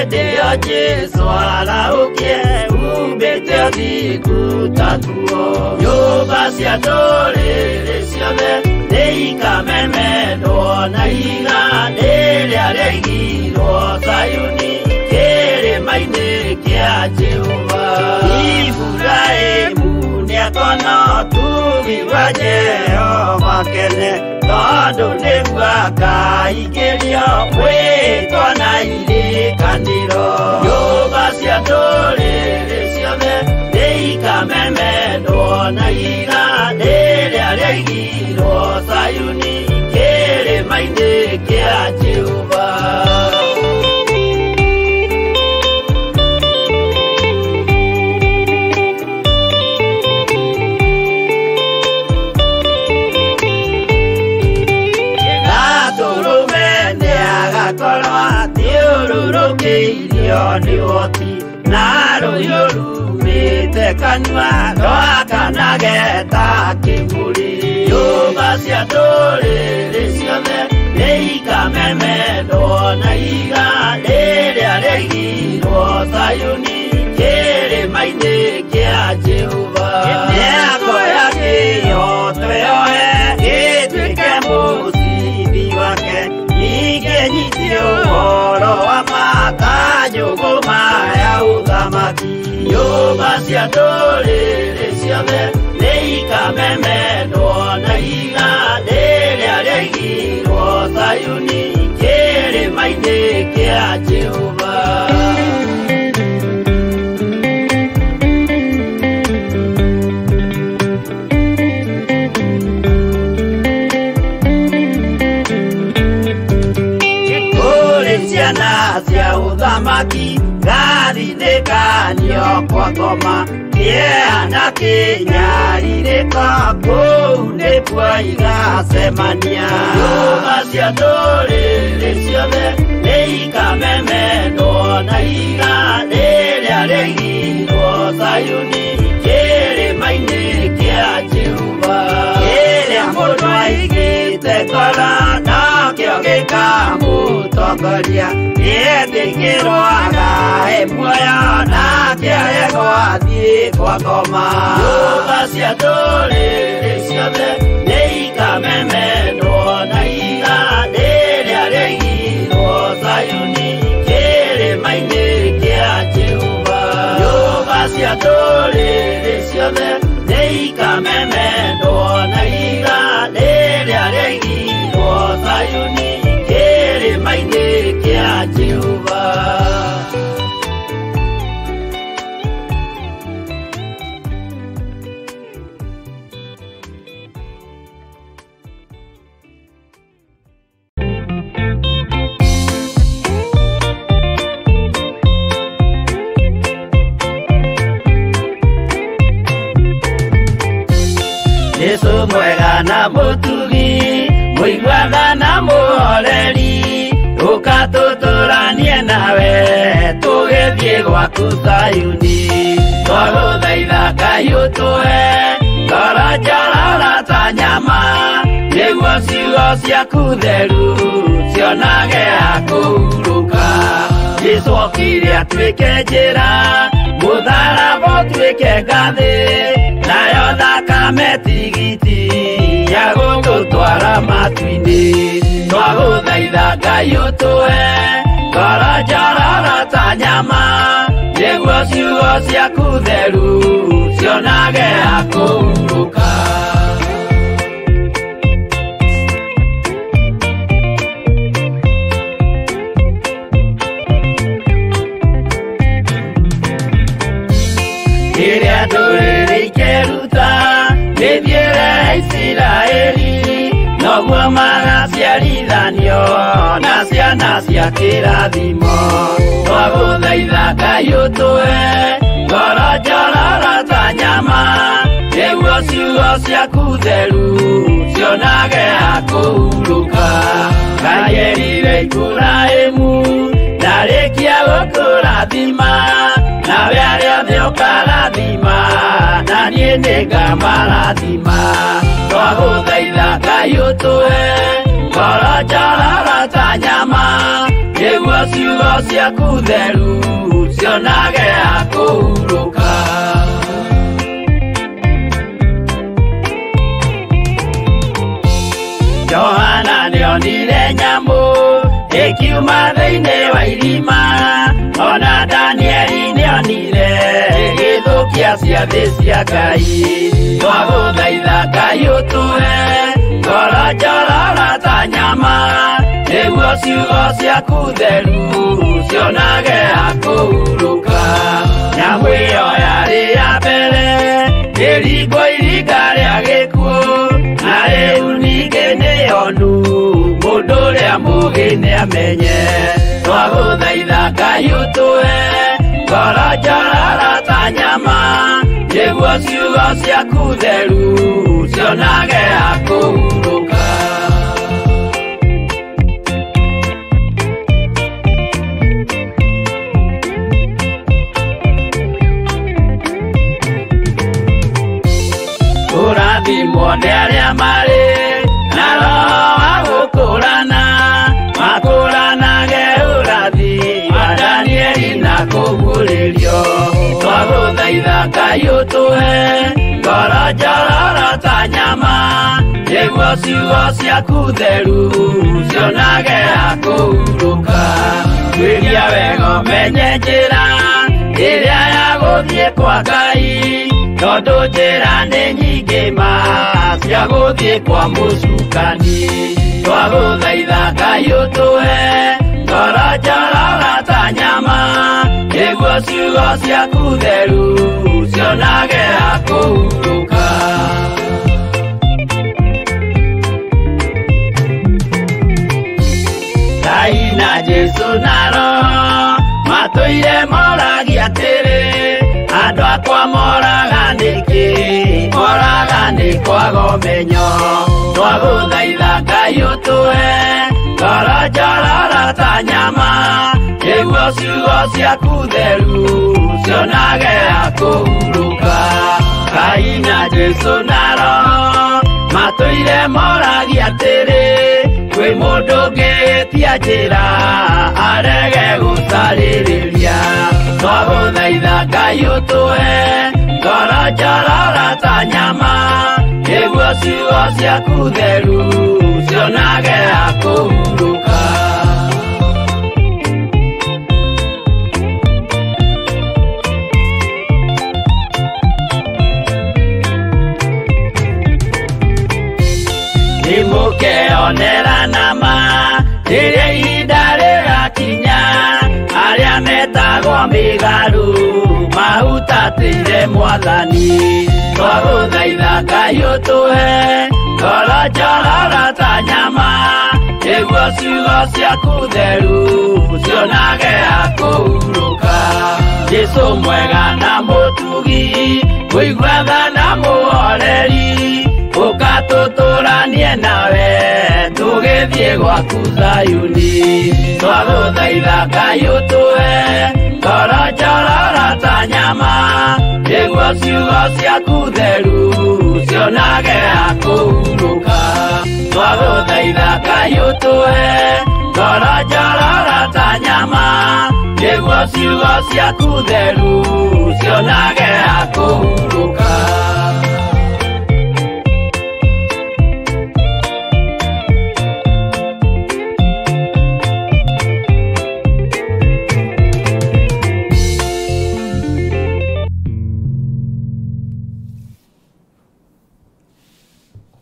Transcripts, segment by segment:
Hĩndĩ o Jesũ araũkie umbĩte ũthiku tatuo. Nyũmba cia ndũrĩrĩ ciothe nĩikamemendwo na iga rĩrĩa rĩaigirwo Zayuni kĩrĩma-inĩ kĩa Jehova. Iburahĩmu nĩakona ũtugi wa Jehova kene, tondũ nĩguo akaingĩrio gwĩtwo na irikanĩro. Nyũmba cia ndũrĩrĩ ciothe nĩikamemendwo na iga rĩrĩa rĩaigirwo Zayuni kĩrĩma-inĩ kĩa Jehova. Thiũrũrũkĩirio nĩ ũhoti na rũhiũ rumĩte kanua rwakanage ta kĩmũrĩ. Nyũmba cia ndũrĩrĩ ciothe nĩikamemendwo na iga rĩrĩa rĩaigirwo Zayuni kĩrĩma-inĩ kĩa Jehova. Mĩako ya kĩyo twĩoe gĩtuĩke mũcibi wake, ningĩ nyitio ũhoro wa makanyũgũma ya ũthamaki. Nyũmba cia ndũrĩrĩ ciothe nĩikamemendwo na iga rĩrĩa rĩaigirwo Zayuni kĩrĩma-inĩ kĩa Jehova. Ciana cia ũthamaki gathinĩkanio kwa ngoma, kĩeha na kĩnyarirĩko kũu nĩkuo igacemania. Nyũmba cia ndũrĩrĩ ciothe nĩikamemendwo na iga rĩrĩa rĩaigirwo Zayuni kĩrĩma-inĩ kĩa Jehova. Kĩrĩa mũndũ aigĩte ngoro nakĩo gĩkamũtongoria, gĩtĩkĩrwaga muoyo nakĩo gĩgwathiĩ kwa ngoma. Nyũmba cia ndũrĩrĩ ciothe nĩikamemendwo na iga rĩrĩa rĩaigirwo Zayuni kĩrĩma-inĩ kĩa Jehova. Nyũmba cia ndũrĩrĩ ciothe nĩikamemendwo na iga rĩrĩa rĩaigirwo Zayuni kĩrĩma-inĩ kĩa Jehova. Jesũ mwega na mũtugi, mũiguaga na mũhoreri, ũka tũtũranie nawe tũgĩthiĩ gwaku Zayuni. Twagũthaitha Ngai ũtũhe ngoro njororo ta nyama, nĩguo ciugo ciaku theru cionage ha kũhurũka. Jesũ okire atuĩke njĩra, mũtharaba ũtuĩke ngathĩ, nayo thakame tigiti ya gũtũtwara matu-inĩ. Twagũthaitha Ngai ũtũhe ngoro njororo ta nyama, nĩguo ciugo ciaku theru cionage ha kũhurũka. Rĩrĩa ndũrĩrĩ ikeruta gĩthiĩre Isiraeli, noguo magaciarithanio na ciana cia kĩrathimo. Twagũthaitha Ngai ũtũhe ngoro njororo ta nyama, nĩguo ciugo ciaku theru cionage ha kũhurũka. Ngai erire Iburahĩmu ndarĩkia gũkũrathima, nawe arĩa othe ũkarathima na niĩ nĩngamarathima. Twagũthaitha Ngai ũtũhe ngoro njororo ta nyama nĩguo ciugo ciaku theru cionage akũhurũka. Johana nĩonire nyamũ ĩkiuma thĩinĩ wa irima, ona Danieli nĩonire igĩthũkia ciathĩ cia Ngai. Twagũthaitha Ngai ũtũhe ngoro njororo ta nyama nĩguo ciugo ciaku theru cionage akũhurũka. Nyamũ ĩyo yarĩ ya mbere ĩringwo iringa rĩa gĩkuũ, na rĩu ningĩ nĩyonu mũndũ ũrĩa mũũgĩ nĩamenye. Twagũthaitha Ngai ũtũhe ngoro njororo ta nyama nĩguo ciugo ciaku theru cionage akũhurũka. Ũrathimwo nĩ arĩa marĩ na roho wa gũkũũrana, makũũranage ũrathi wa Danieli na kũguũrĩrio. Twagũthaitha Ngai ũtũhe ngoro njororo ta nyama nĩguo ciugo ciaku theru cionage akũhurũka. Twĩria wega ũmenye njĩra ĩrĩa ya gũthiĩ kwa Ngai, tondũ njĩra nĩ nyingĩ ma cia gũthiĩ kwa mũcukani. Twagũthaitha Ngai ũtũhe ngoro njororo ta nyama nĩguo ciugo ciaku theru cionage akũhurũka. Ngai na Jesũ na Roho matũire moragia atĩrĩ, andũ akwa moraga nĩkĩ, moraga nĩ kwaga ũmenyo. Twagũthaitha Ngai ũtũhe ngoro njororo ta nyama nĩguo ciugo ciaku theru cionage akũhurũka. Ngai na Jesũ na Roho matũire moragia atĩrĩ, kwĩ mũndũ ũngĩtia njĩra arege gũtarĩrĩria. Twagũthaitha Ngai ũtũhe ngoro njororo ta nyama nĩguo ciugo ciaku theru cionage akũhurũka. Nĩmũkeonera nama rĩrĩa ihinda rĩgakinya, arĩa metagwo mĩgarũ mahutatĩire Mwathani. Twagũthaitha Ngai ũtũhe ngoro njororo ta nyama nĩguo ciugo ciaku theru cionage akũhurũka. Jesũ mwega na mũtugi, mũigua tha na mũhoreri, ũkatũtũranie nawe tũgĩthiĩ gwaku Zayuni. Twagũthaitha Ngai ũtũhe ngoro njororo ta nyama nĩguo ciugo ciaku theru cionage akũhurũka. Twagũthaitha Ngai ũtũhe ngoro njororo ta nyama nĩguo ciugo ciaku theru cionage akũhurũka.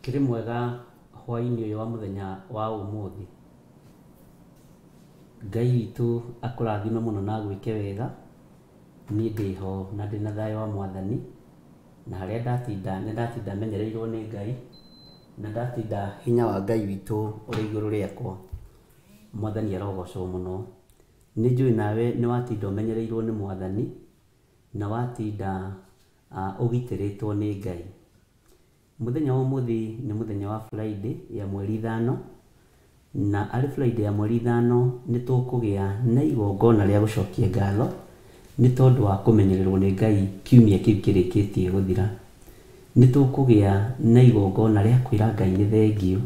Kĩrĩ mwega hwaĩ-inĩ ũyũ wa mũthenya wa ũmũthĩ. Ngai witũ akũrathime mũno na gwĩke wega. Niĩ ndĩho na ndĩ na thayũ wa Mwathani, na harĩa ndatinda menyereirwo nĩ Ngai, na ndatinda hinya wa Ngai witũ ũrĩ igũrũ rĩakwa. Mwathani arogocwo mũno. Nĩ njũĩ nawe nĩ watinda ũmenyereirwo nĩ Mwathani, na watinda ũgitĩrĩtwo nĩ Ngai. Mũthenya wa ũmũthĩ nĩ mũthenya wa Friday ya mweri 5, na arĩ Friday ya mweri 5 nĩ tũkũgĩa na igongona rĩa gũcokia ngatho nĩ tondũ wa kũmenyererwo nĩ Ngai kiumia kĩu kĩrĩkĩtie gũthira. Nĩ tũkũgĩa na igongona rĩa kwĩra Ngai nĩ thengio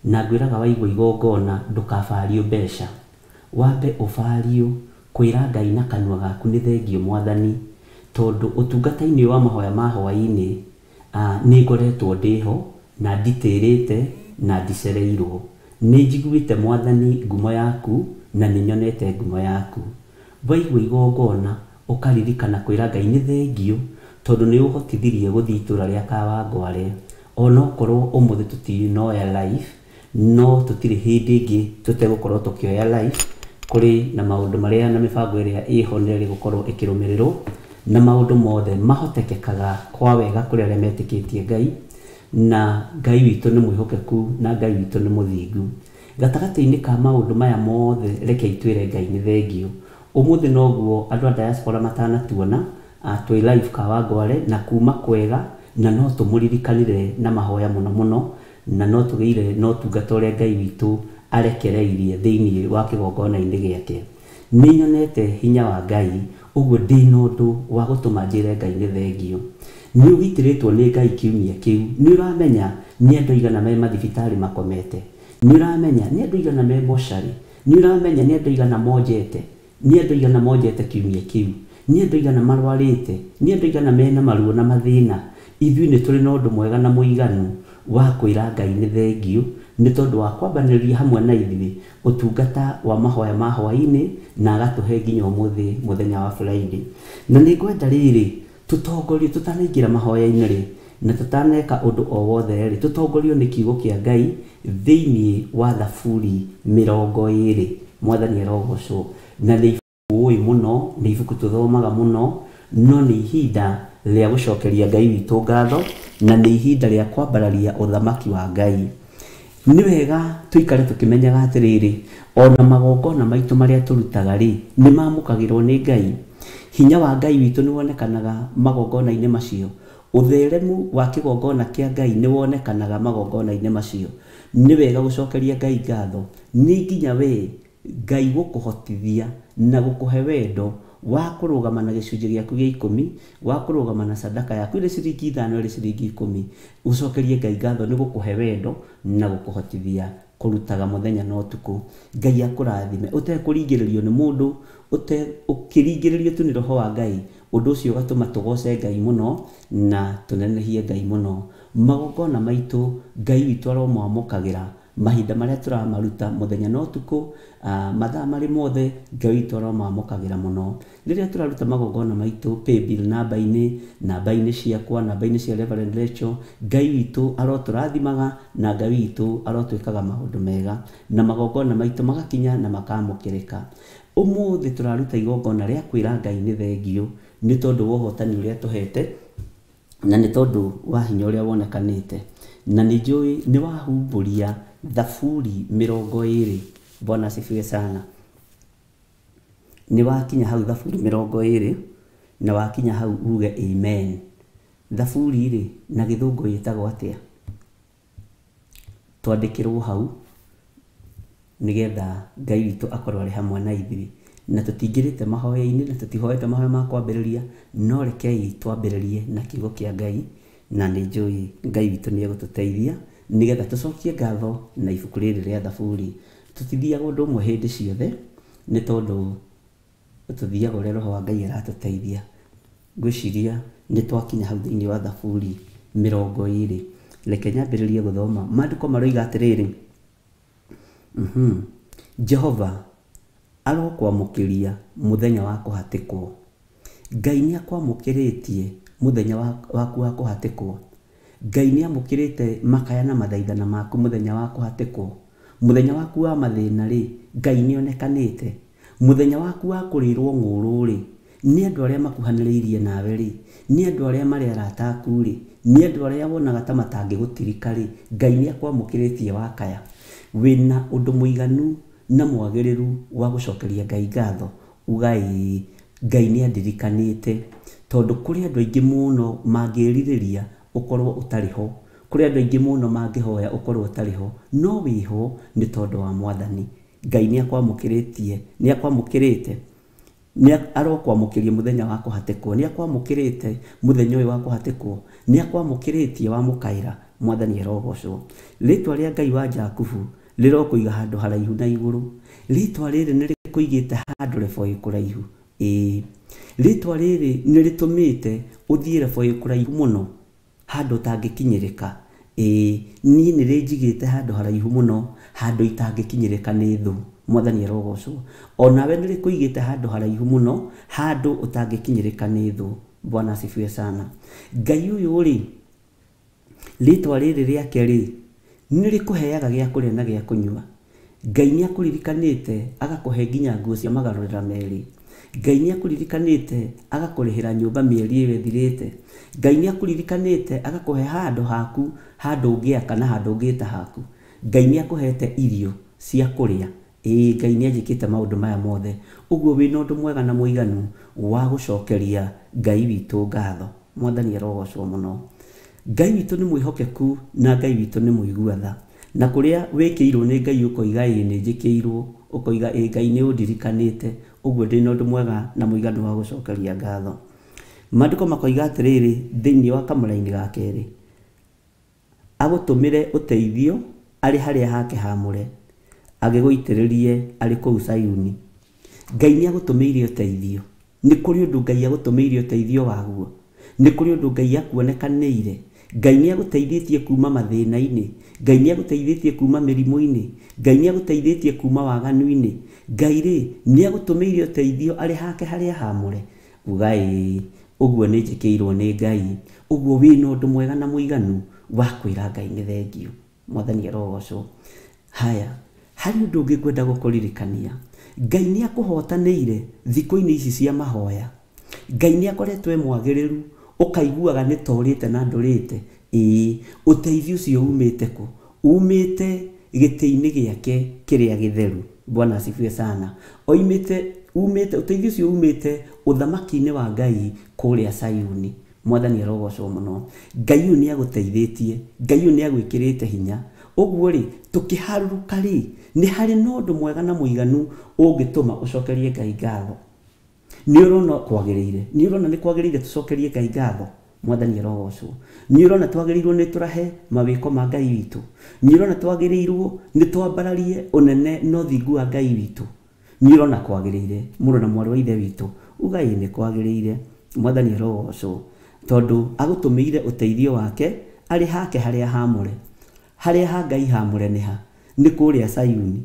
na ngwĩraga waigua igongona ndũkabario mbeca, wambe ũbario kwĩra Ngai na kanua gaku nĩ thengio Mwathani, tondũ ũtungata-inĩ wa mahoya ma hwaĩ-inĩ nĩ ngoretwo ndĩho na nditĩrĩte na ndicereirwo. Nĩ njiguĩte Mwathani ngumo yaku na nĩ nyonete ngumo yaku. Waigua igongona ũkaririkana kwĩra Ngai nĩ thengio tondũ nĩ ũhotithirie gũthiĩ itũũra rĩa Kawangware, ona okorwo ũmũthĩ tũtinoya life, no tũtirĩ hĩndĩ ĩngĩ tũtegũkorwo tũkĩoya life. Kũrĩ na maũndũ marĩa na mĩbango ĩrĩa ĩho nĩ ĩrĩ gũkorwo ĩkĩrũmĩrĩrwo, na maũndũ mothe mahotekekaga kwa wega kũrĩ arĩa metĩkĩtie Ngai, na Ngai witũ nĩ mwĩhokeku na Ngai witũ nĩ mũthingu. Gatagatĩ-inĩ ka maũndũ maya mothe reke itwĩre Ngai nĩ thengio. Ũmũthĩ noguo andũ a diaspora matanatuona twĩ live Kawangware na kuma kwega, na no tũmũririkanire na mahoya mũno mũno, na no tũgĩire no tungata ũrĩa Ngai witũ arekereirie thĩinĩ wa kĩgongona-inĩ gĩake. Nĩ nyonete hinya wa Ngai, ũguo ndĩna ũndũ wa gũtũma njĩre Ngai nĩ thengio. Nĩ ũgitĩrĩtwo nĩ Ngai kiumia kĩu. Nĩ ũramenya nĩ andũ aigana me mathibitarĩ makomete, nĩ ũramenya nĩ andũ aigana me mocarĩ, nĩ ũramenya nĩ andũ aigana monjete, nĩ andũ aigana monjete kiumia kĩu, nĩ andũ aigana marwarĩte, nĩ andũ aigana mena maruo na mathĩna. Ithuĩ nĩ tũrĩ na ũndũ mwega na mũiganu wa kwĩra Ngai nĩ thengio, nĩ tondũ wa kwambanĩrĩria hamwe na ithuĩ ũtungata wa mahoya ma hwaĩ-inĩ na agatũhe nginya ũmũthĩ mũthenya wa Friday. Na nĩ ngwenda rĩrĩ tũtongorio tũtanaingĩra mahoya-inĩ rĩ, na tũtaneka ũndũ o wothe rĩ, tũtongorio nĩ kiugo kĩa Ngai thĩinĩ wa Thaburi 20. Mwathani arogocwo. Na nĩ ibuku ũĩ mũno, nĩ ibuku tũthomaga mũno, no nĩ ihinda rĩa gũcokeria Ngai witũ ngatho, na nĩ ihinda rĩa kwambararia ũthamaki wa Ngai. Nĩ wega tũikare tũkĩmenyaga atĩrĩrĩ, ona magongona maitũ marĩa tũrutaga rĩ, nĩ mamũkagĩrwo nĩ Ngai. Hinya wa Ngai witũ nĩ wonekanaga magongona-inĩ macio. Ũtheremu wa kĩgongona kĩa Ngai nĩ wonekanaga magongona-inĩ macio. Nĩ wega gũcokeria Ngai ngatho. Nĩ nginya we Ngai gũkũhotithia na gũkũhe wendo wa kũrũgama na gĩcunjĩ gĩaku gĩa 10, wa kũrũgama na sadaka yaku ĩrĩ ciringi 5 ĩrĩ ciringi 10, ũcokerie Ngai ngatho nĩ gũkũhe wendo na gũkũhotithia kũrutaga mũthenya na ũtukũ. Ngai akũrathime ũtekũringĩrĩrio nĩ mũndũ, ũkĩringĩrĩrio tu nĩ Roho wa Ngai. Ũndũ ũcio ũgatũma tũgoce Ngai mũno na tũnenehie Ngai mũno. Magongona maitũ Ngai witũ aromwamũkagĩra mahinda marĩa tũramaruta mũthenya na ũtukũ, mathaa marĩ mothe Ngai witũ aromwamũkagĩra mũno. Rĩrĩa tũraruta magongona maitũ paybill namba-inĩ ciakwa, namba-inĩ cia Reverend Rachel, Ngai witũ arotũrathimaga na Ngai witũ arotwĩkaga maũndũ mega, na magongona maitũ magakinya na makamũkĩrĩka. Ũmũthĩ tũraruta igongona rĩa kwĩra Ngai nĩ thengio nĩ tondũ wa ũhotani ũrĩa tũhete, na nĩ tondũ wa hinya ũrĩa wonekanĩte. Na nĩ njũĩ nĩ wahumbũria Thaburi 20. Bwana asifiwe sana. Nĩ wakinya hau Thaburi 20 na wakinya hau uge amen. Thaburi rĩ na gĩthũngũ yĩtagwo atĩa? Twandĩkĩrwo hau nĩgetha Ngai witũ akorwo arĩ hamwe na ithuĩ, na tũtingĩrĩte mahoya-inĩ na tũtihoete mahoya ma kwambĩrĩria, no rekei twambĩrĩrie na kiugo kĩa Ngai, na nĩ njũĩ Ngai witũ nĩ egũtũteithia nĩgetha tũcokie ngatho na ibuku rĩrĩ rĩa Thaburi. Tũtithiaga ũndũ ũmwe hĩndĩ ciothe nĩ tondũ tũthiaga ũrĩa Roho wa Ngai aratũteithia. Ngwĩciria nĩ twakinya hau thĩinĩ wa Thaburi 20. Reke nyambĩrĩrie gũthoma. Maandĩko maroiga atĩrĩrĩ, Jehova arokwamũkĩria mũthenya wa kũhatĩkwo. Ngai nĩ akwamũkĩrĩtie mũthenya waku wa kũhatĩkwo. Ngai nĩ amũkĩrĩte makaya na mathaithana maku mũthenya wa kũhatĩkwo. Mũthenya waku wa mathĩna rĩ, Ngai nĩ onekanĩte. Mũthenya waku wa kũrĩrwo ng'ũrũ rĩ, nĩ andũ arĩa makuhanĩrĩirie nawe rĩ, nĩ andũ arĩa marĩ arata aku rĩ, nĩ andũ arĩa wonaga ta matangĩgũtirika rĩ, Ngai nĩ akwamũkĩrĩtie wakaya. Wĩna ũndũ mũiganu na mwagĩrĩru wa gũcokeria Ngai ngatho, ugai Ngai nĩ andirikanĩte, tondũ kũrĩ andũ aingĩ mũno mangĩrirĩria ũkorwo ũtarĩ ho, kũrĩ andũ aingĩ mũno mangĩhoya ũkorwo ũtarĩ ho, no wĩho nĩ tondũ wa Mwathani. Ngai nĩ akwamũkĩrĩtie, nĩ akwamũkĩrĩte, nĩ arokwamũkĩria mũthenya wa kũhatĩkwo, nĩ akwamũkĩrĩte mũthenya ũyũ wa kũhatĩkwo, nĩ akwamũkĩrĩtie wa mũkaĩra, mwathani arogocwo ritwa ria Ngai wa Jakubu rirokuiga handu haraihu na iguru ritwa riri nirikuigite handu reboi kuraihu ritwa riri niritumite uthie reboi kuraihu muno handu tangikinyirika nie nirinjigite handu haraihu muno handu itangikinyirika ni thu mwathani arogocwo onawe nirikuigite handu haraihu muno handu utangikinyirika ni thu Bwana asifiwe sana Ngai uyu ri ritwa riri riake ri nirikuheaga gia kuria na gia kunyua Ngai ni akuririkanite agakuhe nginya nguo cia magarurira meri Ngai ni akuririkanite agakurihira nyumba mieri iyo ithirite Ngai ni akuririkanite agakuhe handu haku handu ungiaka na handu ungita haku Ngai ni akuhete irio cia kuria Ngai ni ajikite maundu maya mothe uguo wina undu mwega na muiganu wa gucokeria Ngai witu ngatho mwathani arogocwo muno Ngai witu ni mwihokeku na Ngai witu ni muiguatha na kuria wikirwo ni Ngai ukoiga ni njikirwo ukoiga Ngai ni undirikanite uguo ndina undu mwega na muiganu wa gucokeria ngatho Maandiko makoiga atiriri thiini wa kamuraini ga keri agutumire uteithio ari haria hake hamure agiguitiririe ari kuu Sayuni Ngai ni agutumiire uteithio ni kuri undu Ngai agutumiire uteithio waguo ni kuri undu Ngai akuonekanire Ngai ni aguteithitie kuma mathina-ini Ngai ni aguteithitie kuma mirimu-ini Ngai ni aguteithitie kuma waganu-ini Ngai ri ni agutumiire uteithio ari hake haria hamure ugai uguo ni njikirwo ni Ngai uguo wina undu mwega na muiganu wa kwira Ngai ni thengio mwathani arogocwo haya hari undu ungi ngwenda gukuririkania Ngai ni akuhotanire thiku-ini ici cia mahoya Ngai ni akoretwe mwagiriru ukaiguaga ni torite na ndurite uteithio ucio umite ku umite giti-ini giake kiria githeru Bwana asifiwe sana umite uteithio ucio umite uthamaki-ini wa Ngai kuria Sayuni mwathani arogocwo muno Ngai uyu ni aguteithitie Ngai uyu ni agwikirite hinya uguo ri tukiharuruka ri ni hari no undu mwega na muiganu ungituma ucokerie Ngai ngatho ni urona kwagiriire ni urona ni kwagiriire tucokerie Ngai ngatho mwathani arogocwo ni urona twagirirwo ni turahe mawiko ma Ngai witu ni urona twagirirwo ni twambararie unene no thingu wa Ngai witu ni urona kwagiriire muru na mwaru wa ithe witu ugai ni kwagiriire mwathani arogocwo tondu agutumiire uteithio wake ari hake haria hamure haria ha Ngai hamure ni kuria Sayuni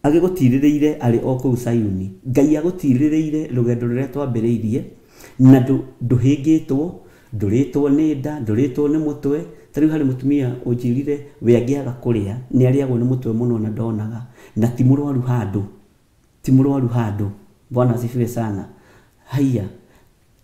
agigutiririire ari o kuu Sayuni Ngai agutiririire rugendo ruria twambiriirie na nduhingitwo nduritwo ni nda nduritwo ni mutwe tariu hari mutumia unjirire we angiaga kuria ni ariagwo ni mutwe muno na ndonaga na timurwaru handu Bwana asifiwe sana haya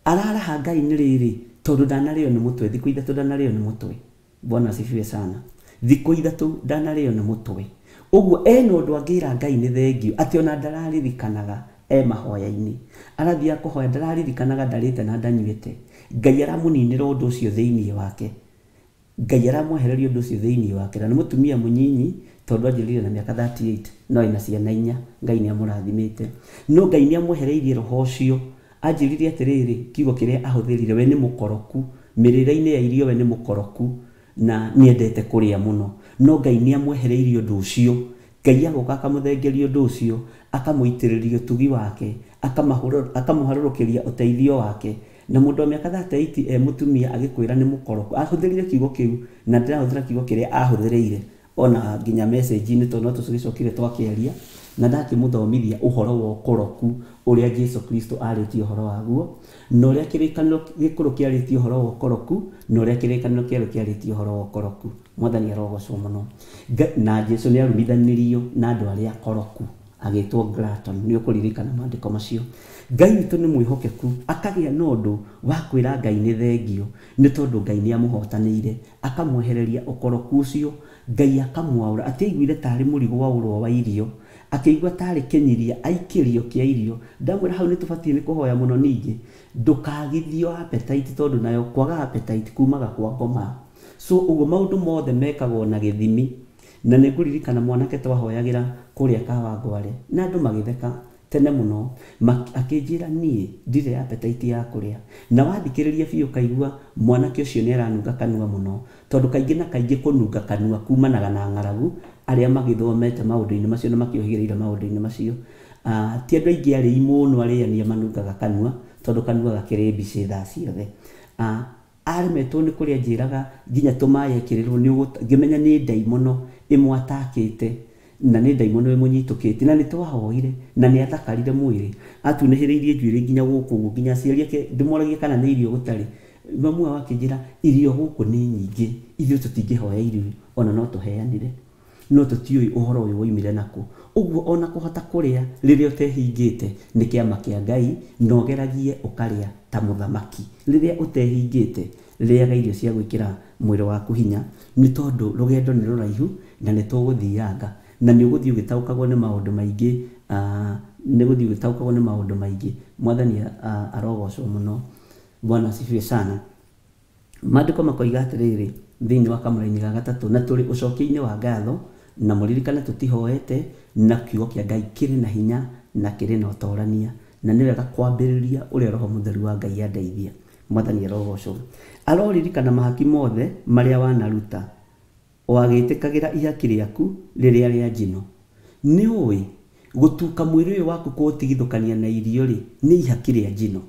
araraha Ngai ni riri tondu ndanario ni mutwe thiku ithatu ndanario ni mutwe Bwana asifiwe sana thiku ithatu ndanario ni mutwe uguo eno undu angira Ngai ni thengio ati ona ndararirikanaga mahoya-ini arathia kuhoya ndararirikanaga ndarite na ndanyuite Ngai aramuninira undu ucio thiini wake Ngai aramwehereria undu ucio thiini wake na ni mutumia munyinyi tondu anjirire na miaka 38 no ina ciana 4 Ngai ni amurathimite no Ngai ni amwehereirie roho ucio anjirire atiriri kiugo kiria ahuthirire we ni mukoroku mirire-ini ya irio we ni mukoroku na niendete kuria muno no Ngai ni amwehereirie undu ucio Ngai agoka akamuthengeria undu ucio akamuitiriria utugi wake akamuharurukiria uteithio wake na mundu wa miaka 38 mutumia agikwira ni mukoroku ahuthirire kiugo kiu na ndirahuthira kiugo kiria ahuthiriire ona nginya message-ini to no tucicokire twakiaria na ndakimuthomithia uhoro wa ukoroku uria Jesu Kristo aritie uhoro waguo na uria kirikaniro gikuru kiaritie uhoro wa ukoroku na uria kirikaniro kieru kiaritie uhoro wa ukoroku mwathani arogocwo muno na Jesu ni arumithanirio na andu aria akoroku agitwo Graton ni ukuririkana maandiko macio Ngai witu ni mwihokeku akagia na undu wa kwira Ngai ni thengio ni tondu Ngai ni amuhotanire akamwehereria ukoroku ucio Ngai akamwaura atiguire tari murigo wa urwo wa irio akigwa tari kenyiria aikirio kia irio ndamwira hau ni tubatie ni kuhoya muno ningi ndukagithio appetite tondu nayo kwaga appetite kumaga kwa ngoma so ugo maundu mothe mekagwo na githimi na niguririkana mwanake twahoyagira kuria Kawangware na andu magitheka tene muno akĩnjĩra niĩ ndirĩ appetite ya kũrĩa, na wathikĩrĩria biũ kaigua mwanake ũcio nĩ aranunga kanua mũno, tondũ kaingĩ na kaingĩ kũnunga kanua kumanaga na ng'aragu arĩa magĩthomete maũndũ-inĩ macio na makĩũhĩgĩrĩire maũndũ-inĩ macio. Ti andũ aingĩ arĩi mũno arĩania manungaga kanua, tondũ kanua gakĩrĩ mbici thaa ciothe. Aremetwo nĩ kũrĩa njĩraga nginya tũmaĩ ekĩrĩrwo, ngĩmenya nĩ ndaimono ĩmwe atakĩte, na nĩ ndaimono ĩmũnyitũkĩte, na nĩ twahoire na nĩ athakarire mwĩrĩ, atunĩhĩrĩirie njuĩrĩ nginya gũkũ ũguo, nginya aciari ake ndĩmoragia kana nĩ irio gũtarĩ. Mamu wao akĩnjĩra irio gũkũ nĩ nyingĩ, ithuĩ tũtingĩhoya irio ona no tũheanire, no tũtiũĩ ũhoro ũyũ woimire nakũ. Ũguo ona kũhota kũrĩa rĩrĩa ũtehingĩte nĩ kĩama kĩa Ngai, na ũgeragie ũkarĩa ta mũthamaki. Rĩrĩa ũtehingĩte rĩaga irio cia gwĩkĩra mwĩrĩ waku hinya, nĩ tondũ rũgendo nĩ rũraihu na nĩ tũgũthianga, na nĩ ũgũthiĩ ũgĩtaũkagwo nĩ maũndũ maingĩ, nĩ gũthiĩ ũgĩtaũkagwo nĩ maũndũ maingĩ. Mwathani arogocwo mũno. Bwana asifiwe sana. Maandĩko makoiga atĩrĩrĩ thĩinĩ wa kamũra-inĩ ga gatatũ, na tũrĩ ũcokia-inĩ wa ngatho, na mũririkane tũtihoete, na kiugo kĩa Ngai kĩrĩ na hinya na kĩrĩ na ũtorania, na nĩ wega kwambĩrĩria ũrĩa Roho Mũtheru wa Ngai andeithia. Mwathani arogocwo. Aroririkana mahaki mothe marĩa wanaruta, wagĩtĩkagĩra ihaki rĩaku rĩrĩa rĩa njino. Nĩ ũĩ gũtuka mwĩrĩ ũyũ waku kũũtigithũkania na irio rĩ, nĩ ihaki rĩa njino,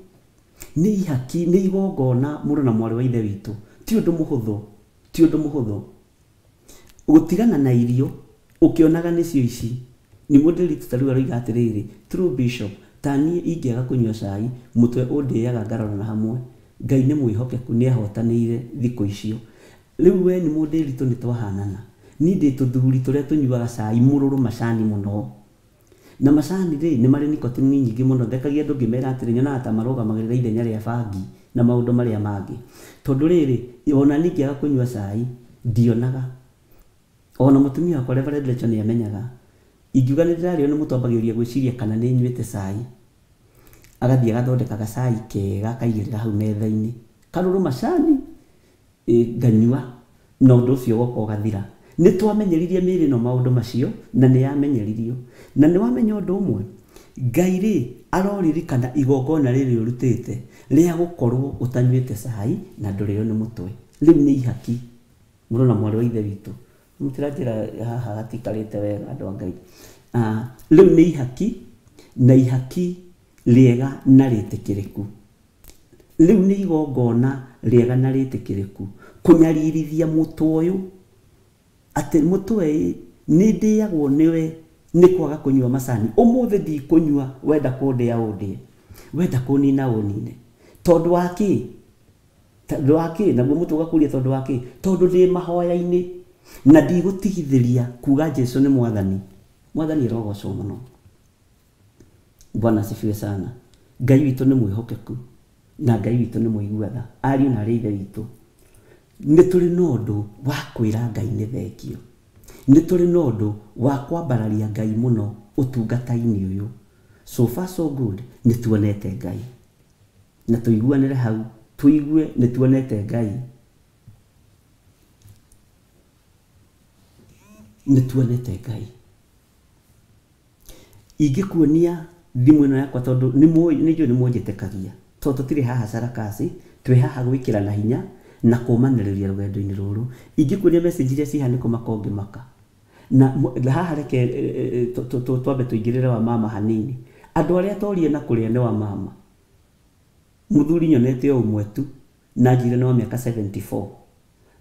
nĩ ihaki, nĩ igongona mũrũ na mwarĩ wa ithe witũ. Ti ũndũ mũhũthũ, ti ũndũ mũhũthũ gũtigana na irio ũkĩonaga nĩcio ici. Nĩ mũndũ rĩtu tarĩu aroiga atĩrĩrĩ, true bishop, ta niĩ ingĩaga kũnyua cai, mũtwe ũndĩaga ngarora na hamwe. Ngai nĩ mwĩhokeku, nĩ ahotanĩire thikũ icio. Rĩu we nĩ mũndũ rĩtu nĩ twahanana. Niĩ ndĩ tũthuri tũrĩa tũnyuaga cai mũrũrũ macani mũno, na macani rĩ nĩ marĩ nicotine nyingĩ mũno. Thekagia andũ ngĩmera atĩrĩ nyonaga ta marũgamagĩrĩra ithenya rĩa bangi na maũndũ marĩa mangĩ. Tondũ rĩrĩ ona niĩ ingĩaga kũnyua cai ndionaga, ona mũtumia wakwa Reverend Rachel nĩ amenyaga, ingiuga nĩ ndĩrarĩo nĩ mũtũ ambagĩrĩria gwĩciria kana nĩ nyuĩte cai, agathiĩ agathondeka gacai kega akaigĩrĩra hau metha-inĩ, karũrũ macani nganyua, na ũndũ ũcio ũgoka ũgathira. Nĩ twamenyeririe mĩĩrĩ no maũndũ macio, na nĩ yamenyeririo. Na nĩ wamenya ũndũ ũmwe, Ngai rĩ aroririkana igongona rĩrĩ ũrutĩte rĩa gũkorwo ũtanyuĩte cai na ndũrĩo nĩ mũtwe. Rĩu nĩ ihaki, mũrũ na mwarĩ wa ithe witũ. Mũtiranjĩra haha hatikarĩte wega andũ a Ngai. Rĩu nĩ ihaki, na ihaki rĩega na rĩtĩkĩrĩku. Rĩu nĩ igongona rĩega na rĩtĩkĩrĩku, kũnyaririthia mũtwe ũyũ atĩ mũtwe nĩ ndĩagwo nĩwe nĩ kwaga kũnyua macani. Ũmũthĩ ndikũnyua, wenda kũndĩa ũndĩe, wenda kũnina ũnine. Tondũ wa kĩ? Tondũ wa kĩ? Naguo mũtwe ũgakũria tondũ wa kĩ? Tondũ ndĩ mahoya-inĩ na ndigũtigithĩria kuga Jesũ nĩ mwathani. Mwathani arogocwo mũno. Bwana asifiwe sana. Ngai witũ nĩ mwĩhokeku na Ngai witũ nĩ mũigua tha. Ariũ na arĩ ithe witũ, nĩ tũrĩ na ũndũ wa kwĩra Ngai nĩ thengio. Nĩ tũrĩ na ũndũ wa kwambararia Ngai mũno ũtungata-inĩ ũyũ. So far so good, nĩ tuonete Ngai, na tũiguanĩre hau, tũigue nĩ tuonete Ngai, nĩ tuonete Ngai. Ingĩkuonia thimũ ĩno yakwa, tondũ nĩ njũĩ nĩ mũnjĩtĩkagia, tondũ tũtirĩ haha sarakasi, twĩ haha gwĩkĩra na hinya na kũmanĩrĩria rũgendo-inĩ rũrũ. Ingĩkuonia message iria cihanĩko makonge maka, na haha reke twambe tũingĩrĩre wa mama hanini. Andũ arĩa torie na kũrĩa nĩ wa mama. Mũthuri nyonete o ũmwe tu, na njĩra nĩ wa mĩaka 74,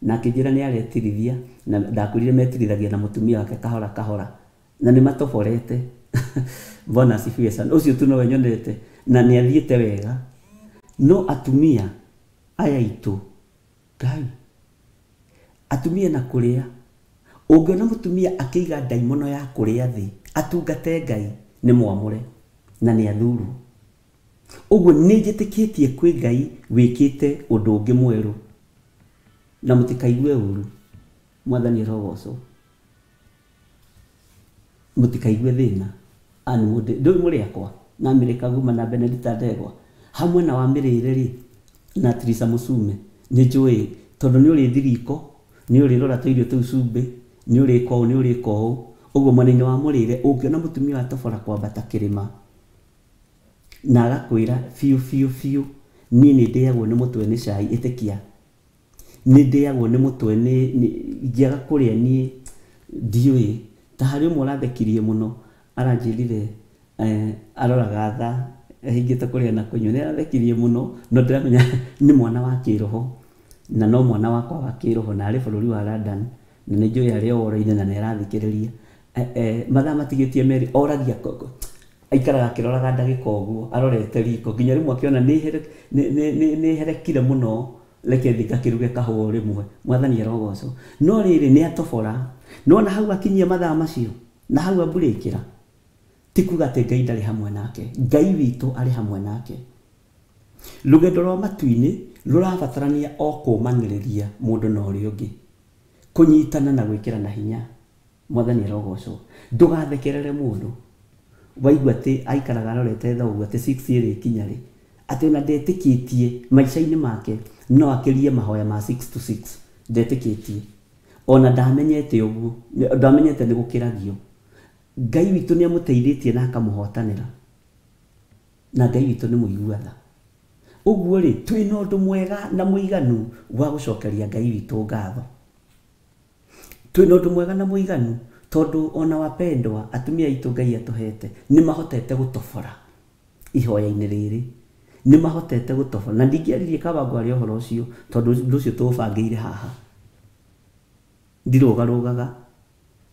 na akĩnjĩra nĩ aretirithia, na ndakwĩrire metirithagia na mũtumia wake kahora kahora, na nĩ matoborete. Bwana asifiwe sana. Ũcio tu nowe nyonete na nĩ athiĩte wega. No atumia aya itũ, Ngai, atumia na kũrĩa, ũngĩona mũtumia akĩiga ndaimono ya kũrĩa thĩ atungate Ngai, nĩ mwamũre na nĩ athurwo. Ũguo nĩ njĩtĩkĩtie kwĩ Ngai wĩkĩte ũndũ ũngĩ mwerũ, na mũtikaigue ũru. Mwathani arogocwo. Mũtikaigue thĩna. Ani mũndũ ndũĩ mũrĩ akwa na Amerika Guma na Benedita Ndegwa hamwe na wa mĩrĩre rĩ na Teresa Musume, nĩ njũĩ tondũ nĩ ũrĩ thiriko, nĩ ũrĩ rora tũirio tũu cumbĩ, nĩ ũrĩ koo, nĩ ũrĩ koo. Ũguo mwena-inĩ wa mũrĩre ũngĩona mũtumia wa tobora kwambata kĩrĩma, na agakwĩra fiu niĩ nĩ ndĩagwo nĩ mũtwe nĩ cai ĩtĩkia nĩ ndĩagwo nĩ mũtwe ingĩaga kũrĩa niĩ ndiũĩ ta harĩ ũmwe ũrathekirie mũno aranjĩrire aroraga tha ahingĩte kũrĩa na kũnyua nĩ arathekirie mũno no ndĩramenya nĩ mwana wa kĩroho na no mwana wakwa wa kĩroho na arĩ bũrũri wa London na nĩ njũĩ arĩ oroinĩ na nĩ arathikĩrĩria mathaa matigĩtie merĩ oragia aikaraga akĩroraga ndagĩka ũguo arorete riko nginya rĩmwe akĩona nĩ herekire mũno reke thika kĩruge kahũa rĩmwe mwathani arogocwo no rĩrĩ nĩ atobora nona hau akinyia mathaa macio na hau ambũrĩkĩra ti kuga atĩ Ngai ndarĩ hamwe nake Ngai witũ arĩ hamwe nake rũgendo rwa matu-inĩ rũrabatarania o kũmanĩrĩria mũndũ na ũrĩa ũngĩ kũnyitana na gwĩkĩrana hinya mwathani arogocwo ndũgathekerere mũndũ waigua atĩ aikaraga arorete tha ũguo atĩ 6 ĩrĩ ikinya rĩ atĩ ona ndetĩkĩtie maica-inĩ make no akĩrie mahoya ma 6 to 6 ndetĩkĩtie ona ndamenyete ũguo ndamenyete nĩ gũkĩragio Ngai witũ nĩ amũteithĩtie na akamũhotanĩra na Ngai witũ nĩ mũigua tha ũguo rĩ twĩna ũndũ mwega na mũiganu wa gũcokeria Ngai witũ ngatho twĩna ũndũ mwega na mũiganu tondũ ona wapendwa atumia aitũ Ngai atũhete nĩ mahotete gũtobora ihoya-inĩ rĩrĩ nĩ mahotete gũtobora na ndingĩaririe Kabango arĩ ũhoro ũcio tondũ ũndũ ũcio tũbangĩire haha ndirũgarũgaga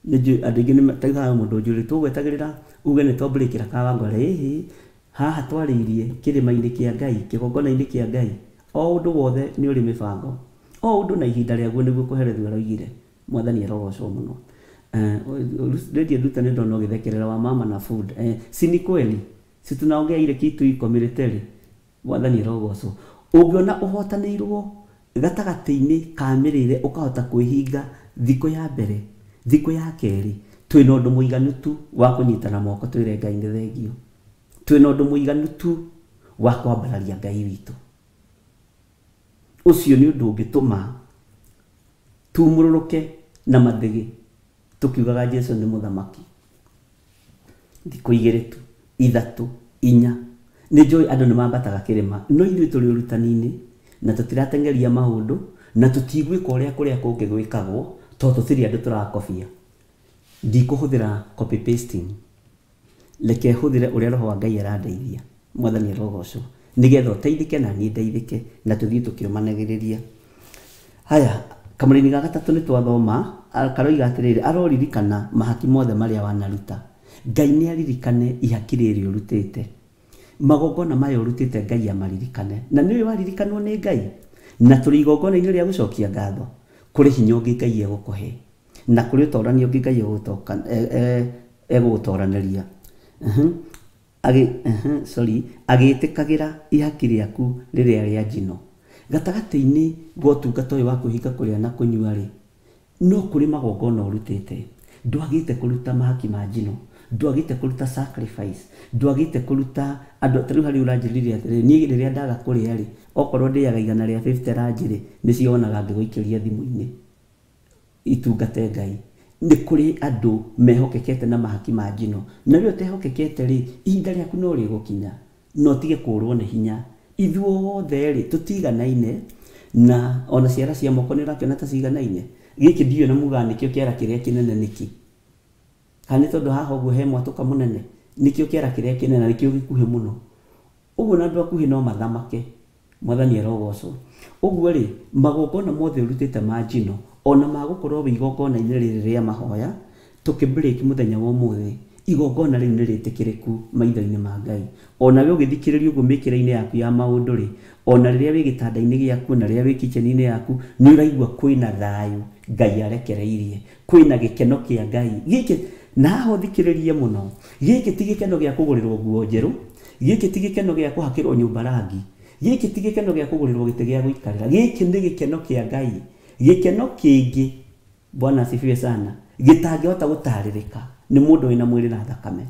nĩ andũ aingĩ nĩ mataigaga mũndũ njũrĩ tũgwetagĩrĩra uge nĩ twambũrĩkĩra Kabango arĩ haha twarĩirie kĩrĩma-inĩ kĩa Ngai kĩgongona-inĩ kĩa Ngai o ũndũ wothe nĩ ũrĩ mĩbango o ũndũ na ihinda rĩaguo nĩguo kũherethio aroigire mwathani arogocwo mũno radio duta nĩ ndona ũgĩthekerera wa mama na food si ni kweli si tunaongea ile kitu iko military mwathani arogocwo ũngĩona ũhotanĩirwo gatagatĩ-inĩ ka mĩrĩre ũkahota kwĩhinga thikũ ya mbere thikũ ya kerĩ twĩna ũndũ mũiganu tu wa kũnyitana moko twĩre Ngai nĩ thengio twĩna ũndũ mũiganu tu wa kwambararia Ngai witũ ũcio nĩ ũndũ ũngĩtũma tumũrũrũke na mathĩgĩ tukiugaga Jesu nĩ mũthamaki thikũ igĩrĩ tu ithatũ inya nĩ njũĩ andũ nĩ mambataga kĩrĩma no ithuĩ tũrĩ ũrutani-inĩ na tũtiratengeria maũndũ na tũtigwĩka ũrĩa kũrĩa kũngĩ gwĩkagwo tondũ tũtirĩ andũ tũrakobia ndikũhũthĩra copy pasting reke hũthĩre ũrĩa roho wa Ngai arandeithia mwathani arogocwo nĩgetha ũteithĩke na niĩ ndeithĩke na tũthiĩ tũkĩũmanagĩrĩria haya kamũrĩ-inĩ ga gatatũ nĩ twathoma karoiga atĩrĩrĩ aroririkana mahaki mothe marĩa wanaruta Ngai nĩ aririkane ihaki rĩrĩ ũrutĩte magongona maya ũrutĩte Ngai amaririkane na nĩwe waririkanwo nĩ Ngai na tũrĩ igongona-inĩ rĩa gũcokia ngatho kũrĩ hinya ũngĩ Ngai egũkũhe na kũrĩ ũtorania ũngĩ Ngai egũgũtoranĩria agĩtĩkagĩra ihaki rĩaku rĩrĩa rĩa njino gatagatĩ-inĩ gwa ũtungata ũyũ wa kwĩhinga kũrĩa na kũnyua rĩ no kũrĩ magongona ũrutĩte ndwagĩte kũruta mahaki ma njino ndwagĩte kũruta sacrifice ndwagĩte kũruta andũ tarĩu harĩ ũranjĩrĩria atĩrĩ niĩ rĩrĩa ndaga kũrĩa rĩ okorwo ndĩaga igana rĩa 50 ranjĩ nĩ cionaga ngĩgũikĩria thimũ-inĩ itungate Ngai nĩ kũrĩ andũ mehokekete na mahaki ma njino na rĩu ũtehokekete rĩ ihinda rĩaku no rĩgũkinya no tige kũrwo nĩ hinya ithuothe rĩ tũtiganaine na ona ciara cia moko nĩ ũrakĩona ta ciganaine gĩkĩ ndiyo na muga nĩkĩo kĩara kĩrĩa kĩnene nĩki kana tondũ haha ũguo he mwatũka mũnene nĩkĩo kĩara kĩrĩa kĩnene na nĩkĩo gĩkuhĩ mũno ũguo na andũ akuhĩ no mathamake mwathani arogocwo ũguo rĩ magongona mothe ũrutĩte ma njino ona magũkorwo wĩ igongona-inĩ rĩrĩ rĩa mahoya tũkĩbreak mũthenya wa ũmũthĩ igongona rĩu nĩ rĩtĩkĩrĩku maitho-inĩ ma Ngai ona we ũgĩthikĩrĩria ũguo mĩkĩra-inĩ yaku ya maũndũ rĩ ona rĩrĩa wĩ gĩtanda-inĩ gĩaku na rĩrĩa wĩ kitchen-inĩ yaku nĩ ũraigua kwĩna thayũ Ngai arekereirie kwĩna gĩkeno kĩa Ngai gĩkĩ na haha ũthikĩrĩrie mũno gĩkĩ ti gĩkeno gĩa kũgũrĩrwo nguo njerũ gĩkĩ ti gĩkeno gĩa kũhakĩrwo nyũmba rangi gĩkĩ ti gĩkeno gĩa kũgũrĩrwo gĩtĩ gĩa gũikarĩra gĩkĩ nĩ gĩkeno kĩa Ngai gĩkeno kĩngĩ Bwana asifiwe sana gĩtangĩhota gũtarĩrĩka nĩ mũndũ wĩna mwĩrĩ na thakame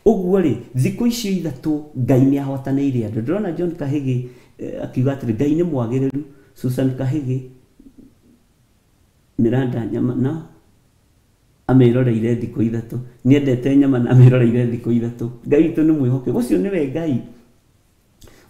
ũguo rĩ thikũ icio ithatũ Ngai nĩ ahotanĩire andũ ndĩrona John Kahĩgĩ akiuga atĩrĩ Ngai nĩ mwagĩrĩru Susan Kahĩgĩ Miranda nyama na amĩroreire thikũ ithatũ nĩendete nyama na amĩroreire thikũ ithatũ Ngai witũ nĩ mwĩhoke ũcio nĩwe Ngai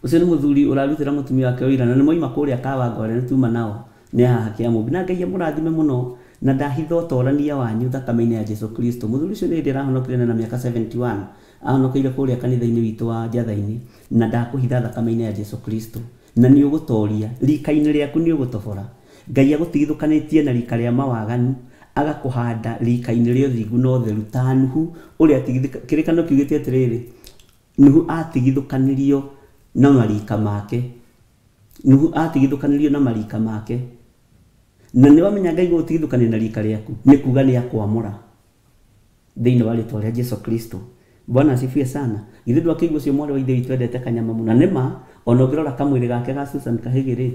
ucio nĩ mũthuri ũrarutĩra mũtumia wake wĩra na nĩ moima kũrĩa Kawangware nĩ tuma nao nĩ haha Kĩamũmbi na Ngai amũrathime mũno na ndahitha ũtorania wanyu thakame-inĩ ya Jesu Kristo. Mũthuri ũcio nĩ ndĩrahonokire na mĩaka 71 ahonokeire kũrĩa kanitha-inĩ witũ wa Njatha-inĩ na ndakũhitha thakame-inĩ ya Jesu Kristo na nĩ ũgũtoria rika-inĩ rĩaku nĩ ũgũtobora. Ngai agũtigithũkanĩtie na rika rĩa mawaganu agakũhanda rika-inĩ rĩa ũthingu na ũtheru ta Nuhu ũrĩa kĩrĩkanĩro kiugĩte atĩrĩrĩ, Nuhu atigithũkanirio na marika make. Nuhu atigithũkanirio na marika make. Na nĩ wamenya Ngai gũtigithũkania na rika rĩaku nĩ kuga nĩ akwamũra thĩinĩ wa rĩtwa rĩa Jesu Kristo. Bwana asifiwe sana. Githĩ ndwakĩigua ũcio mwarĩ wa ithe witũ endete kanyama mũno. Nĩma ona ũngĩrora kamwĩrĩ gake ga Susan Kahĩgĩ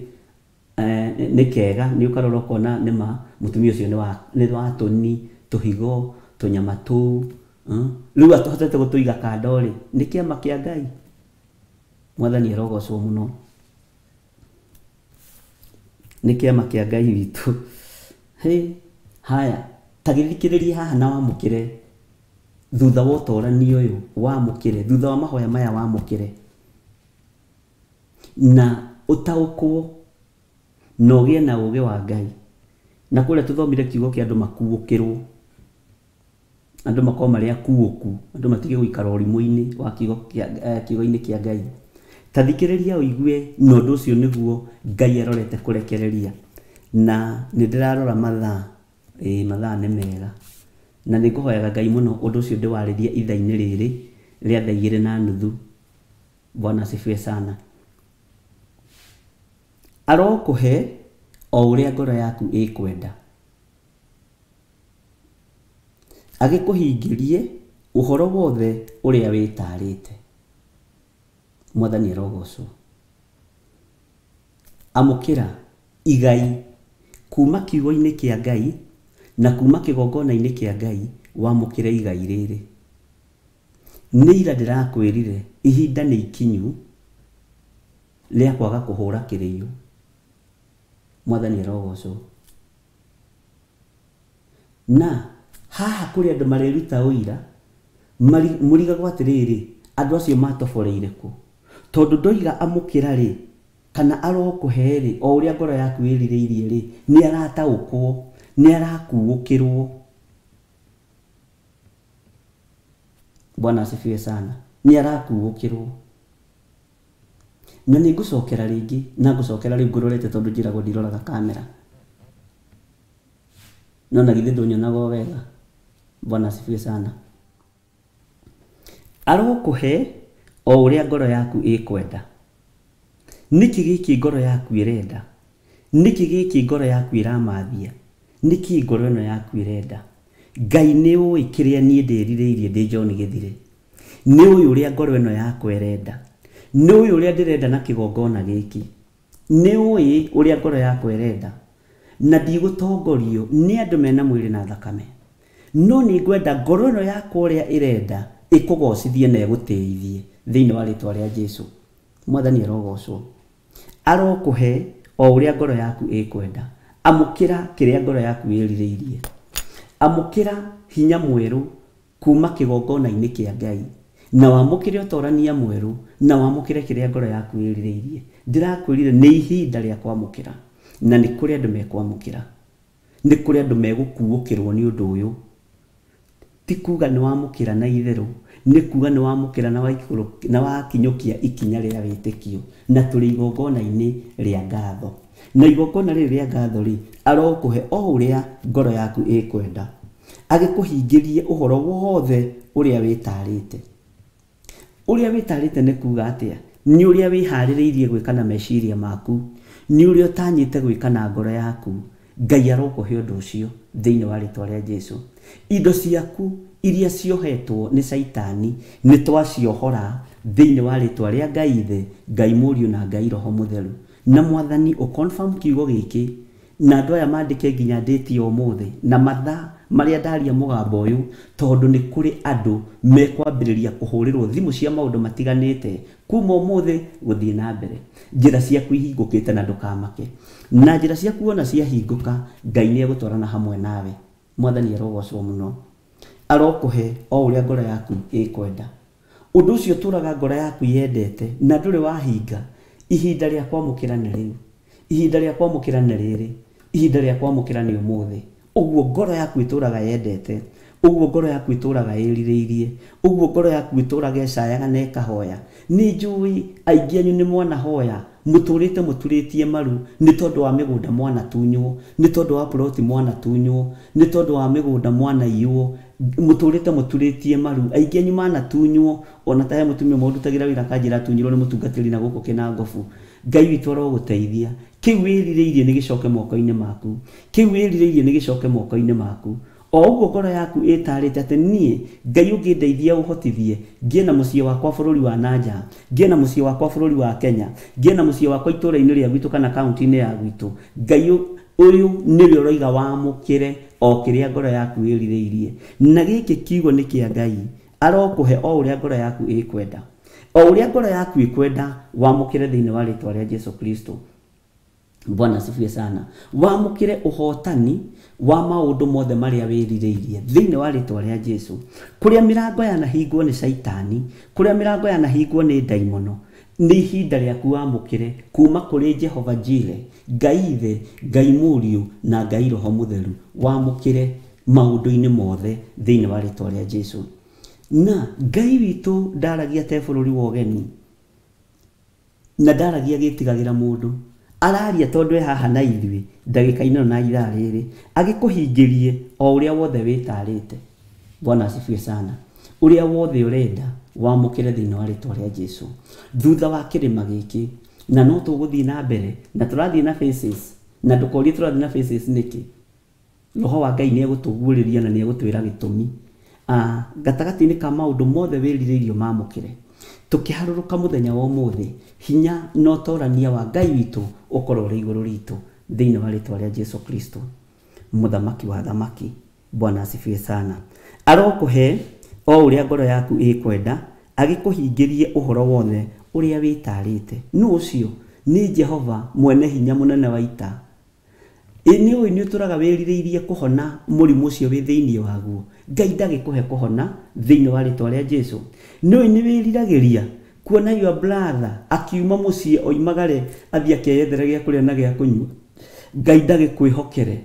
nĩ kega, nĩ ũkarora ũkona nĩma mũtumia ũcio nĩ wa tũni tũhigo tũnyama tũu rĩu ahotete gũtũiga kando rĩ nĩ kĩama kĩa Ngai. Mwathani arogocwo mũno, nĩ kĩama kĩa Ngai witũ. Haya, ta gĩthikĩrĩrie haha na wamũkĩre thutha wa ũtorania ũyũ, wamũkĩre thutha wa mahoya maya, wamũkĩre na ũtaũkwo na ũgĩe na ũũgĩ wa Ngai. Na kũrĩa tũthomire kiugo kĩa andũ makuũkĩrwo, andũ makorwo marĩ akuũku, andũ matige gũikara ũrimũ-inĩ wa kiugo-inĩ kĩa Ngai. Ta thikĩrĩria ũigue na ũndũ ũcio nĩguo Ngai arorete kũrekereria. Na nĩ ndĩrarora mathaa nĩ mega na nĩ ngũhoyaga Ngai mũno ũndũ ũcio ndĩwarĩrie ithaa-inĩ rĩrĩ rĩa thaa 2:30. Bwana asifiwe sana. Arokũhe o ũrĩa ngoro yaku ĩkwenda, agĩkũhingĩrie ũhoro wothe ũrĩa wĩtarĩte. Mwathani arogocwo. Amũkĩra igai kuma kiugo-inĩ kĩa Ngai na kuma kĩgongona-inĩ kĩa Ngai, wamũkĩre igai rĩrĩ. Nĩ ira ndĩrakwĩrire ihinda nĩ ikinyu rĩa kwaga kũhũra kĩrĩio. Mwathani arogocwo. Na haha kũrĩ andũ mareruta ũira mũrigagwo atĩrĩrĩ, andũ acio matoboreire kũ? Tondũ ndoiga amũkĩra rĩ kana arokũhe rĩ o ũrĩa ngoro yaku ĩrirĩirie rĩ, nĩ arataũkwo, nĩ arakuũkĩrwo. Bwana asifiwe sana. Nĩ arakuũkĩrwo. Na nĩ ngũcokera rĩngĩ na ngũcokera rĩu ngũrorete tondũ njĩragwo ndiroraga kamera. No na githĩ ndũnyonaga wega. Bwana asifiwe sana. Arokũhe o ũrĩa ngoro yaku ĩkwenda. Nĩkĩ gĩkĩ ngoro yaku ĩrenda? Nĩkĩ gĩkĩ ngoro yaku ĩramathia? Nĩkĩ ngoro ĩno yaku ĩrenda? Ngai nĩ ũĩ kĩrĩa niĩ ndĩrirĩirie ndĩ John Gĩthire. Nĩ ũĩ ũrĩa ngoro ĩno yakwa ĩrenda. Nĩ ũĩ ũrĩa ndĩrenda na kĩgongona gĩkĩ. Nĩ ũĩ ũrĩa ngoro yakwa ĩrenda. Na ndigũtongorio nĩ andũ mena mwĩrĩ na thakame. No nĩ ngwenda ngoro ĩno yakwa ũrĩa ĩrenda ĩkũgocithie na ĩgũteithie thĩinĩ wa rĩtwa rĩa Jesũ. Mwathani arogocwo. Arokũhe o ũrĩa ngoro yaku ĩkwenda. Amũkĩra kĩrĩa ngoro yaku ĩrirĩirie. Amũkĩra hinya mwerũ kuma kĩgongona-inĩ kĩa Ngai na wamũkĩre ũtorania mwerũ na wamũkĩre kĩrĩa ngoro yaku ĩrirĩirie. Ndĩrakwĩrire nĩ ihinda rĩa kwamũkĩra na nĩ kũrĩ andũ mekwamũkĩra. Nĩ kũrĩ andũ megũkuũkĩrwo nĩ ũndũ ũyũ. Ti kuga nĩ wamũkĩra na itherũ, nĩ kuga nĩ wamũkĩra na wakinyũkia ikinya rĩa wĩtĩkio na tũrĩ igongona-inĩ rĩa ngatho. Na igongona rĩrĩ rĩa ngatho rĩ arokũhe o ũrĩa ngoro yaku ĩkwenda, agĩkũhingĩrie ũhoro wothe ũrĩa wĩtarĩte. Ũrĩa wĩtarĩte nĩ kuga atĩa? Nĩ ũrĩa wĩharĩrĩirie gwĩka na meciria maku, nĩ ũrĩa ũtanyĩte gwĩka na ngoro yaku. Ngai arokũhe ũndũ ũcio thĩinĩ wa rĩtwa rĩa Jesũ. Indo ciaku iria ciohetwo nĩ Saitani nĩ twaciohora thĩinĩ wa rĩtwa rĩa Ngai Ithe, Ngai Mũriũ na Ngai Roho Mũtheru. Na Mwathani ũconfirm kiugo gĩkĩ na andũ aya mandĩke nginya date ya ũmũthĩ na mathaa marĩa ndaria mũgambo ũyũ, tondũ nĩ kũrĩ andũ mekwambĩrĩria kũhũrĩrwo thimũ cia maũndũ matiganĩte kuma ũmũthĩ gũthiĩ na mbere. Njĩra ciaku ihingũkĩte na ndũkamake. Na njĩra ciaku ona ciahingũka, Ngai nĩ egũtwarana hamwe nawe. Mwathani arogocwo mũno. Arokũhe o ũrĩa ngoro yaku ĩkwenda. undu ucio turaga ngoro yaku yendete na nduri wahinga ihinda rĩa kwamũkĩra nĩ rĩu, ihinda rĩa kwamũkĩra nĩ rĩrĩ, ihinda rĩa kwamũkĩra nĩ ũmũthĩ. Ũguo ngoro yaku ĩtũraga yendete, ũguo ngoro yaku ĩtũraga ĩrirĩirie, ũguo ngoro yaku ĩtũraga ĩcayaga na ĩkahoya. Nĩ njũĩ aingĩ anyu nĩ mwanahoya, mũtũrĩte mũturĩtie maru nĩ tondũ wa mĩgũnda mwanatunywo, nĩ tondũ wa ploti mwanatunywo, nĩ tondũ wa mĩgũnda mwanaiywo, mũtũrĩte mũturĩtie maru. Aingĩ anyu manatunywo, ona ta he mũtumia mũndutagĩra wĩra kanjĩra atunyirwo nĩ mũtungatĩri na gũkũ Kĩnangobu. Ngai witũ arogũteithia, kĩu wĩrirĩirie nĩ gĩcoke moko-inĩ maku, kĩu wĩrirĩirie nĩ gĩcoke moko-inĩ maku. O ũguo ngoro yaku ĩtarĩte atĩ niĩ Ngai ũngĩndeithia ũhotithie ngĩe na mũciĩ wakwa bũrũri wa nanja, ngĩe na mũciĩ wakwa bũrũri wa Kenya, ngĩe na mũciĩ wakwa itũũra-inĩ rĩa gwitũ kana kaunti-inĩ ya gwitũ, Ngai ũyũ nĩwe ũroiga wamũkĩre o kĩrĩa ngoro yaku ĩrirĩirie. Na gĩkĩ kiugo nĩ kĩa Ngai, arokũhe o ũrĩa ngoro yaku ĩkwenda, o ũrĩa ngoro yaku ĩkwenda wamũkĩre thĩinĩ wa rĩĩtwa rĩa Jesu Kristo. Bwana asifiwe sana. Wamũkĩre ũhotani wa maũndũ mothe marĩa wĩrirĩirie thĩinĩ wa rĩĩtwa rĩa Jesu. Kũrĩa mĩrango yanahingwo nĩ Saitani, kũrĩa mĩrango yanahingwo nĩ ndaimono, nĩ ihinda rĩaku wamũkĩre kuma kũrĩ Jehova Jire, Ngai Ithe, Ngai Mũriũ na Ngai Roho Mũtheru. Wamũkĩre maũndũ-inĩ mothe thĩinĩ wa rĩĩtwa rĩa Jesu. Na Ngai witũ ndaragia te bũrũri wa ũgeni, na ndaragia gĩtigagĩra mũndũ, araria tondũ haha na ithuĩ ndagĩka-inĩ na ithaa rĩrĩ, agĩkũhingĩrie o ũrĩa wothe wĩtarĩte. Bwana asifiwe sana. Ũrĩa wothe ũrenda wamũkĩre thĩinĩ wa rĩĩtwa rĩa Jesu. Thutha wa kĩrĩma gĩkĩ, na no tũgũthiĩ na mbere, na tũrathiĩ na phases, na ndũkorie tũrathiĩ na phases nĩkĩ. Roho wa Ngai nĩ egũtũguũrĩria na nĩ egũtwĩra gĩtũmi. Gatagatĩ-inĩ ka maũndũ mothe wĩrirĩirio mamũkĩre, tũkĩharũrũka mũthenya wa ũmũthĩ, hinya na ũtorania wa Ngai witũ ũkorwo ũrĩ igũrũ ritũ thĩinĩ wa rĩĩtwa rĩa Jesu Kristo, mũthamaki wa thamaki. Bwana asifiwe sana. Arokũhe o ũrĩa ngoro yaku ĩkwenda, agĩkũhingĩrie ũhoro wothe ũrĩa wĩtarĩte. Nũ ũcio? Nĩ Jehova mwene hinya mũnene wa ita. Nĩ ũĩ nĩ ũtũraga wĩrirĩirie kũhona mũrimũ ũcio wĩ thĩinĩ waguo. Ngai ndagĩkũhe kũhona thĩinĩ wa rĩĩtwa rĩa Jesu. Nĩ ũĩ nĩ wĩriragĩria kuona your brother akiuma mũciĩ oimagare athiĩ akeyethere gĩa kũrĩa na gĩa kũnyua. Ngai ndagĩkwĩhokere,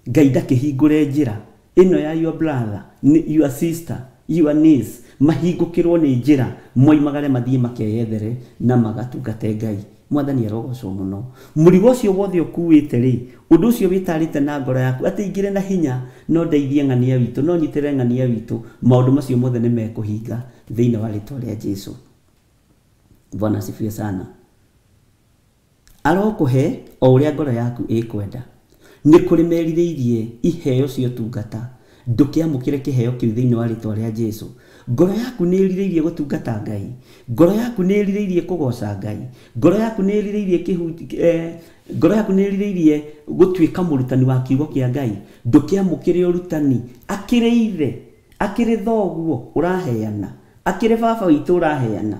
Ngai ndakĩhingũre njĩra ĩno ya your brother, your sister, your niece, mahingũkĩrwo nĩ njĩra moimagare mathiĩ makeyethere na magatungate Ngai. Mwathani arogocwo mũno. Mũrigo ũcio wothe ũkuĩte rĩ, ũndũ ũcio wĩtarĩte na ngoro yaku atĩ ingĩrĩ na hinya no ndeithie ng'ania witũ, no nyitĩrĩre ng'ania witũ, maũndũ macio mothe nĩ mekũhinga thĩinĩ wa rĩĩtwa rĩa Jesu. Bwana asifiwe sana. Arokũhe o ũrĩa ngoro yaku ĩkwenda. Nĩ kũrĩ merirĩirie iheo cia ũtungata, ndũkĩamũkĩre kĩheo kĩu thĩinĩ wa rĩĩtwa rĩa Jesu. Ngoro yaku nĩ ĩrirĩirie gũtungata Ngai, ngoro yaku nĩ ĩrirĩirie kũgoca Ngai, ngoro yaku nĩ ĩrirĩirie gũtuĩka mũrutani wa kiugo kĩa Ngai. Ndũkĩamũkĩre ũrutani, akĩrĩ ithe, akĩrĩ thoguo ũraheana, akĩrĩ baba witũ ũraheana,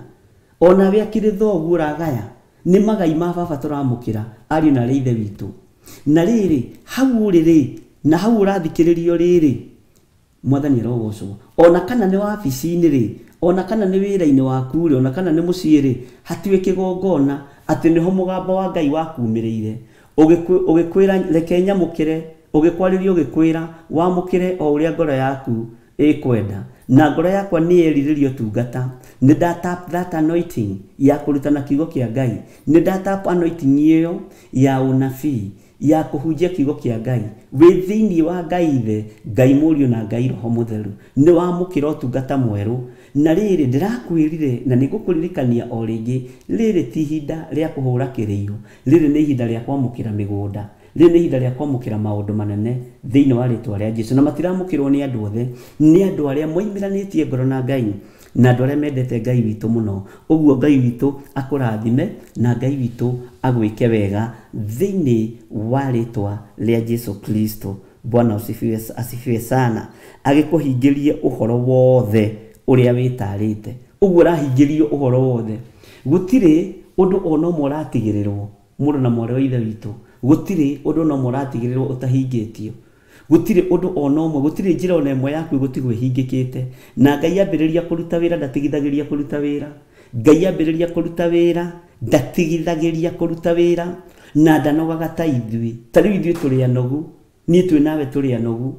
onawe akĩrĩ thoguo ũragaya. Nĩ magai ma baba tũramũkĩra, ariũ na ithe witũ. Na rĩrĩ, hau ũrĩ na hau ũrathikĩrĩrio rĩrĩ, Mwathani arogocwo. Ona kana nĩ wabici-inĩ rĩ, ona kana nĩ wĩra-inĩ waku rĩ, ona kana nĩ mũciĩ rĩ, hatirĩ kĩgongona atĩ nĩho mũgambo wa Ngai wakumĩrĩire. Ũgĩkwĩra reke nyamũkĩre, ũgĩkwarĩrio ũgĩkwĩra wamũkĩre o ũrĩa ngoro yaku ĩkwenda. Na ngoro yakwa nĩ yerirĩrio tungata. Nĩ ndatap that anointing ya kũrutana kiugo kĩa Ngai. Nĩ ndatap anointing ĩyo ya ũnabii, ya kũhunjia kiugo kĩa Ngai wĩ thĩinĩ wa Ngai Ithe, Ngai Mũriũ na Ngai Roho Mũtheru. Nĩ wamũkĩra ũtungata mwerũ. Na rĩrĩ ndĩrakwĩrire na nĩ ngũkũririkania o rĩngĩ, rĩrĩ ti ihinda rĩa kũhũra kĩrĩio, rĩrĩ nĩ ihinda rĩa kwamũkĩra mĩgũnda, rĩrĩ nĩ ihinda rĩa kwamũkĩra maũndũ manene thĩinĩ wa rĩĩtwa rĩa Jesu. Na matiramũkĩrwo nĩ andũ othe, nĩ andũ arĩa moimĩranĩtie ngoro na Ngai na andũ arĩa mendete Ngai witũ mũno. Ũguo Ngai witũ akũrathime na Ngai witũ agwĩke wega thĩinĩ wa rĩĩtwa rĩa Jesu Kristo. Bwana asifiwe sana. Agĩkũhingĩrie ũhoro wothe ũrĩa wĩtarĩte. Ũguo ũrahingĩrio ũhoro wothe. Gũtirĩ ũndũ ona ũmwe ũratigĩrĩrwo, mũndũ na mwarĩ wa ithe witũ. Gũtirĩ ũndũ ona ũmwe ũratigĩrĩrwo ũtahingĩtio. gutire undu ona umwe gutire njira ona imwe yaku gutigwe hingikite na Ngai ambiriria kuruta wira ndatigithagiria kuruta wira Ngai ambiriria kuruta wira ndatigithagiria kuruta wira na ndanogaga ta ithui tari ithui turi anogu ni twi nawe turi anogu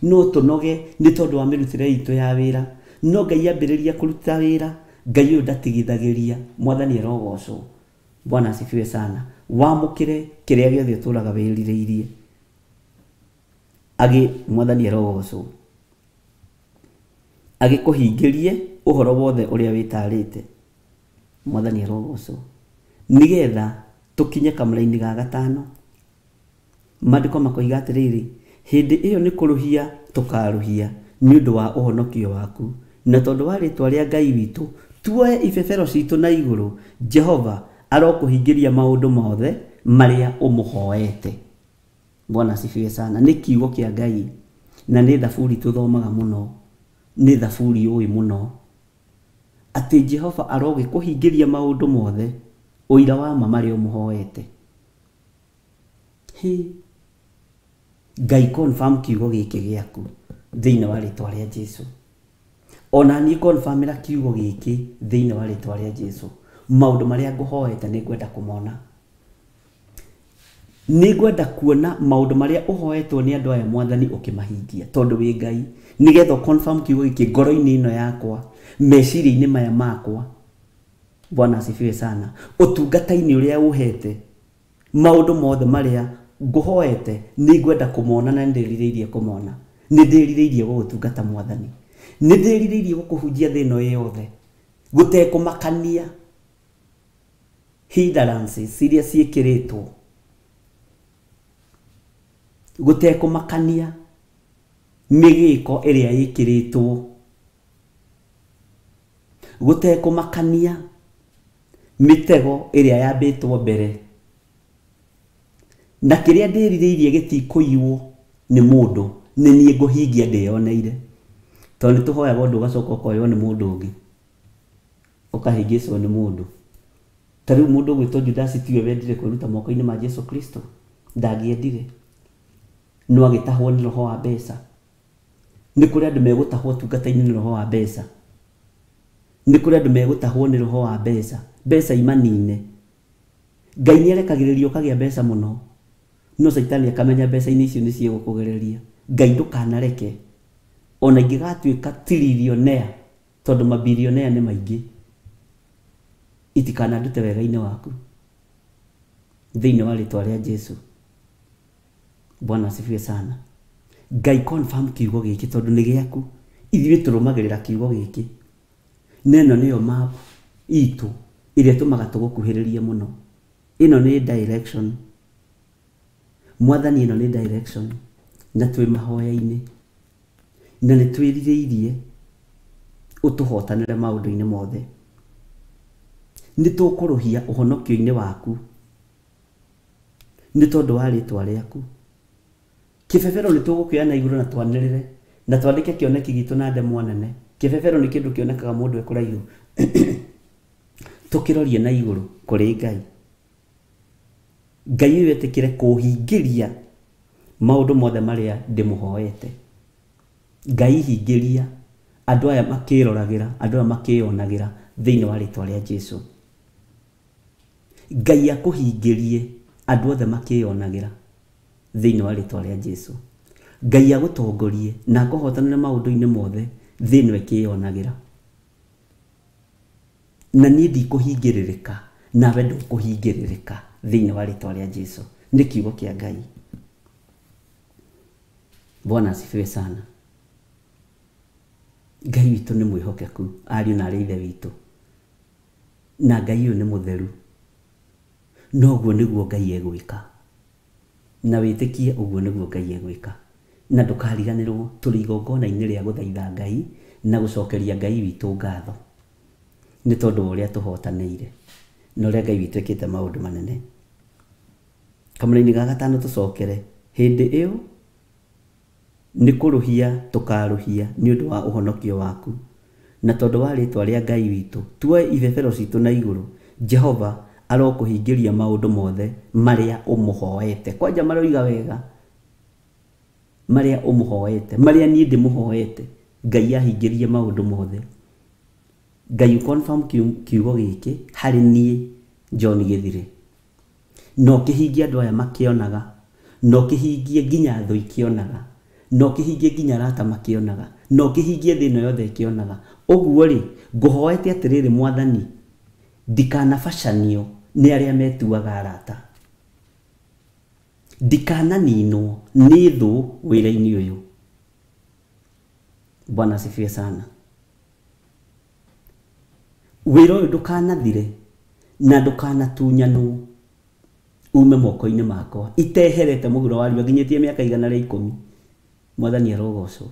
no tunoge ni tondu wa mirutire itu ya wira no Ngai ambiriria kuruta wira Ngai uyu ndatigithagiria mwathani arogocwo Bwana asifiwe sana wamukire kiria giothe turaga wiririirie agi mwathani arogocwo agi kuhingirie uhoro wothe uria witarite mwathani arogocwo nigetha tukinye kamraini ga gatano mandiko makoiga atiriri hindi iyo ni kuruhia tukaruhia ni undu wa uhonokio waku na tondu wa ritwa ria Ngai witu tuoe ibebero citu na iguru Jehova arokuhingiria maundu mothe maria umuhoete Bwana asifiwe sana ni kiugo kia Ngai na ni thaburi tuthomaga muno ni thaburi ui muno ati Jehova aroge kuhingiria maundu mothe uira wa maria umuhoete Ngai confirm kiugo giki giaku thiini wa ritwa ria Jesu ona ni confirm ra kiugo giki thiini wa ritwa ria Jesu maundu maria nguhoete ni ngwenda kumona ni ngwenda kuona maundu maria uhoetwo ni andu aya mwathani ukimahingia tondu wi Ngai nigetha confirm kiugo giki ngoro-ini ino yakwa meciria-ini maya makwa Bwana asifiwe sana utungata-ini uria uhete maundu mothe maria nguhoete ni ngwenda kumona na ndiririirie kumona ni ndiririirie gugutungata mwathani ni ndiririirie gukuhunjia thino yothe gutekumakania hindrances iria ciikiritwo gutekumakania migiko iria yikiritwo gutekumakania mitego iria yambitwo mbere na kiria ndiririirie gitikuiwo ni mundu ni nie nguhingia ndioneire tondu tuhoyaga undu ugacoka ukoywo ni mundu ungi ukahingicwo ni mundu tariu mundu gwitwo Judas tiwe wendire kwiruta moko-ini ma Jesu Kristo ndagiendire no agitahwo ni roho wa mbeca ni kuri andu megutahwo tungata-ini ni roho wa mbeca ni kuri andu megutahwo ni roho wa mbeca imanine Ngai nierekagiriria ukagia mbeca muno no Saitani akamenya mbeca-ini icio ni cigukugereria Ngai ndukanareke ona ingigatuika trilionaire tondu mabilionaire ni maingi itikanandute wega-ini waku thiini wa ritwa ria Jesu Bwana asifiwe sana Ngai confirm kiugo giki tondu ni giaku ithuĩ turumagirira kiugo giki neno niyo map itu iria tumaga tugukuhiririe muno ino ni direction mwathani ino ni direction na twi mahoya-ini na ni twiririirie utuhotanire maundu-ini mothe ni tukuruhia uhonokio-ini waku ni tondu wa ritwa riaku kibebero ni tugukuoya na iguru na twanirire na twandike kioneki gitu na ndemwa nene kibebero ni kindu kionekaga mundu ekuraihu tukirorie na iguru kuri Ngai Ngai uyu etikire kuhingiria maundu mothe maria ndimuhoete Ngai hingiria andu aya makiroragira andu aya makionagira thiini wa ritwa ria Jesu Ngai akuhingirie andu othe makionagira thiini wa ritwa ria Jesu Ngai agutongorie na akuhotanire maundu-ini mothe thiini wa kionagira na ni ndikuhingiririka nawe ndukuhingiririka thiini wa ritwa ria Jesu ni kiugo kia Ngai Bwana asifiwe sana Ngai witu ni mwihokeku ariu na aria ithe witu na Ngai uyu ni mutheru noguo niguo Ngai egwika na witikie uguo niguo Ngai egwika na ndukariganirwo turi igongona-ini ria guthaitha Ngai na gucokeria Ngai witu ngatho ni tondu uria tuhotanire na uria Ngai witu ekite maundu manene kamraini ga gatano tucokere hindi iyo ni kuruhia tukaruhia ni undu wa uhonokio waku na tondu wa ritwa ria Ngai witu tuoe ibebero citu na iguru Jehova arokuhingiria maundu mothe maria umuhoete kwanja maroiga wega maria umuhoete maria nie ndimuhoete Ngai ahingirie maundu mothe Ngai confirm kiugo giki hari nie John Githire no kihingia andu aya makionaga no kihingie nginya tho ikionaga no kihingie nginya rata makionaga no kihingie thina yothe ikionaga uguo ri nguhoete atiriri mwathani ndikana fashanio ni aria metuaga arata ndikana nino ni thu wira-ini uyu Bwana asifiwe sana wira uyu ndukanathire na ndukanatunyanu ume moko-ini makwa iteherete muguro wari nginyitie miaka 110 mwathani arogocwo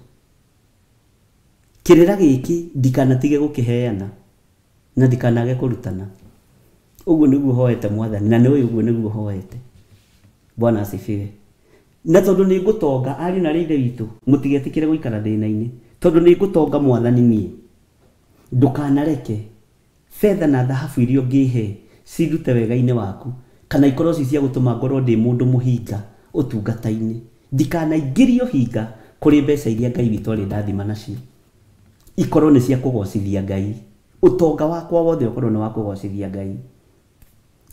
kirira giki ndikanatige gukiheana na ndikanage kurutana uguo niguo hoete mwathani na ni uguo niguo hoete Bwana asifiwe na tondu ni ngutonga ari na riithe witu mutigetikire guikara thina-ini tondu ni ngutonga mwathani nie ndukanareke fedha na dhahabu irio ngihe cirute wega-ini waku kana ikorwo cia gutuma ngorwo ndi mundu muhinga utungata-ini ndikanaingĩrio hinga kuri mbeca iria Ngai witũ ari ndathima nacio ikorwo ni cia kugocithia Ngai utonga wakwa wothe ukorwo ni wa kugocithia Ngai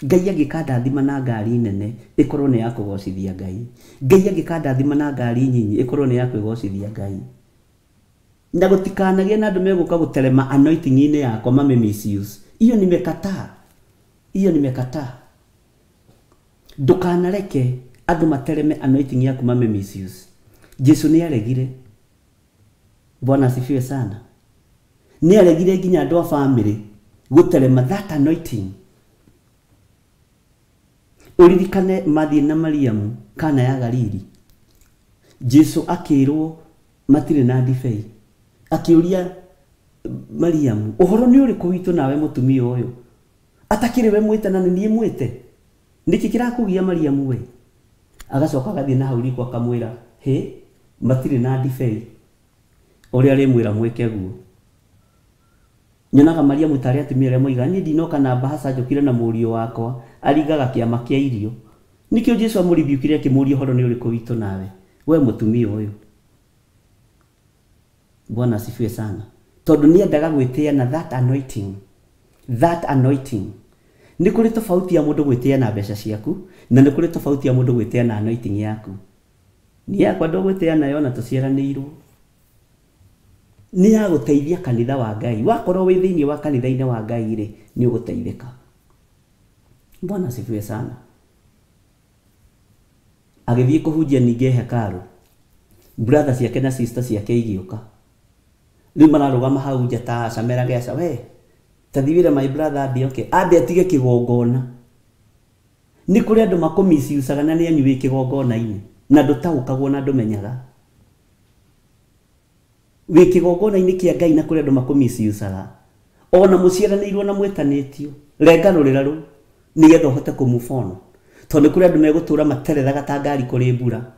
Ngai agĩkandathima na ngari nene ikorwo ni ya kugocithia Ngai Ngai agĩkandathima na ngari nyinyi ikorwo ni ya kwigocithia Ngai na gutikanagie na andu meguka guterema anointing-ini yakwa mame misuse iyo nimekataa ndukanareke andu matereme anointing yaku mame misuse Jesu ni aregire Bwana asifiwe sana ni aregire nginya andu a family guterema that anointing uririkane Mathi na Mariamu kana ya Galili Jesu akirwo matire na ndibei akiuria Mariamu uhoro ni uriku witu nawe mutumia uyu atakire we mwite na nie mwite niki kirakugia Mariamu we agacoka gathie na hau riko akamwira he matire na ndibei uria ri mwira mwike guo nyonaga Mariamu tari atumia ria moiga ni ndinoka na bahasa njokire na murio wakwa arigaga kiama kia irio nikio Jesu amuribiukire akimuria horo ni uriku witu nawe we mutumia uyu Bwana asifiwe sana tondu ni endaga gwitia na that anointing ni kuri tofauti ya mundu gwitia na mbeca ciaku na ni kuri tofauti ya mundu gwitia na anointing yaku ni yakwa ndogwitia nayo na tuciaranirwo ni ya guteithia kanitha wa Ngai wakorwo wi thiini wa kanitha-ini wa Ngai ri ni uguteithika Bwana asifiwe sana agithie kuhunjia ninge hekaru brothers yake na sisters yake igioka riu mararugama hau nja ta camera gesa we tathivire my brother abe atige kigongona ni kuri andu makomisiusaga na ni anyuwe kigongona-ini na ndutaukagwo na ndumenyaga wi kigongona-ini kia Ngai na kuri andu makomisiusaga ona muciaranirwo na mwetanitio renga rurira ru nigetha uhote kumove on tondu kuri andu megutura materethaga ta ngari kuri mbura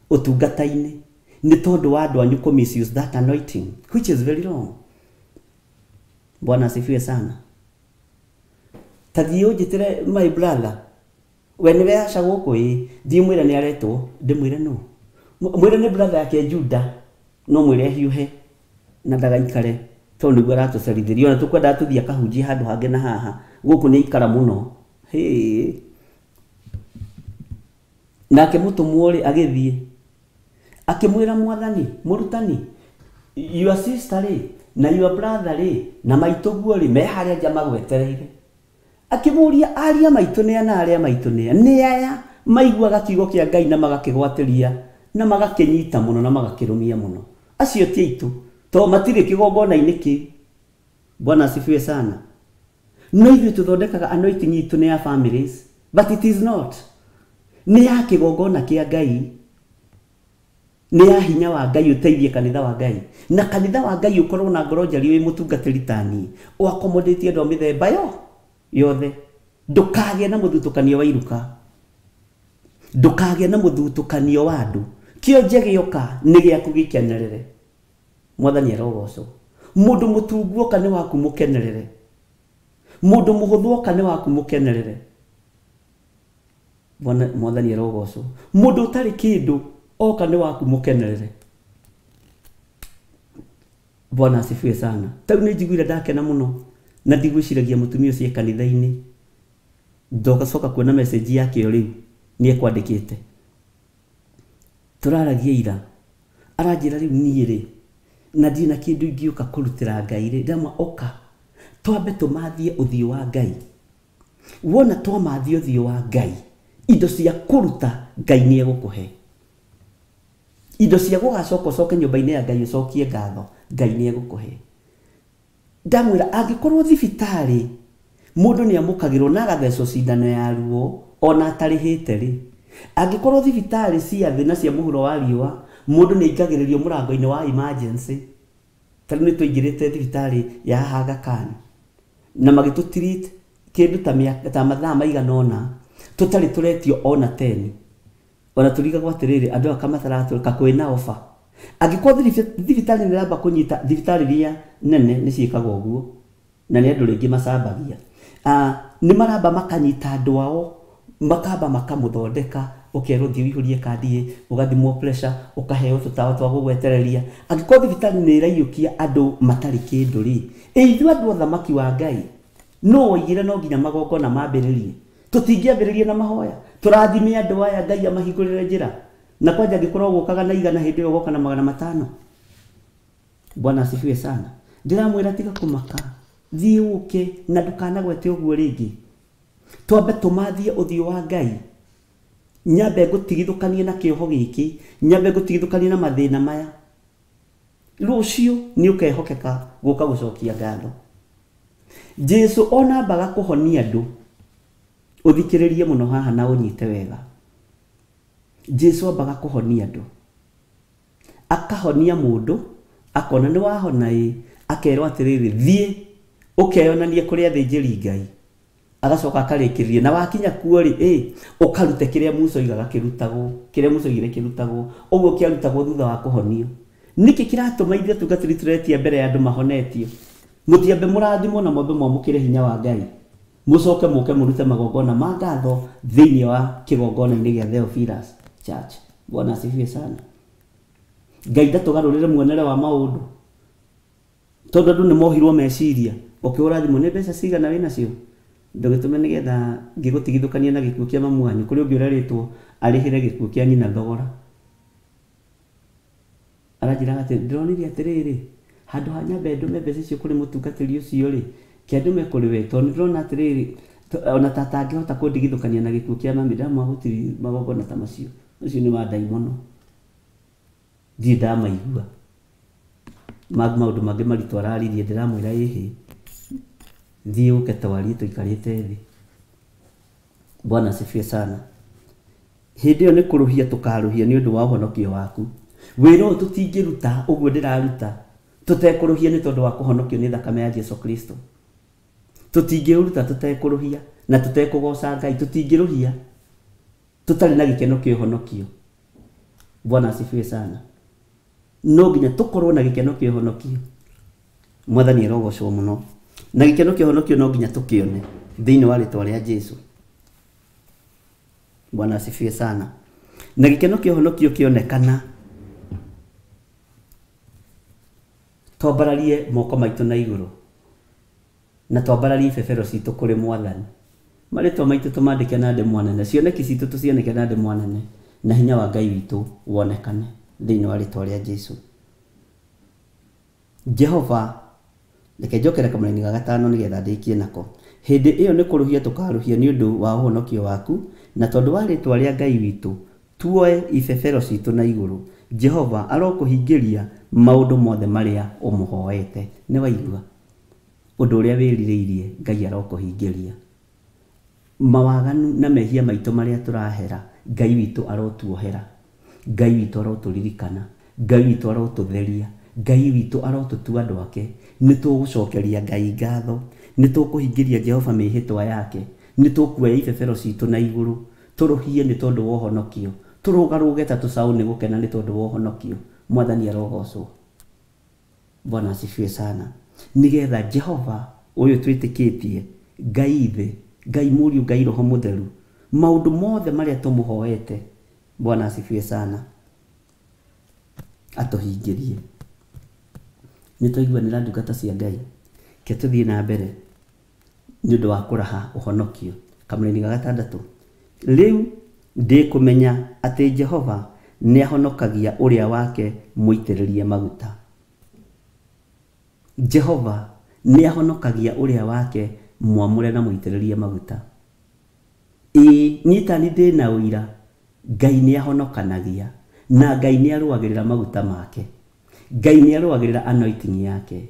utungata-ini ni tondu wa andu anyu misuse that anointing which is very wrong Bwana asifiwe sana tathio njitire my brother we ni weaca guku thi mwira ni aretwo ndimwire no mwire ni brother yake Juda no mwire hiuhe na ndagaikare tondu gwa ratucerithirio na tukwenda tuthia kahunjia handu hange na haha guku ni ikara muno nake mutumwo ri agithie akimwira mwathani murutani your sister ri na your brother ri na maituguo ri me haria nja magwetereire akimuria aria maitu ni ana aria maitu ni aya maiguaga kiugo kia Ngai na magakigwatiria na magakinyita muno na magakirumia muno acio ti itu to matire kigongona-ini ki Bwana asifiwe sana no ithuĩ tuthondekaga anointing itu ni ya families but it is not ni ya kigongona kia Ngai ni ya hinya wa Ngai uteithie kanitha wa Ngai na kanitha wa Ngai ukorwo na ngoro njari wi mutungatiri tani o accommodate andu mithemba yothe ndukage na muthutukanio wa iruka ndukage na muthutukanio wa andu kio njegioka ni giaku gikenerere mwathani arogocwo mundu mutungu oka ni waku mukenerere mundu muhuthu oka ni waku mukenerere mwathani arogocwo mundu utari kindu oka nĩ waku mũkenerere. Bwana asifiwe sana. Tau nĩ njiguire ndakena mũno na ndigwĩciragia mũtumia ũcio kanitha-inĩ. Ndogacoka kuona message yake rĩu nĩ ekwandĩkĩte. Tũraragia ira. Aranjĩra rĩu niĩ rĩ na ndina kĩndũ ingĩũka kũrutĩra Ngai rĩ ndamwa oka twambe tũmathie ũthiũ wa Ngai. Wona twamathie ũthiũ wa Ngai indo cia kũruta Ngai nĩ egũkũhe. Indo cia gũgacoka nyũmba-inĩ ya Ngai ũcokie ngatho Ngai nĩ egũkũhe. Ndamwĩra angĩkorwo thibitarĩ mũndũ nĩ amũkagĩrwo na agathecwo cindano ya ruo ona atarĩhĩte rĩ, angĩkorwo thibitarĩ cia thĩ na cia mũhuro wa riũa mũndũ nĩ aingagĩrĩrio mũrango-inĩ wa emergency. Tarĩu nĩ tũingĩrĩte thibitarĩ ya Aga Khan na magĩtũ-treat kĩndũ ta mathaa maigana ũna tũtarĩ tũretio ona 10. Ona tũrigagwo atĩrĩrĩ andũ akamataratu kwĩna ofa. Angĩkorwo thibitarĩ nĩ ramba kũnyita thibitarĩ iria nene nĩ ciĩkaga ũguo na nĩ andũ rĩngĩ macambagia. Nĩ maramba makanyita andũ ao makamba makamũthondeka ũkerwo thiĩ ũihũrie kandi ũgathimwo pressure ũkaheo tũtawa twa gũgwetereria. Angĩkorwo thibitarĩ nĩ ĩraiyũkia andũ matarĩ kĩndũ rĩ, ithuĩ andũ othamaki wa Ngai no oigire no nginya magongona mambĩrĩrie. Tũtingĩambĩrĩria na mahoya tũrathime andũ aya Ngai amahingũrĩre njĩra na kwanja angĩkorwo gũkaga na igana hĩndĩ ĩyo ũgoka na 500. Bwana asifiwe sana. Ndiramwĩra tiga kũmaka thiĩ ũke na ndũkanagwete ũguo rĩngĩ. Twambe tũmathie ũthiũ wa Ngai. Nyambe ngũtigithũkanie na kĩoho gĩkĩ, nyambe ngũtigithũkanie na mathĩna maya. Rũciũ nĩ ũkehokeka gũka gũcokia ngatho. Jesu ona mbaga kũhonia andũ. Ũthikĩrĩrie mũno haha na ũnyite wega. Jesu ambaga kũhonia andũ. Akahonia mũndũ, akona nĩ wahona akerwo atĩrĩrĩ thiĩ ũkeyonanie kũrĩ athĩnjĩri Ngai. Agacoka akarĩkĩrĩria na wakinya kuo rĩ ũkarute kĩrĩa Musa oigaga kĩrutagwo, kĩrĩa Musa oigire kĩrutagwo, ũguo kĩarutagwo thutha wa kũhonio. Nĩkĩ kĩratũma ithuĩ tungatĩri tũretia mbere ya andũ mahonetio? Mũtiambe mũrathimwo na mwambe mwamũkĩre hinya wa Ngai. Mũcoke mũke mũrute magongona ma ngatho thĩinĩ wa kĩgongona-inĩ gĩa Theophilus Church. Bwana asifiwe sana. Ngai ndatũgarũrĩre muonere wa maũndũ. Tondũ andũ nĩ mohirwo meciria ũkĩhũra thimũ nĩ mbeca cigana wĩ nacio. Ndũgĩtũme nĩgetha ngĩgũtigithũkania na gĩkuũ kĩa mamu wanyu kũrĩ ũngĩ ũrerĩtwo arĩhĩre gĩkuũ kĩa nyina thogora. Aranjĩraga atĩ ndĩronirie atĩrĩrĩ handũ ha nyambe ndume mbeca icio kũrĩ mũtungatĩri ũcio rĩ kĩandume kũrĩ we tondũ ndĩrona atĩrĩrĩ ona tata angĩhota kũndigithũkania na gĩkuũ kĩa mami ndamwa gũtirĩ magongona ta macio. Ũcio nĩ wa ndaimono. Ndirĩ ndamaigua. Maũndũ mangĩ maritũ araririe ndĩramwĩra ĩhĩ thiĩ ũke twarie tũikarĩte thĩ. Bwana asifiwe sana. Hĩndĩ ĩyo nĩ kũrũhia tũkarũhia nĩ ũndũ wa ũhonokio waku. Wĩra ũyũ tũtingĩruta ũguo ndĩraruta tũtekũrũhia nĩ tondũ wa kũhonokio nĩ thakame ya Jesu Kristo. Tũtingĩruta tũtekũrũhia na tũtekũgoca Ngai. Tũtingĩrũhia tũtarĩ na gĩkeno kĩa ũhonokio. Bwana asifiwe sana. No nginya tũkorwo na gĩkeno kĩa ũhonokio. Mwathani arogocwo mũno. Na gĩkeno kĩa ũhonokio no nginya tũkĩone thĩinĩ wa rĩtwa rĩa Jesu. Bwana asifiwe sana. Na gĩkeno kĩa ũhonokio kĩonekana twambararie moko maitũ na igũrũ na twambararie ibebero citũ kũrĩ Mwathani. Marĩtwa maitũ tũmandĩke na ndemwa nene, cioneki citũ tũcioneke na ndemwa nene na hinya wa Ngai witũ wonekane thĩinĩ wa rĩtwa rĩa Jesu. Jehova reke njokere kamũraini ga gatano nĩgetha ndĩkie nako. Hĩndĩ ĩyo nĩ kũrũhia tũkarũhia nĩ ũndũ wa ũhonokio waku na tondũ wa rĩtwa rĩa Ngai witũ tuoe ibebero citũ na igũrũ. Jehova arokũhingĩria maũndũ mothe marĩa ũmũhoete. Nĩ waigua ũndũ ũrĩa wĩrirĩirie Ngai arokũhingĩria. Mawaganu na mehia maitũ marĩa tũrahera Ngai witũ arotuohera. Ngai witũ arotũririkana. Ngai witũ arotũtheria. Ngai witũ arotũtua andũ ake. Nĩ tũgũcokeria Ngai ngatho. Nĩ tũkũhingĩria Jehova mĩhĩtwa yake. Nĩ tũkuoya ibebero citũ na igũrũ tũrũhie nĩ tondũ wa ũhonokio. Tũrũgarũge ta tũcaũ nĩ gũkena nĩ tondũ wa ũhonokio. Mwathani arogocwo. Bwana asifiwe sana. Nĩgetha Jehova ũyũ twĩtĩkĩtie Ngai thĩ, Ngai mũriũ, Ngai roho mũtheru, maũndũ mothe marĩa tũmũhoete. Bwana asifiwe sana. atuhingirie. Nitwaiguanira ndungata cia Ngai ke tuthie na mbere ni undu wa kuraha uhonokio. Kamũra-inĩ ga 6 riu ndikumenya ati Jehova ni ahonokagia uria wake muitĩrĩrie maguta. Jehova ni ahonokagia uria wake mwamure na muitĩrĩrie maguta. Nyita ni ndina uira Ngai ni ahonokanagia na Ngai ni arũagĩrĩra maguta make. Ngai ni arũagĩrĩra anointing yake.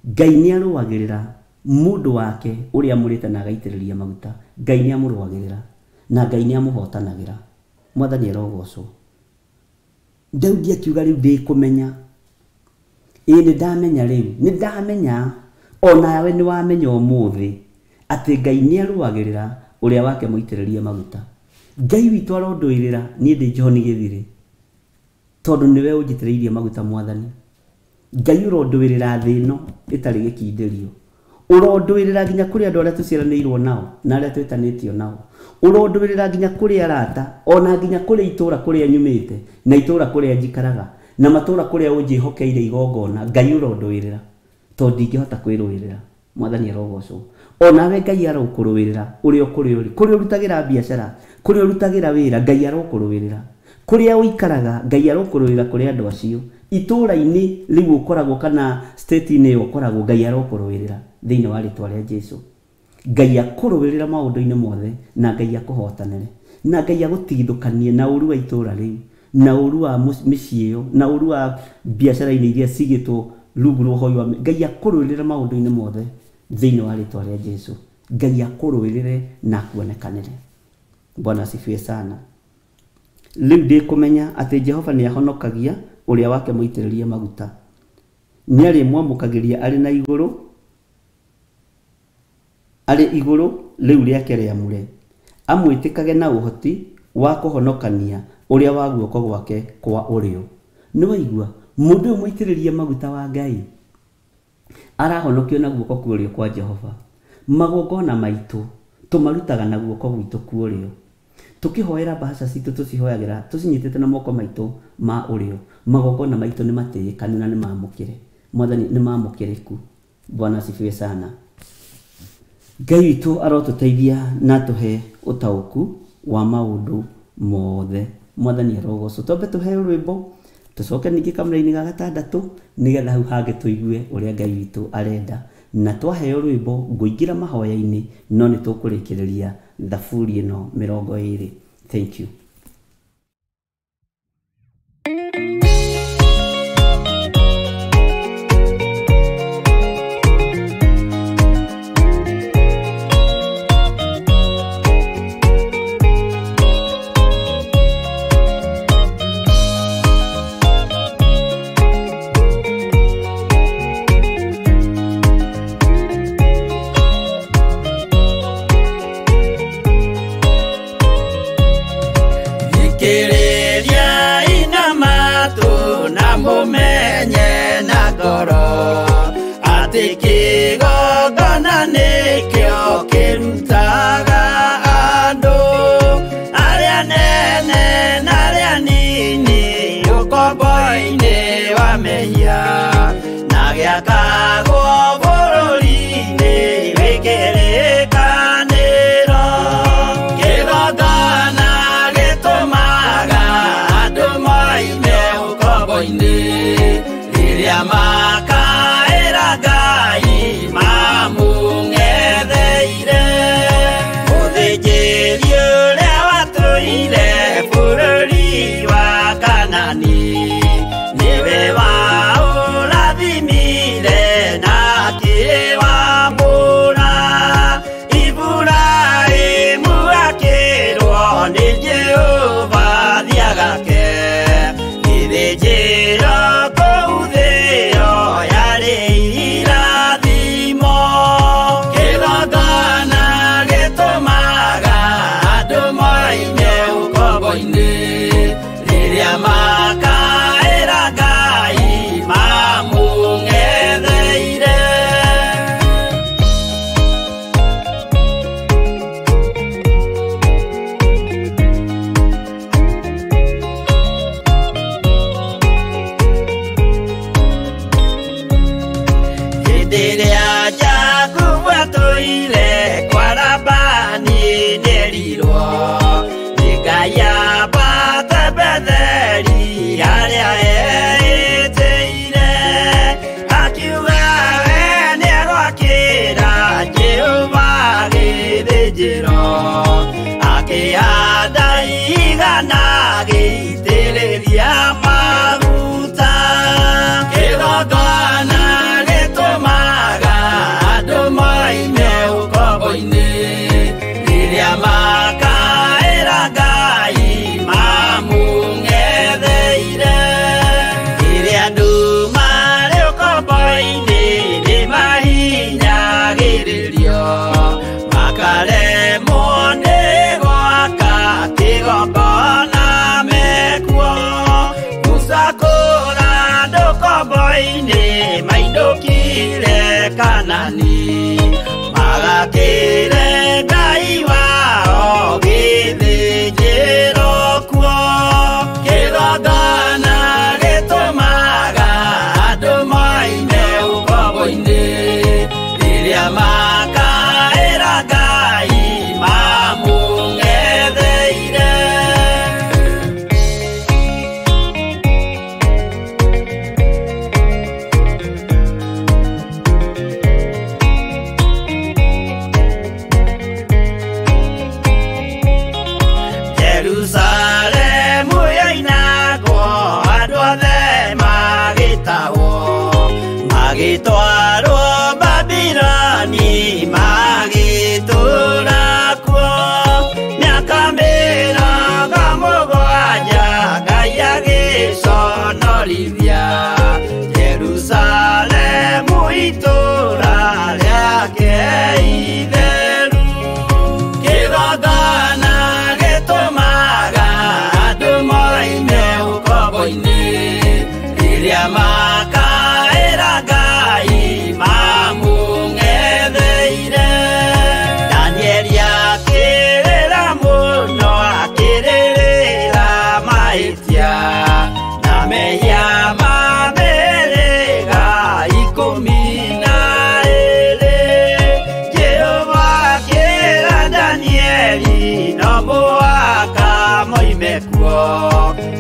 Ngai ni arũagĩrĩra mundu wake uria amurite na agaitĩrĩria maguta. Ngai ni amũrũagĩrĩra na Ngai ni amũhotanagĩra. Mwathani arogocwo. Daudi akiuga riu ndikumenya. Ni ndamenya riu, ni ndamenya ona we ni wamenya umuthi ati Ngai ni arũagĩrĩra uria wake muitĩrĩrie maguta. Ngai witũ arondũĩrĩra niĩ ndĩ John Gĩthiri tondu niwe ũnjitĩrĩirie maguta Mwathani. Ngai ũrondũĩrĩra thĩ ĩno ĩtarĩ gĩkindĩrio. Ũrondũĩrĩra nginya kũrĩ andũ arĩa tũciaranĩirwo nao na arĩa twĩtanĩtio nao. Ũrondũĩrĩra nginya kũrĩ arata ona nginya kũrĩ itũũra kũrĩa nyumĩte na itũũra kũrĩa njikaraga na matũũra kũrĩa ũnjĩhokeire igongona. Ngai ũrondũĩrĩra tondu ndingĩhota kwĩrũĩrĩra. Mwathani arogocwo. Ona we Ngai arokũrũĩrĩra ũrĩa kũrĩa ũrutagĩra biacara, kũrĩa ũrutagĩra wĩra, Ngai arokũrũĩrĩra. Kũrĩa ũikaraga, Ngai arokũrũĩrĩra kũrĩ andũ acio. Itũũra-inĩ rĩu ũkoragwo kana state-inĩ ĩyo ũkoragwo, Ngai arokũrũĩrĩra thĩinĩ wa rĩtwa rĩa Jesũ. Ngai akũrũĩrĩra maũndũ-inĩ mothe na Ngai akũhotanĩre na Ngai agũtigithũkanie na ũru wa itũũra rĩu na ũru wa mĩciĩ ĩyo na ũru wa biacara-inĩ iria cigĩtwo rungu rwa ũhoi wa Ngai akũrũĩrĩra maũndũ-inĩ mothe thĩinĩ wa rĩtwa rĩa Jesũ. Ngai akũrũĩrĩre na akuonekanĩre. Bwana asifiwe sana. Rĩu ndikumenya ati Jehova ni ahonokagia uria wake muitĩrĩrie maguta. Ni arĩmwamũkagĩria arĩ na igũrũ, arĩ igũrũ rĩu rĩake rĩamũre, amwĩtĩkage na ũhoti wa kũhonokania uria wa guoko gwake kwa ũrĩo. Nĩ waigua mũndũ ũyũ muitĩrĩrie maguta wa Ngai arahonokio na guoko kwa ũrĩo kwa Jehova. Magongona maitũ tumarutaga na guoko gwitũ kwa ũrĩo. Tukihoera bahasha citũ tucihoyagĩra tucinyitĩte na moko maitũ ma ũrĩo. Magongona maitũ nĩ matĩĩkanu na nĩ mamũkĩre. Mwathani nĩ mamũkĩrĩku. Bwana asifiwe sana. Ngai witũ arotũteithia na tũhe ũtaũku wa maũndũ mothe. Mwathani arogocwo. Twambe tũhe rwĩmbo tucoke ningĩ kamũra-inĩ ga 6 nĩgetha hau hangĩ tũigue ũrĩa Ngai witũ arenda. Na twaheo rwĩmbo ngũingĩra mahoya-inĩ no nĩ tũkũrĩkĩrĩria thaburi ĩno 20. Thank you. Mumenye na ngoro ati kĩgongona nĩkĩo kĩrutaga andũ arĩa nene na arĩa nini ũkombo-inĩ wa mehia na gĩakagwo bũrũri-inĩ wĩkĩrĩkanĩro. Kĩgongona gĩtũmaga andũ moime ũkombo-inĩ rĩrĩa makaĩra Ngai mamũng'etheire. Mũthĩnjĩri ũrĩa watũire bũrũri wa Kanani nĩwe waũrathimire na akĩwambũra. Iburahĩmu akĩrwo nĩ Jehova thiagake gĩthĩnjĩro kũu thĩ ĩyo yarĩ irathimo. Kĩgongona gĩtũmaga andũ na gĩitĩrĩria maguta. Kĩgongona gĩtũmaga andũ moime ũkombo-inĩ rĩrĩa makaĩra Ngai mamũng'etheire. Rĩrĩa andũ marĩ ũkombo-inĩ nĩmahinyagĩrĩrio makaremwo nĩ gwaka kĩgongona mekuo. Gũcakũra andũ ũkombo-inĩ mainũkire Kanani magakĩre Ngai wao gĩthĩnjĩro kuo. Kĩgongona gĩtũmaga andũ moime ũkombo-inĩ rĩrĩa makaĩra Ngai mamũng'etheire. Jerusalemu yainagwo andũ othe magĩtahwo magĩtwarwo Babironi magĩtũũra kuo. Mĩaka mĩrongo mũgwanja Ngai agĩconorithia Jerusalemu itũũra rĩake itheru. Kĩgongona gĩtũmaga andũ moime ũkombo-inĩ rĩrĩa makaĩra Ngai mamũng'etheire. Danieli akĩrĩra mũno akĩrĩrĩra mahĩtia na mehia ma mĩhĩrĩga 12. Jehova akĩra Danieli no mũhaka moime kuo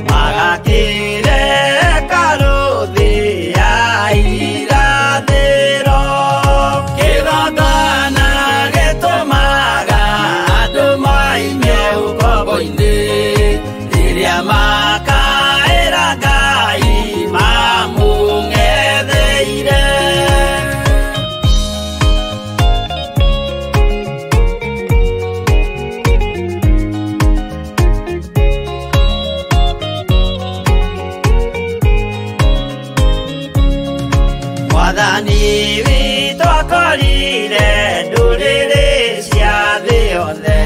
magakĩre karũthĩ ya irathĩro. Kĩgongona gĩtũmaga andũ moime ũkombo-inĩ rĩrĩa makaĩra Ngai mamũng'etheire. Mwathani witũ akorire ndũrĩrĩ cia thĩ yothe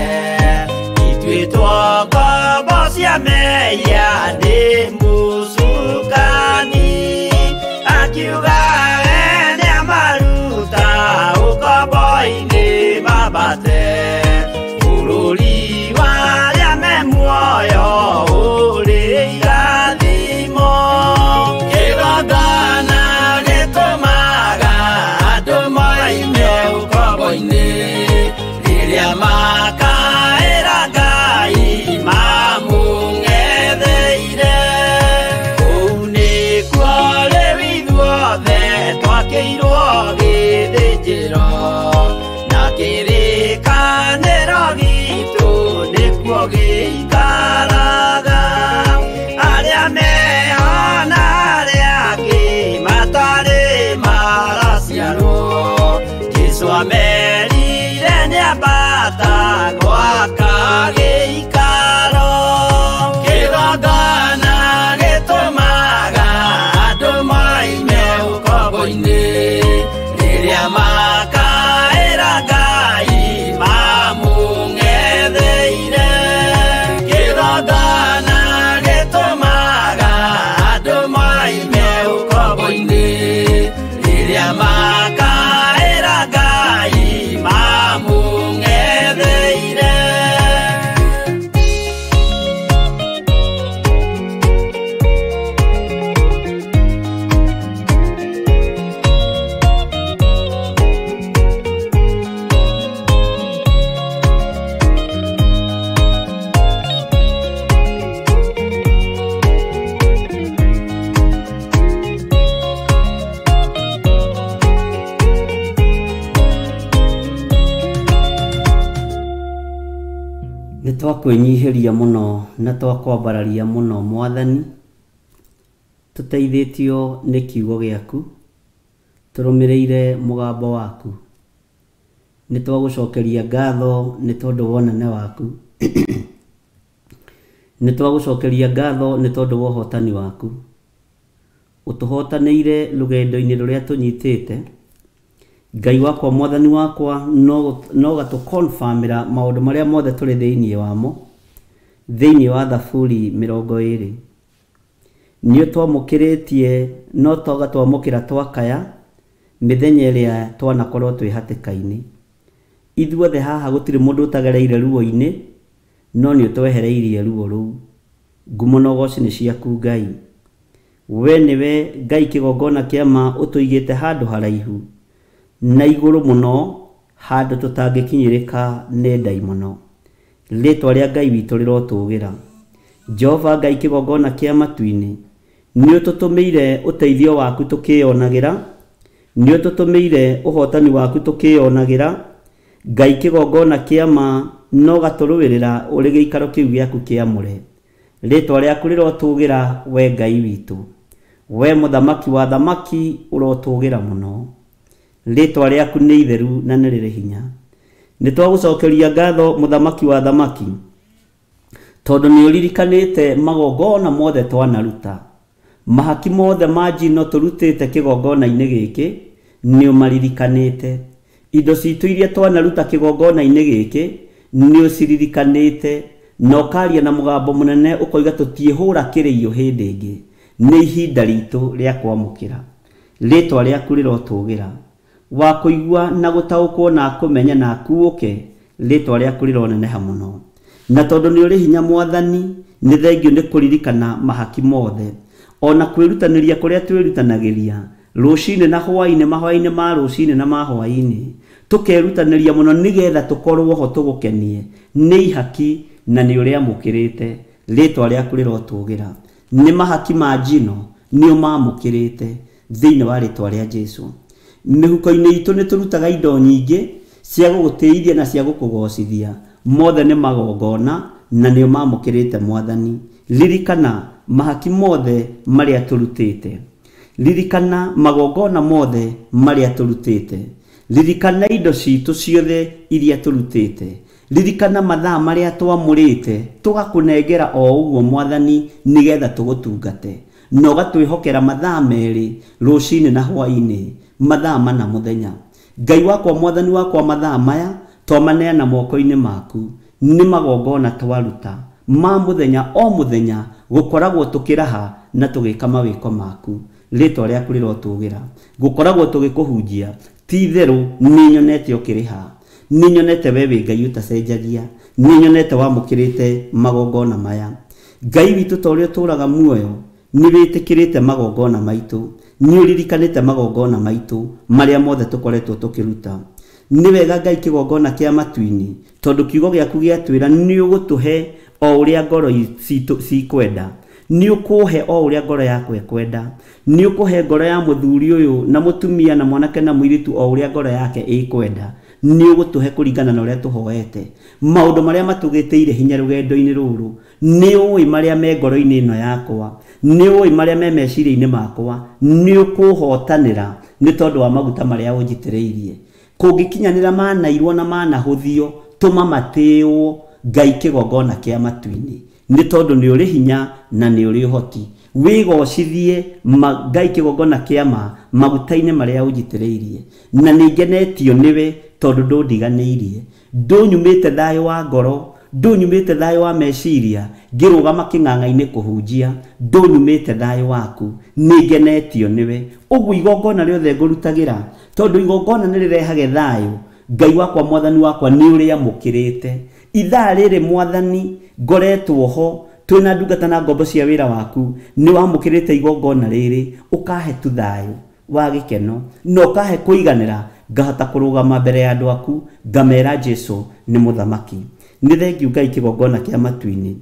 ituĩtwo ngombo cia mehia nĩ mũcukani. Akiuga nĩamaruta ũkombo-inĩ mambate bũrũri wa arĩa me muoyo ũrĩ irathimo. Kĩgongona gĩtũmaga andũ moime ũkombo-inĩ rĩrĩa makaĩra Ngai mamũng'etheire. Kũu nĩkuo rĩu ithuothe twakĩirwo gĩthĩnjĩro na kĩrĩkanĩro gitũ nĩkuo gĩikaraga. Arĩa meho na arĩa angĩ matarĩ maraciarwo Jesũ amerire nĩambata gwaka gĩikaro. Kĩgongona gĩtũmaga andũ moime ũkombo-inĩ rĩrĩa makaĩra Ngai mamũng'etheire. Nitwakwenyihiria muno na twakwambararia muno Mwathani, tuteithĩtio nĩ kiugo gĩaku, tũrũmĩrĩire mũgambo waku. Nĩtwagũcokeria ngatho nĩ tondũ wa ũnene waku. Nĩtwagũcokeria ngatho nĩ tondũ wa ũhotani waku. Ũtũhotanĩire rũgendo-inĩ rũrĩa tũnyitĩte. Ngai wakwa, Mwathani wakwa, no gatũconfirmĩra maũndũ marĩa mothe tũrĩ thĩinĩ wamo, thĩinĩ wa Thaburi 20. Nĩ twamũkĩrĩtie no twamũkĩra twakaya mĩthenya ĩrĩa twanakorwo twĩ hatĩka-inĩ. Ithuothe haha gũtirĩ mũndũ ũtagereire ruo-inĩ, no nĩ ũtwehereirie ruo rũu. Ngumo na ũgooci nĩ ciaku Ngai. We nĩwe Ngai kĩgongona kĩa ma ũtũigĩte handũ haraihu na igũrũ mũno, handũ tũtangĩkinyĩrĩka nĩ ndaimono. Rĩĩtwa rĩa Ngai witũ rĩrotũũgĩra. Jehova Ngai kĩgongona kĩa matu-inĩ, nĩ ũtũtũmĩire ũteithio waku tũkĩonagĩra, nĩ ũtũtũmĩire ũhotani waku tũkĩonagĩra. Ngai kĩgongona kĩa ma no gatũrũĩrĩra ũrĩ gĩikaro kĩu gĩaku kĩamũre. Rĩĩtwa rĩaku rĩrotũũgĩra, we Ngai witũ. We mũthamaki wa thamaki ũrotũũgĩra mũno. Rĩĩtwa rĩaku nĩ itheru na nĩ rĩrĩ hinya. Nĩtwagũcokeria ngatho mũthamaki wa thamaki, tondũ nĩ ũririkanĩte magongona mothe twanaruta. Mahaki mothe ma njino tũrutĩte kĩgongona-inĩ gĩkĩ nĩ ũmaririkanĩte. Indo citũ iria twanaruta kĩgongona-inĩ gĩkĩ nĩ ũciririkanĩte, na ũkaria na mũgambo mũnene ũkoiga tũtiĩhũra kĩrĩio hĩndĩ ĩngĩ. Nĩ ihinda ritũ rĩa kwamũkĩra. Rĩĩtwa rĩaku rĩrotũũgĩra. Wa kũigua na gũtaũkwo na kũmenya na akuũke, rĩĩtwa rĩaku rĩroneneha mũno. Na tondũ nĩ ũrĩ hinya Mwathani, nĩ thengiũ nĩ kũririkana mahaki mothe, ona kwĩrutanĩria kũrĩa twĩrutanagĩria rũcinĩ na hwainĩ, mahwainĩ ma rũcinĩ na ma hwainĩ. Tũkerutanĩria mũno nĩgetha tũkorwo ho tũgũkenie. Nĩ ihaki na nĩ ũrĩa mũkĩrĩte. Rĩĩtwa rĩaku rĩrotũũgĩra. Nĩ mahaki ma njino nĩ ũmamũkĩrĩte thĩinĩ wa rĩĩtwa rĩa Jesũ. Mĩhuko-inĩ itũ nĩ tũrutaga indo nyingĩ cia gũgũtĩithia na cia gũkũgocithia. Mothe nĩ magongona na nĩ ũmamũkĩrĩte Mwathani. Ririkana mahaki mothe marĩa tũrutĩte. Ririkana magongona mothe marĩa tũrutĩte. Ririkana indo citũ ciothe iria tũrutĩte. Ririkana mathaa marĩa twamũrĩte tũgakũnengera o ũguo Mwathani, nĩgetha tũgũtungate. Na ũgatwĩhokera mathaa merĩ rũcinĩ na hwainĩ, mathaa mana mũthenya. Ngai wakwa, Mwathani wakwa, mathaa maya twamaneana moko-inĩ maku. Nĩ magongona twaruta ma mũthenya o mũthenya, gũkoragwo tũkĩraha na tũgĩka mawĩko maku. Rĩĩtwa rĩaku rĩrotũũgĩra. Gũkoragwo tũgĩkũhunjia. Ti itherũ nĩ nyonete ũkĩrĩha. Nĩ nyonete we wĩ Ngai ũtacenjagia. Nĩ nyonete wamũkĩrĩte magongona maya. Ngai witũ ta ũrĩa ũtũũraga muoyo, nĩ wĩtĩkĩrĩte magongona maitũ. Nĩ ũririkanĩte magongona maitũ marĩa mothe tũkoretwo tũkĩruta. Nĩ wega Ngai kĩgongona kĩa matu-inĩ, tondũ kiugo gĩaku gĩatwĩra nĩ ũgũtũhe o ũrĩa ngoro citũ cikwenda. Nĩ ũkũhe o ũrĩa ngoro yakwa ĩkwenda. Nĩ ũkũhe ngoro ya mũthuri ũyũ na mũtumia na mwanake na mũirĩtu o ũrĩa ngoro yake ĩkwenda. Nĩ ũgũtũhe kũringana na ũrĩa tũhoete. Maũndũ marĩa matũgĩtĩire hinya rũgendo-inĩ rũrũ, nĩ ũĩ marĩa me ngoro-inĩ ĩno yakwa, nĩ ũĩ marĩa me meciria-inĩ makwa. Nĩ ũkũhotanĩra nĩ tondũ wa maguta marĩa ũnjitĩrĩirie. Kũngĩkinyanĩra manairwo na manahũthio, tũma matĩĩwo Ngai kĩgongona kĩa matu-inĩ, nĩ tondũ nĩ ũrĩ hinya na nĩ ũrĩ ũhoti. Wĩgocithie Ngai kĩgongona kĩa ma maguta-inĩ marĩa ũnjitĩrĩirie. Na nĩ ngenetio nĩwe tondũ ndũndiganĩirie. Ndũnyumĩte thayũ wa ngoro, ndũnyumĩte thayũ wa meciria ngĩrũgama kĩng'ang'a-inĩ kũhunjia. Ndũnyumĩte thayũ waku. Nĩ ngenetio nĩwe. Ũguo igongona rĩothe ngũrutagĩra, tondũ igongona nĩ rĩrehage thayũ. Ngai wakwa, Mwathani wakwa, nĩ ũrĩa mũkĩrĩte. Ithaa rĩrĩ Mwathani ngoretwo ho, twĩna ndungata na ngombo cia wĩra waku. Nĩ wamũkĩrĩte igongona rĩrĩ, ũkahe tu thayũ wa gĩkeno, na ũkahe kũiganĩra, ngahota kũrũgama mbere ya andũ aku, ngamera Jesũ nĩ mũthamaki. Nĩ thengiũ Ngai kĩgongona kĩa matu-inĩ.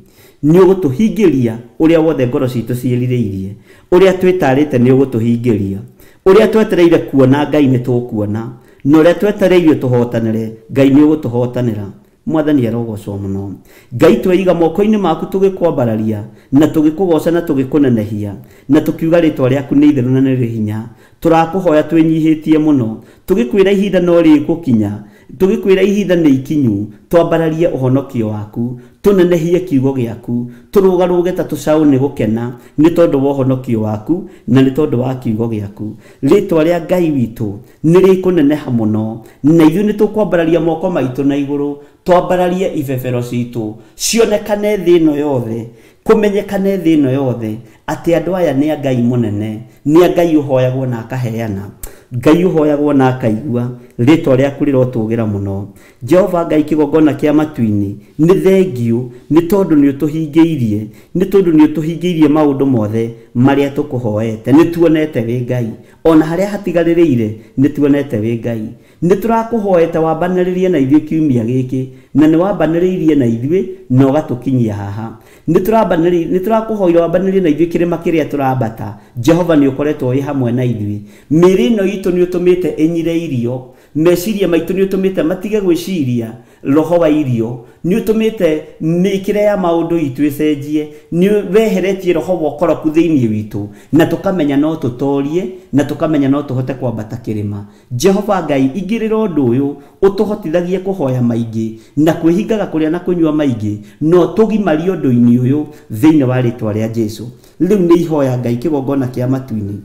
Nĩ ũgũtũhingĩria ũrĩa wothe ngoro citũ ciĩrirĩirie. Ũrĩa twĩtarĩte nĩ ũgũtũhingĩria. Ũrĩa twetereire kuona Ngai nĩ tũkuona. Na ũrĩa twetereire tũhotanĩre, Ngai nĩ ũgũtũhotanĩra. mwathani arogocwo muno. Ngai tweiga moko-inĩ maku tũgĩkwambararia na tũgĩkũgoca na tũgĩkũnenehia na tũkiuga rĩtwa rĩaku nĩ itheru na nĩ rĩ hinya. Tũrakũhoya twĩnyihĩtie mũno, tũgĩkwĩra ihinda no rĩgũkinya, tũgĩkwĩra ihinda nĩ ikinyu, twambararie ũhonokio waku, tũnenehie kiugo gĩaku, tũrũgarũge ta tũcaũ nĩ gũkena nĩ tondũ wa ũhonokio waku na nĩ tondũ wa kiugo gĩaku. Rĩtwa rĩa Ngai witũ nĩ rĩkũneneha mũno, na ithuĩ nĩ tũkwambararia moko maitũ na igũrũ, twambararie ibebero citũ cionekane thĩ ĩno yothe, kũmenyekane thĩ ĩno yothe atĩ andũ aya nĩ a Ngai mũnene, nĩ a Ngai ũhoyagwo na akaheana, Ngai ũhoyagwo na akaigua, rĩtwa rĩaku rĩrotũgĩra mũno. Jehova Ngai kĩgongona kĩa matu-inĩ, nĩ thengiũ nĩ tondũ nĩ ũtũhingĩirie, nĩ tondũ nĩ ũtũhingĩirie maũndũ mothe marĩa tũkũhoete. Nĩ tuonete wĩ Ngai, ona harĩa hatigarĩrĩire nĩ tuonete wĩ Ngai. Nĩ tũrakũhoete wambanĩrĩrie na ithuĩ kiumia gĩkĩ, na nĩ wambanĩrĩirie na ithuĩ na ũgatũkinyia haha. Nĩ tũrakũhoire wambanĩrĩrie na ithuĩ kĩrĩma kĩrĩa tũrambata. Jehova nĩ ũkoretwo wĩ hamwe na ithuĩ. Mĩĩrĩ ĩno itũ nĩ ũtũmĩte ĩnyire irio, meciria maitũ nĩ ũtũmĩte matige gwĩciria roho wa irio, nĩ ũtũmĩte mĩkĩre ya maũndũ itũ ĩcenjie, nĩ weheretie roho wa ũkoroku thĩinĩ witũ, na tũkamenya no tũtorie na tũkamenya no tũhote kwambata kĩrĩma. Jehova Ngai, ingĩrĩra ũndũ ũyũ ũtũhotithagie kũhoya maingĩ na kwĩhingaga kũrĩa na kũnyua maingĩ, no tũgimarie ũndũ-inĩ ũyũ thĩinĩ wa rĩtwa rĩa Jesũ. Rĩu nĩ ihoya Ngai kĩgongona kĩa matu-inĩ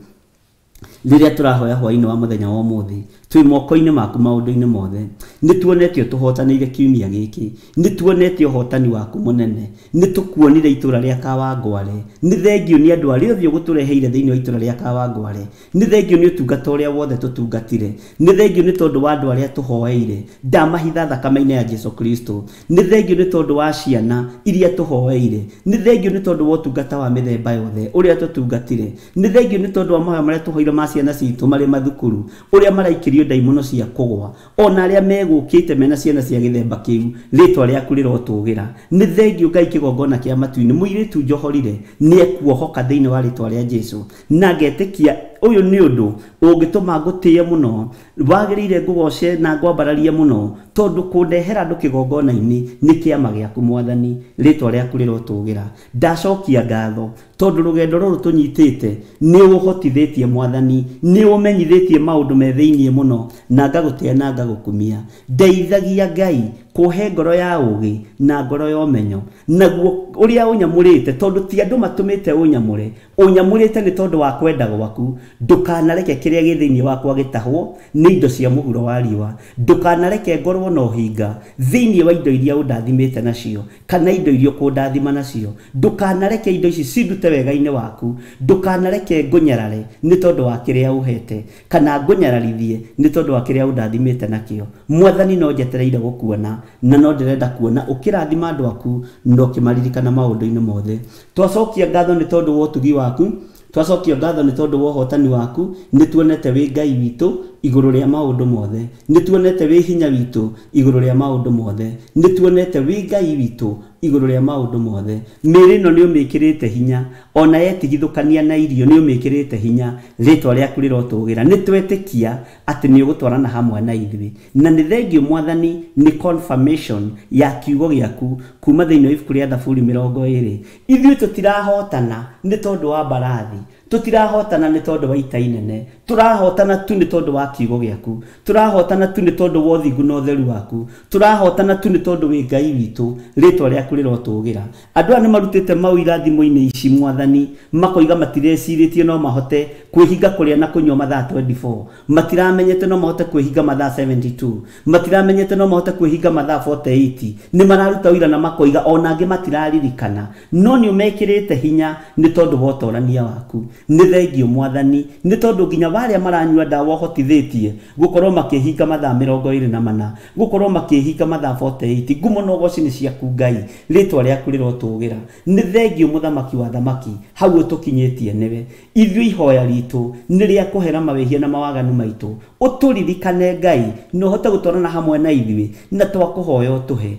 rĩrĩa tũrahoya hwaĩ-inĩ wa mũthenya wa ũmũthĩ, twĩ moko-inĩ maku maũndũ-inĩ mothe. Nĩ tuonete tũhotanĩire kiumia gĩkĩ, nĩ tuonete ũhotani waku mũnene, nĩ tũkuonire itũra rĩa Kawangware. Nĩ thengiũ nĩ andũ arĩa othe ũgũtũreheire thĩinĩ wa itũra rĩa Kawangware. Nĩ thengiũ nĩ ũtungata ũrĩa wothe tũtungatire. Nĩ thengiũ nĩ tondũ wa andũ arĩa tũhoeire, ndamahitha thakame-inĩ ya Jesũ Kristo. Nĩ thengiũ nĩ tondũ wa ciana iria tũhoeire. Nĩ thengiũ nĩ tondũ wa ũtungata wa mĩthemba yothe ũrĩa tũtungatire. Nĩ thengiũ nĩ tondũ wa mahoya marĩa tũhoire ma ciana citũ marĩ mathukuru, ũrĩa maraikĩrio ndaimono cia kũgwa, ona arĩa megũkĩte mena ciana cia gĩthemba kĩu, rĩtwa rĩaku rĩrotũgĩra. Nĩ thengiũ Ngai kĩgongona kĩa matu-inĩ, mũirĩtu Njohorire nĩ ekuohoka thĩinĩ wa rĩtwa rĩa Jesũ, na ngetĩkia ũyũ nĩ ũndũ ũngĩtũma ngũtĩe mũno, wagĩrĩire ngũgoce na ngwambararie mũno, tondũ kũndehera andũ kĩgongona-inĩ nĩ kĩama gĩaku Mwathani, rĩtwa rĩaku rĩrotũgĩra. Ndacokia ngatho tondũ rũgendo rũrũ tũnyitĩte nĩ ũhotithĩtie Mwathani, nĩ ũmenyithĩtie maũndũ me thĩinĩ mũno, na ngagũtĩa na ngagũkumia. Ndeithagia Ngai kũhe ngoro ya ũũgĩ na ngoro ya ũmenyo, naguo ũrĩa ũnyamũrĩte, tondũ ti andũ matũmĩte ũnyamũre, ũnyamũrĩte nĩ tondũ wa kwenda gwaku. Ndũkanareke kĩrĩa gĩ thĩinĩ wakwa gĩtahwo nĩ indo cia mũhuro wa riũa. Ndũkanareke ngorwo na ũhinga thĩinĩ wa indo iria ũndathimĩte nacio, kana indo iria ũkũndathima nacio. Ndũkanareke indo ici cindute wega-inĩ waku. Ndũkanareke ngũnyarare nĩ tondũ wa kĩrĩa ũhete, kana ngũnyararithie nĩ tondũ wa kĩrĩa ũndathimĩte nakĩo. Mwathani, no njetereire gũkuona, na no ndĩrenda kuona ũkĩrathima andũ aku na ũkĩmaririkana maũndũ-inĩ mothe. Twacokia ngatho nĩ tondũ wa ũtugi waku, twacokia ngatho nĩ tondũ wa ũhotani waku. Nĩ tuonete wĩ Ngai witũ igũrũ rĩa maũndũ mothe, nĩ tuonete wĩ hinya witũ igũrũ rĩa maũndũ mothe, nĩ tuonete wĩ Ngai witũ igũrũ rĩa maũndũ mothe. Mĩĩrĩ ĩno nĩ ũmĩkĩrĩte hinya, ona yetigithũkania na irio nĩ ũmĩkĩrĩte hinya, rĩtwa rĩaku rĩrotũgĩra. Nĩ twetĩkia atĩ nĩ ũgũtwarana hamwe na ithuĩ, na nĩ thengiũ Mwathani, nĩ confirmation ya kiugo gĩaku kuma thĩinĩ wa ibuku rĩa Thaburi 20. Ithuĩ tũtirahotana nĩ tondũ wa mbarathi, tũtirahotana nĩ tondũ wa ita inene, tũrahotana tu nĩ tondũ wa kiugo gĩaku, tũrahotana tu nĩ tondũ wa ũthingu na ũtheru waku, tũrahotana tu nĩ tondũ wĩ Ngai witũ, rĩtwa rĩaku rĩrotũgĩra. Andũ aya nĩ marutĩte mau irathimo-inĩ ici Mwathani, makoiga matirĩcirĩtie no mahote kwĩhinga kũrĩa na kũnyua mathaa 24, matiramenyete no mahote kwĩhinga mathaa 72, matiramenyete no mahote kwĩhinga mathaa 48. Nĩ mararuta ũira na makoiga ona angĩ matiraririkana, no nĩ ũmekĩrĩte hinya nĩ tondũ wa ũtorania waku. Nĩ thengiũ Mwathani, nĩ tondũ nginya barĩa maranyua ndawa ũhotithĩtie gũkorwo makĩhinga mathaa 24, gũkorwo makĩhinga mathaa 48. Ngumo na ũgooci nĩ ciaku Ngai, rĩtwa rĩaku rĩrotũgĩra. Nĩ thengiũ mũthamaki wa thamaki, hau ũtũkinyĩtie nĩwe. Ithuĩ ihoya ritũ nĩ rĩa kũhera mawĩhia na mawaganu maitũ. Ũtũririkane Ngai, na ũhote gũtwarana hamwe na ithuĩ, na twakũhoya ũtũhe.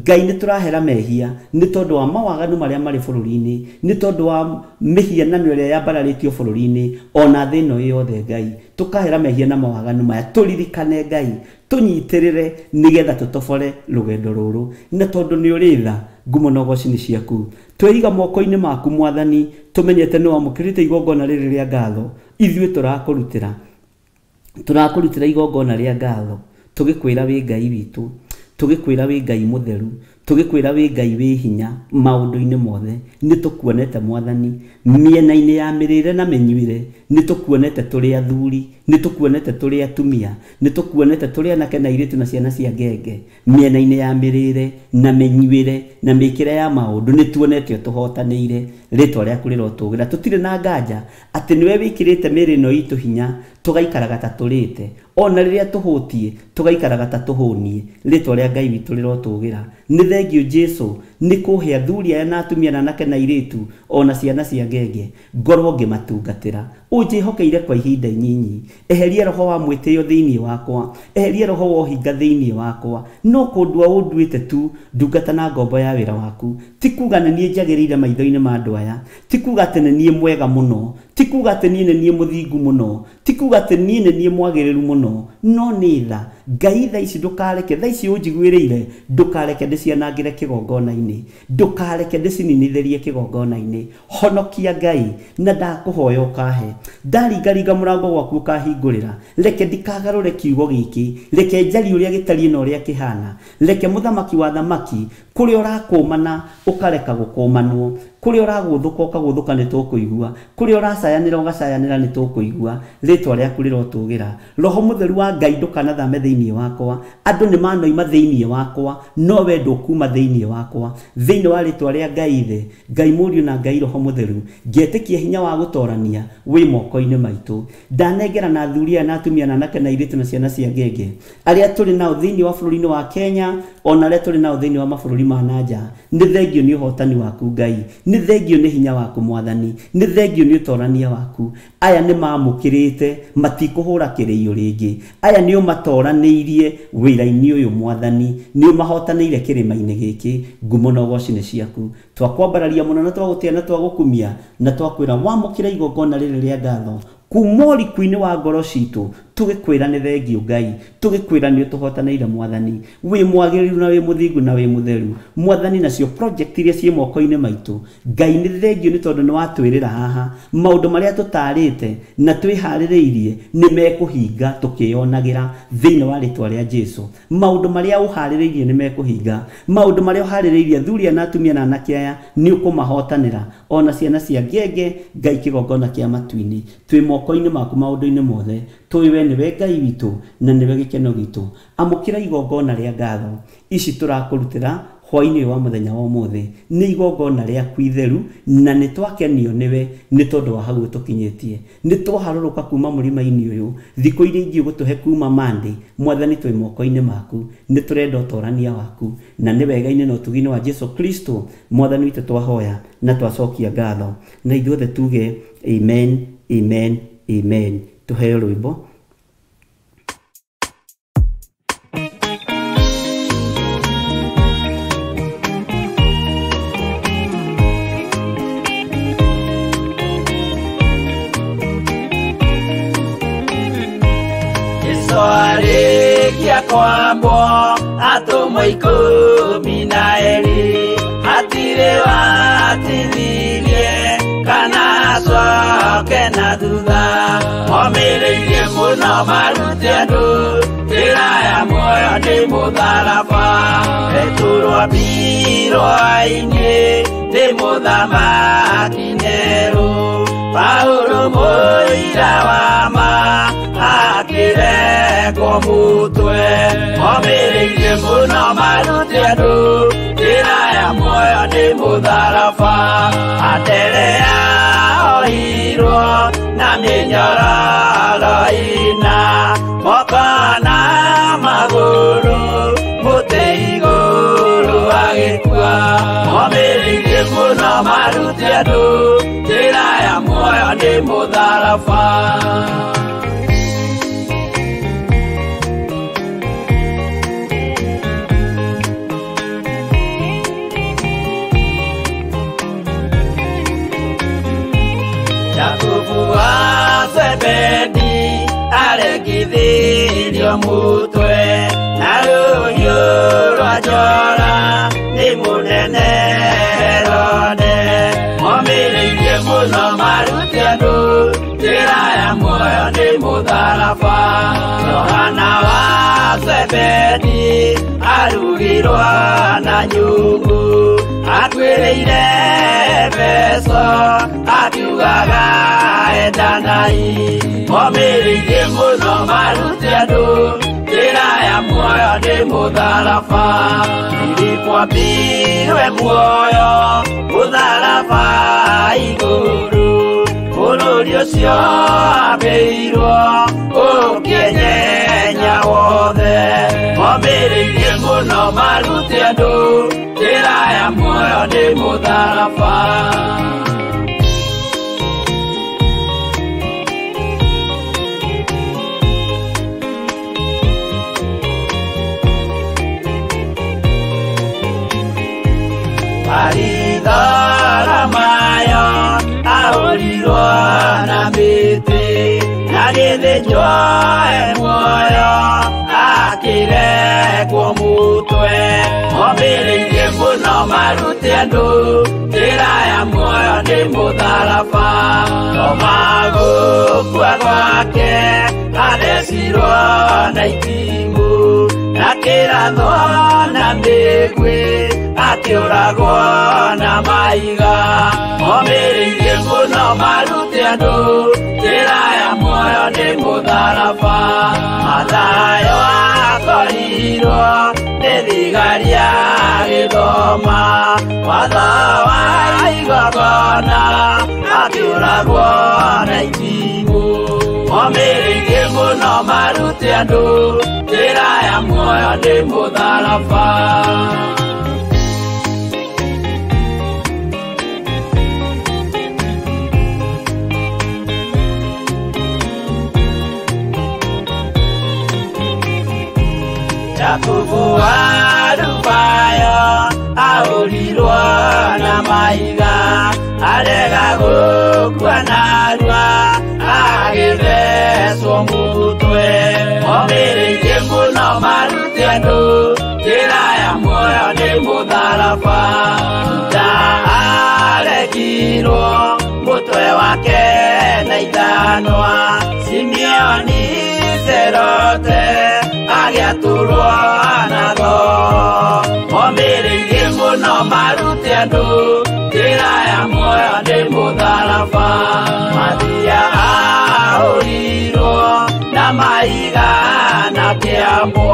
Ngai, nĩ tũrahera mehia nĩ tondũ wa mawaganu marĩa marĩ bũrũri-inĩ, nĩ tondũ wa mĩhianano ĩrĩa yambararĩtio bũrũri-inĩ, ona thĩ ĩno yothe Ngai. Tũkahera mehia na mawaganu maya, tũririkane Ngai, tunyitirire nigetha tutobore rugendo ruru na tondu ni uritha ngumo na ugoci ni ciaku tweiga moko-ini maku Mwathani tumenyete ni wamukirite igongona riri ria ngatho ithuĩ turakurutira igongona ria ngatho tugikwira wi Ngai witu tugikwira wi Ngai mutheru tugikwira wi Ngai wi hinya maundu-ini mothe ni tukuonete Mwathani miena-ini ya mirire na menyuire ni tukuonete turi athuri ni tukuonete turi atumia ni tukuonete turi anake na airitu na ciana cia ngenge miena-ini ya mirire na menyuire na mikire ya maundu ni tuonete tuhotanĩire ritwa riaku rirotugira tutire na nganja ati niwe wikirite miri no itu hinya tugaikaraga ta turite ona riria tuhutie tugaikaraga ta tuhunie ritwa ria Ngai witu rirotugira ni thengio Jesu ni kuhe athuri aya na atumia na anake na airitu ona ciana cia ngenge ngorwo ngimatungatira unjihokeire kwa ihinda inyinyi eheria roho wa mwitio thiini wakwa eheria roho wa hinga thiini wakwa no kundua unduite tu ndungata na ngombo ya wira waku ti kuga ni nie njagirire maitho-ini ma andu aya ti kuga ati ni nie mwega muno ti kuga ati nie ni muthingu muno ti kuga ati nie ni mwagiriru muno no ni tha Ngai tha ici ndukareke tha ici unjiguirire ndukareke ndicianangire kigongona-ini ndukareke ndicininithirie kigongona-ini honokia Ngai na ndakuhoya ukahe ndaringaringa murango gwaku ukahingurira reke ndikagarure kiugo giki reke njari uria gitari na uria kihana reke muthamaki wa thamaki kuria urakumana ukareka gukumanwo kuria uraguthuka ukaguthuka ni tukuigua kuria uracayanira ugacayanira ni tukuigua ritwa riaku rirotugira roho mutheru wa Ngai ndukanathame thiini wakwa andu ni manoima thiini wakwa no we ndukuma thiini wakwa thiini wa ritwa ria Ngai the Ngai Muriu na Ngai roho mutheru ngetikia hinya wa gutorania wi moko-ini maitu ndanengera na athuri na atumia na anake na airitu na ciana cia ngenge aria turi nao thiini wa bururi-ini wa Kenya ona aria turi nao thiini wa mabũrũri ma nanja ni thengio ni uhotani waku Ngai ni thengio ni hinya waku Mwathani ni thengio ni utorania waku aya ni mamukirite matikuhura kirio ringi aya ni umatoraniirie wira-ini uyu Mwathani ni umahotanĩire kirima-ini giki ngumo na ugoci ni ciaku twakwambararia muno na twagutia na twagukumia na twakwira wamukira igongona riri ria ngatho kumori kwini wa ngoro citu tugikwira ni thengio Ngai tugikwira ni utuhotanĩire Mwathani wi mwagiriru na wi muthingu na wi mutheru Mwathani nacio project iria cie moko-ini maitu Ngai ni thengio ni tondu ni watwirira haha maundu maria tutarite na twihaririirie ni mekuhinga tukionagira thiini wa ritwa ria Jesu maundu maria uhaririirie ni mekuhinga maundu maria uhaririirie athuri na atumia na anake aya ni ukumahotanira ona ciana cia ngenge Ngai kigongona kia matu-ini twi moko-ini maku maundu-ini mothe twiwe niwe Ngai witu na niwe gikeno gitu amukira igongona ria ngatho ici turakurutira hwaini wa muthenya wa umuthi ni igongona ria kwitheru na ni twakenio niwe ni tondu wa hau tukinyitie ni twaharuruka kuma murima-ini uyu thiko iria ingi gutuhe kuma Monday Mwathani twi moko-ini maku ni turenda utorania waku na ni wega-ini na utugi-ini wa Jesu Kristo Mwathani witu twahoya na twacokia ngatho na ithuothe tuge amen amen amen tuheo rwimbo Kia kwambo atumwa 12 atire watithirie kana coke na thutha momireirie muno marute andu njira ya muoyo ni mutharaba eturwo mbirwa-ini ni muthamaki neru Paulo muira wa ma akireko mutwe momireirie muno marute andu njira ya muoyo ni mutharaba aterea oirwo na minyororo ina mokana maguru muti iguru agikua momireirie muno marute andu njira ya muoyo ni mutharaba Zebedi aregithirio mutwe rũhiũ rwa njora nĩ mũnene Herode momĩrĩirie mũno maruti andũ njĩra ya muoyo nĩ mũtharaba Yohana wa Zebedi arugirwo na nyũngũ atuĩrĩire Efeso akiugaga endanai momĩrĩirie mũno maruti andũ njĩra ya muoyo nĩ mũtharaba Filipo ambirwe muoyo mũtharaba igũrũ bũrũri ũcio ambĩirwo ũkĩnyenya wothe momĩrĩirie mũno maruti andũ njĩra ya muoyo nĩ mũtharaba Mayo ahũrirwo na mĩtĩ na gĩthĩnjwo muoyo akĩrekwo mũtwe momĩrĩirie mũno maruti andũ njĩra ya muoyo nĩ mũtharaba no magũkua gwake athecirwo na itimũ na kĩratho na mĩguĩ akĩũragwo na maiga momĩrĩirie mũno maruti andũ njĩra ya muoyo nĩ mũtharaba Mathayo akorirwo nĩ thigari agĩthoma watho wa igongona akĩũragwo na itimũ momĩrĩirie mũno maruti andũ njĩra ya muoyo nĩ mũtharaba Yakubu arubayo ahũrirwo na maiga arega gũkua narua agĩthecwo mũtwe momĩrĩirie mũno maruti andũ njĩra ya muoyo nĩ mũtharaba Juda arekirwo mũtwe wake na ithanwa Simeoni Zelote agĩatũrwo na thoo momĩrĩirie mũno maruti andũ njĩra ya muoyo nĩ mũtharaba Mathia ahũrirwo na maiga na kĩambo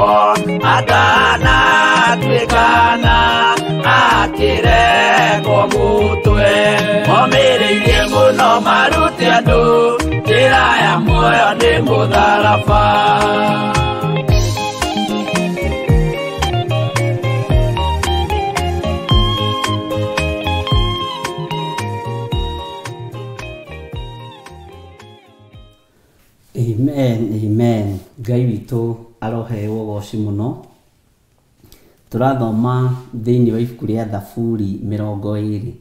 atanatuĩkana akĩrekwo mũtwe momĩrĩirie mũno maruti andũ njĩra ya muoyo nĩ mũtharaba Amen, amen. Ngai witũ aroheirwo goci mũno. Tũrathoma thĩinĩ wa ibuku rĩa Thaburi 20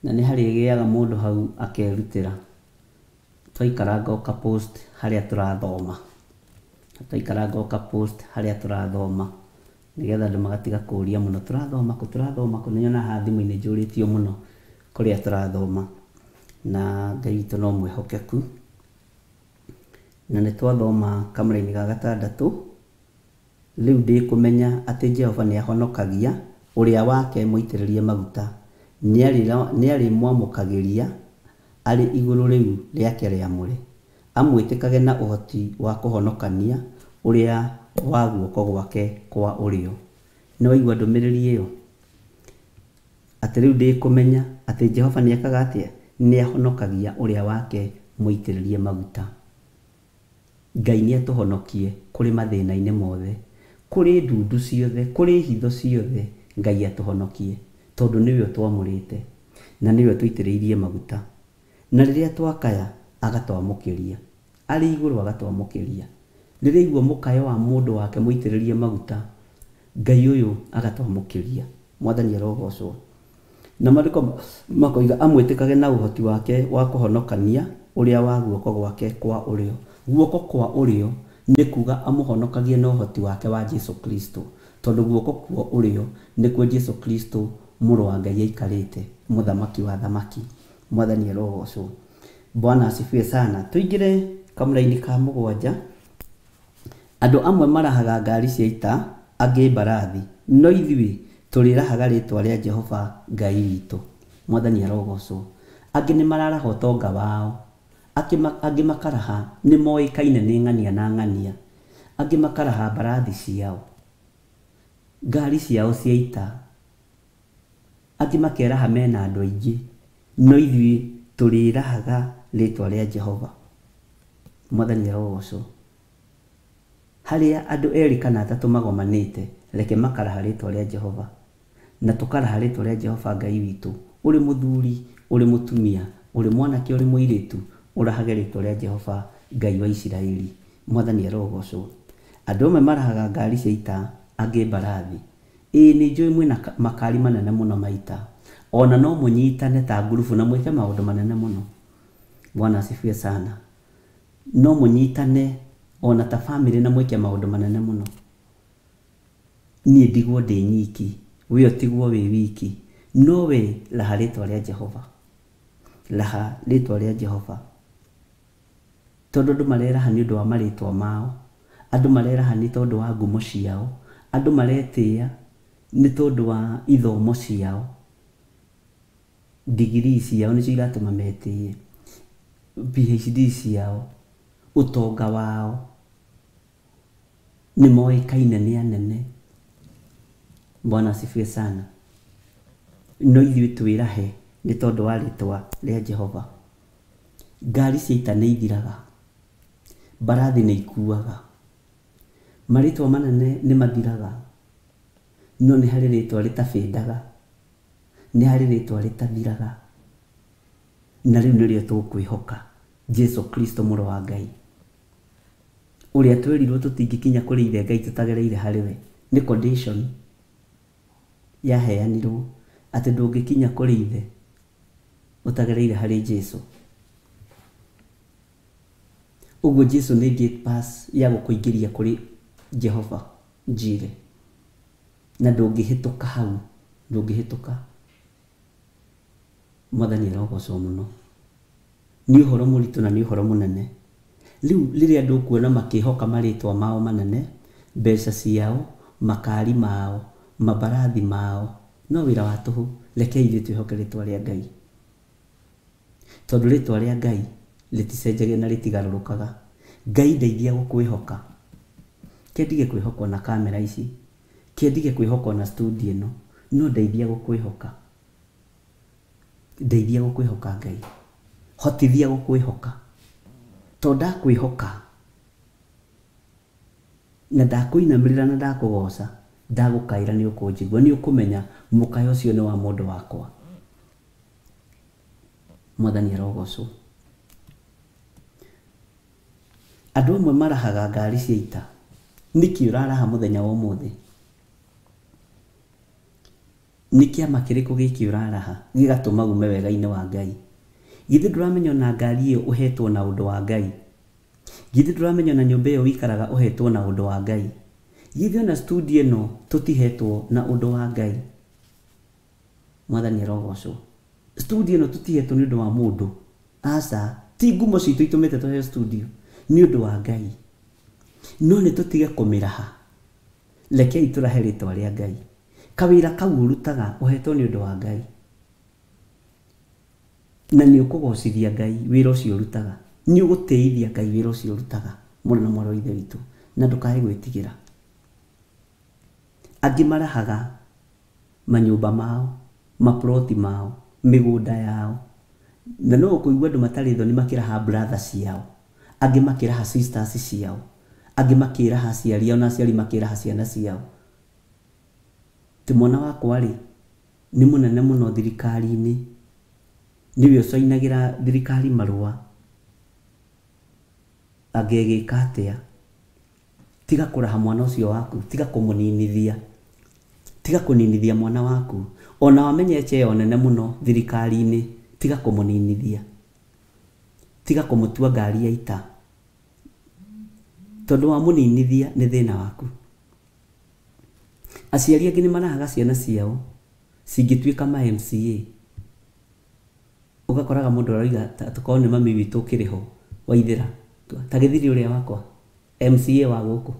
na nĩ harĩ gĩaga mũndũ hau akerutĩra. Twaikaranga oka post harĩa tũrathoma. Twaikaranga oka post harĩa tũrathoma. Nĩgetha andũ magatiga kũũria mũno tũrathoma kũ nĩnyona haha thimũ-inĩ njũrĩtio mũno kũrĩa tũrathoma. Na Ngai witũ no mwĩhokeku. Na nĩ twathoma kamũra-inĩ ga 6 rĩu ndĩkũmenya atĩ Jehova nĩ ahonokagia ũrĩa wake mũitĩrĩrie maguta nĩ mwamũkagĩria arĩ igũrũ rĩu rĩake rĩamũre amwĩtĩkage na ũhoti wa kũhonokania ũrĩa wa guoko gwake kwa ũrĩo. Nĩ waigua ndũmĩrĩri ĩyo atĩ rĩu ndĩkũmenya atĩ Jehova nĩ ekaga atĩa nĩ ahonokagia ũrĩa wake mũitĩrĩrie maguta. Ngai nĩ atũhonokie kũrĩ mathĩna-inĩ mothe kũrĩ ndundu ciothe kũrĩ hitho ciothe Ngai atũhonokie tondũ nĩwe twamũrĩte na nĩwe tũitĩrĩirie maguta na rĩrĩa twakaya agatwamũkĩria arĩ igũrũ agatwamũkĩria rĩrĩa igua mũkayo wa mũndũ wake mũitĩrĩrie maguta Ngai ũyũ agatwamũkĩria. Mwathani arogocwo. Na mariko makoiga amwĩtĩkage na ũhoti wake wa kũhonokania ũrĩa wa guoko gwake kwa ũrĩo. Guoko kwa ũrĩo nĩ kuga amũhonokagie na ũhoti wake wa Jesu Kristo, tondũ guoko kuo ũrĩo nĩkuo Jesu Kristo mũrũ wa Ngai aikarĩte, mũthamaki wa thamaki. Mwathani arogocwo. Bwana asifiwe sana. Tuingire kamũra-inĩ ka mũgwanja. Andũ amwe marahaga ngari cia ita, angĩ mbarathi, no ithuĩ tũrĩrahaga rĩtwa rĩa Jehova Ngai witũ. Mwathani arogocwo. Angĩ nĩ mararaha ũtonga wao, angĩ makaraha nĩ moĩkaine nĩ ng'ania na ng'ania, angĩ makaraha mbarathi ciao, ngari ciao cia ita, angĩ makeraha mena andũ aingĩ, no ithuĩ tũrĩrahaga rĩtwa rĩa Jehova. Mwathani arogocwo. Harĩa andũ erĩ kana atatũ magomanĩte, reke makaraha rĩtwa rĩa Jehova, na tũkaraha rĩtwa rĩa Jehova Ngai witũ. Ũrĩ mũthuri, ũrĩ mũtumia, ũrĩ mwanake, ũrĩ mũirĩtu, ũrahage rĩtwa rĩa Jehova Ngai wa Isiraeli. Mwathani arogocwo. Andũ amwe marahaga ngari cia ita, angĩ mbarathi. Nĩ njũĩ mwĩna makari manene mũno maita, ona no mũnyitane ta ngurubu na mwĩke maũndũ manene mũno. Bwana asifiwe sana. No mũnyitane ona ta family na mwĩke maũndũ manene mũno. Niĩ ndigwo ndĩ nyiki, we ũtigwo wĩ wiki, no we raha rĩtwa rĩa Jehova, raha rĩtwa rĩa Jehova. Tondũ andũ mareraha nĩ ũndũ wa marĩtwa mao, andũ mareraha nĩ tondũ wa ngumo ciao, andũ maretĩĩa nĩ tondũ wa ithomo ciao, degree ciao nĩcio iratũma metĩĩe, PhD ciao, ũtonga wao, nĩ moĩkaine nĩ anene. Bwana asifiwe sana. No ithuĩ twĩrahe nĩ tondũ wa rĩtwa rĩa Jehova. Ngari cia ita nĩ ithiraga, mbarathi nĩ ikuaga, marĩtwa manene nĩ mathiraga, no nĩ harĩ rĩtwa rĩtabĩndaga, nĩ harĩ rĩtwa rĩtathiraga, na rĩu nĩrĩo tũkwĩhoka, Jesu Kristo mũrũ wa Ngai, ũrĩa twerirwo tũtingĩkinya kũrĩ ithe Ngai tũtagereire harĩ we. Nĩ condition yaheanirwo atĩ ndũngĩkinya kũrĩ ithe ũtagereire harĩ Jesu. Ũguo Jesu nĩ gate pass ya gũkũingĩria kũrĩ Jehova Njire, na ndũngĩhĩtũka hau, ndũngĩhĩtũka. Mwathani arogocwo mũno. Nĩ ũhoro mũritũ na nĩ ũhoro mũnene. Rĩu rĩrĩa andũ kuona makĩhoka marĩtwa mao manene, mbeca ciao, makari mao, mabarathi mao, no wĩra wa tũhũ. Reke ithuĩ twĩhoke rĩtwa rĩa Ngai, tondũ rĩtwa rĩa Ngai rĩticenjagia na rĩtigarũrũkaga. Ngai ndeithia gũkwĩhoka, kendige kwĩhokwo na kamera ici, kendige kwĩhokwo na studio ĩno, no ndeithia gũkwĩhoka, ndeithia gũkwĩhoka Ngai, hotithia gũkwĩhoka, tondũ ndakwĩhoka na ndakũinamĩrĩra na ndakũgoca, ndagũkaĩra nĩ ũkũnjigua, nĩ ũkũmenya mũkayo ũcio nĩ wa mũndũ wakwa. Mwathani arogocwo. Andũ amwe marahaga ngari cia ita. Nĩkĩ ũraraha mũthenya wa ũmũthĩ? Nĩ kĩama kĩrĩkũ gĩkĩ ũraraha gĩgatũma ume wega-inĩ wa Ngai? Githĩ ndũramenya na ngari ĩyo ũhetwo na ũndũ wa Ngai? Githĩ ndũramenya na nyũmba ĩyo ũikaraga ũhetwo na ũndũ wa Ngai? Githĩ ona studio ĩno tũtihetwo na ũndũ wa Ngai? Mwathani arogocwo. Studio ĩno tũtihetwo nĩ ũndũ wa mũndũ, aca, ti ngumo citũ itũmĩte tũheo studio, nĩ ũndũ wa Ngai. No nĩ tũtige kũmĩraha, rekei tũrahe rĩtwa rĩa Ngai. Kawĩra kau ũrutaga ũhetwo nĩ ũndũ wa Ngai, na nĩ ũkũgocithia Ngai wĩra ũcio ũrutaga, nĩ ũgũteithia Ngai wĩra ũcio ũrutaga, mũrũ na mwarĩ wa ithe witũ, na ndũkae gwĩtigĩra. Angĩ marahaga manyũmba mao, maploti mao, mĩgũnda yao, na no ũkũigua andũ matarĩ thoni makĩraha brother ciao, angĩ makĩraha sisters ciao, angĩ makĩraha aciari ao na aciari makĩraha ciana ciao. Ti mwana wakwa rĩ, nĩ mũnene mũno thirikari-inĩ, nĩwe ũcainagĩra thirikari marũa, angĩgĩka atĩa? Tiga kũraha mwana ũcio waku, tiga kũmũninithia, tiga kũninithia mwana waku. Ona wamenye cheo nene mũno thirikari-inĩ, tiga kũmũninithia, tiga kũmũtua ngari ya ita, tondu wa muninithia ni thina waku. Aciari angi ni marahaga ciana ciao cingituika ma MCA. Ugakoraga mundu aroiga tukorwo ni mami witu kiriho waithira ta githiri uria wakwa MCA wa guku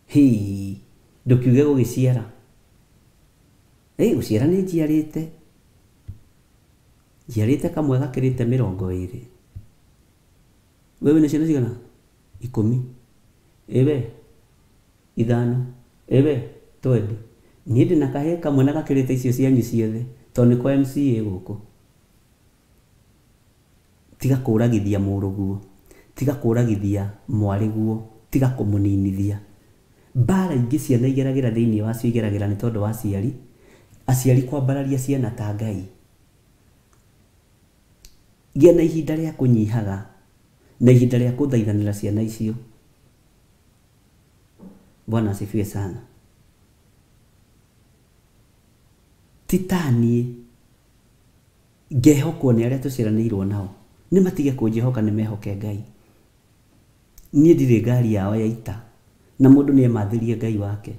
hi ndukiuge gugiciara guciara ni njiarite kamwe gakirite 20 wewe ni ciana cigana 10 ebe 5 ebe 20 ni ndina kahe kamwe na gakirite icio cianyu ciothe tondu kwa MCA guku. Tiga kuragithia muruguo, tiga kuragithia mwariguo, tiga kumuninithia. Bara ingi ciana igeragira thiini wacio igeragira ni tondu wa aciari kwambararia ciana ta Ngai. Gia na ihinda ria kunyihaga na ihinda ria kuthaithanira ciana icio. Bwana asifiwe sana. Titani ngehokwo ni aria tuciranirwo nao ni matige kunjihoka ni mehoke Ngai. Nie ndire ngari yao ya ita na mundu ni emathirie Ngai wake.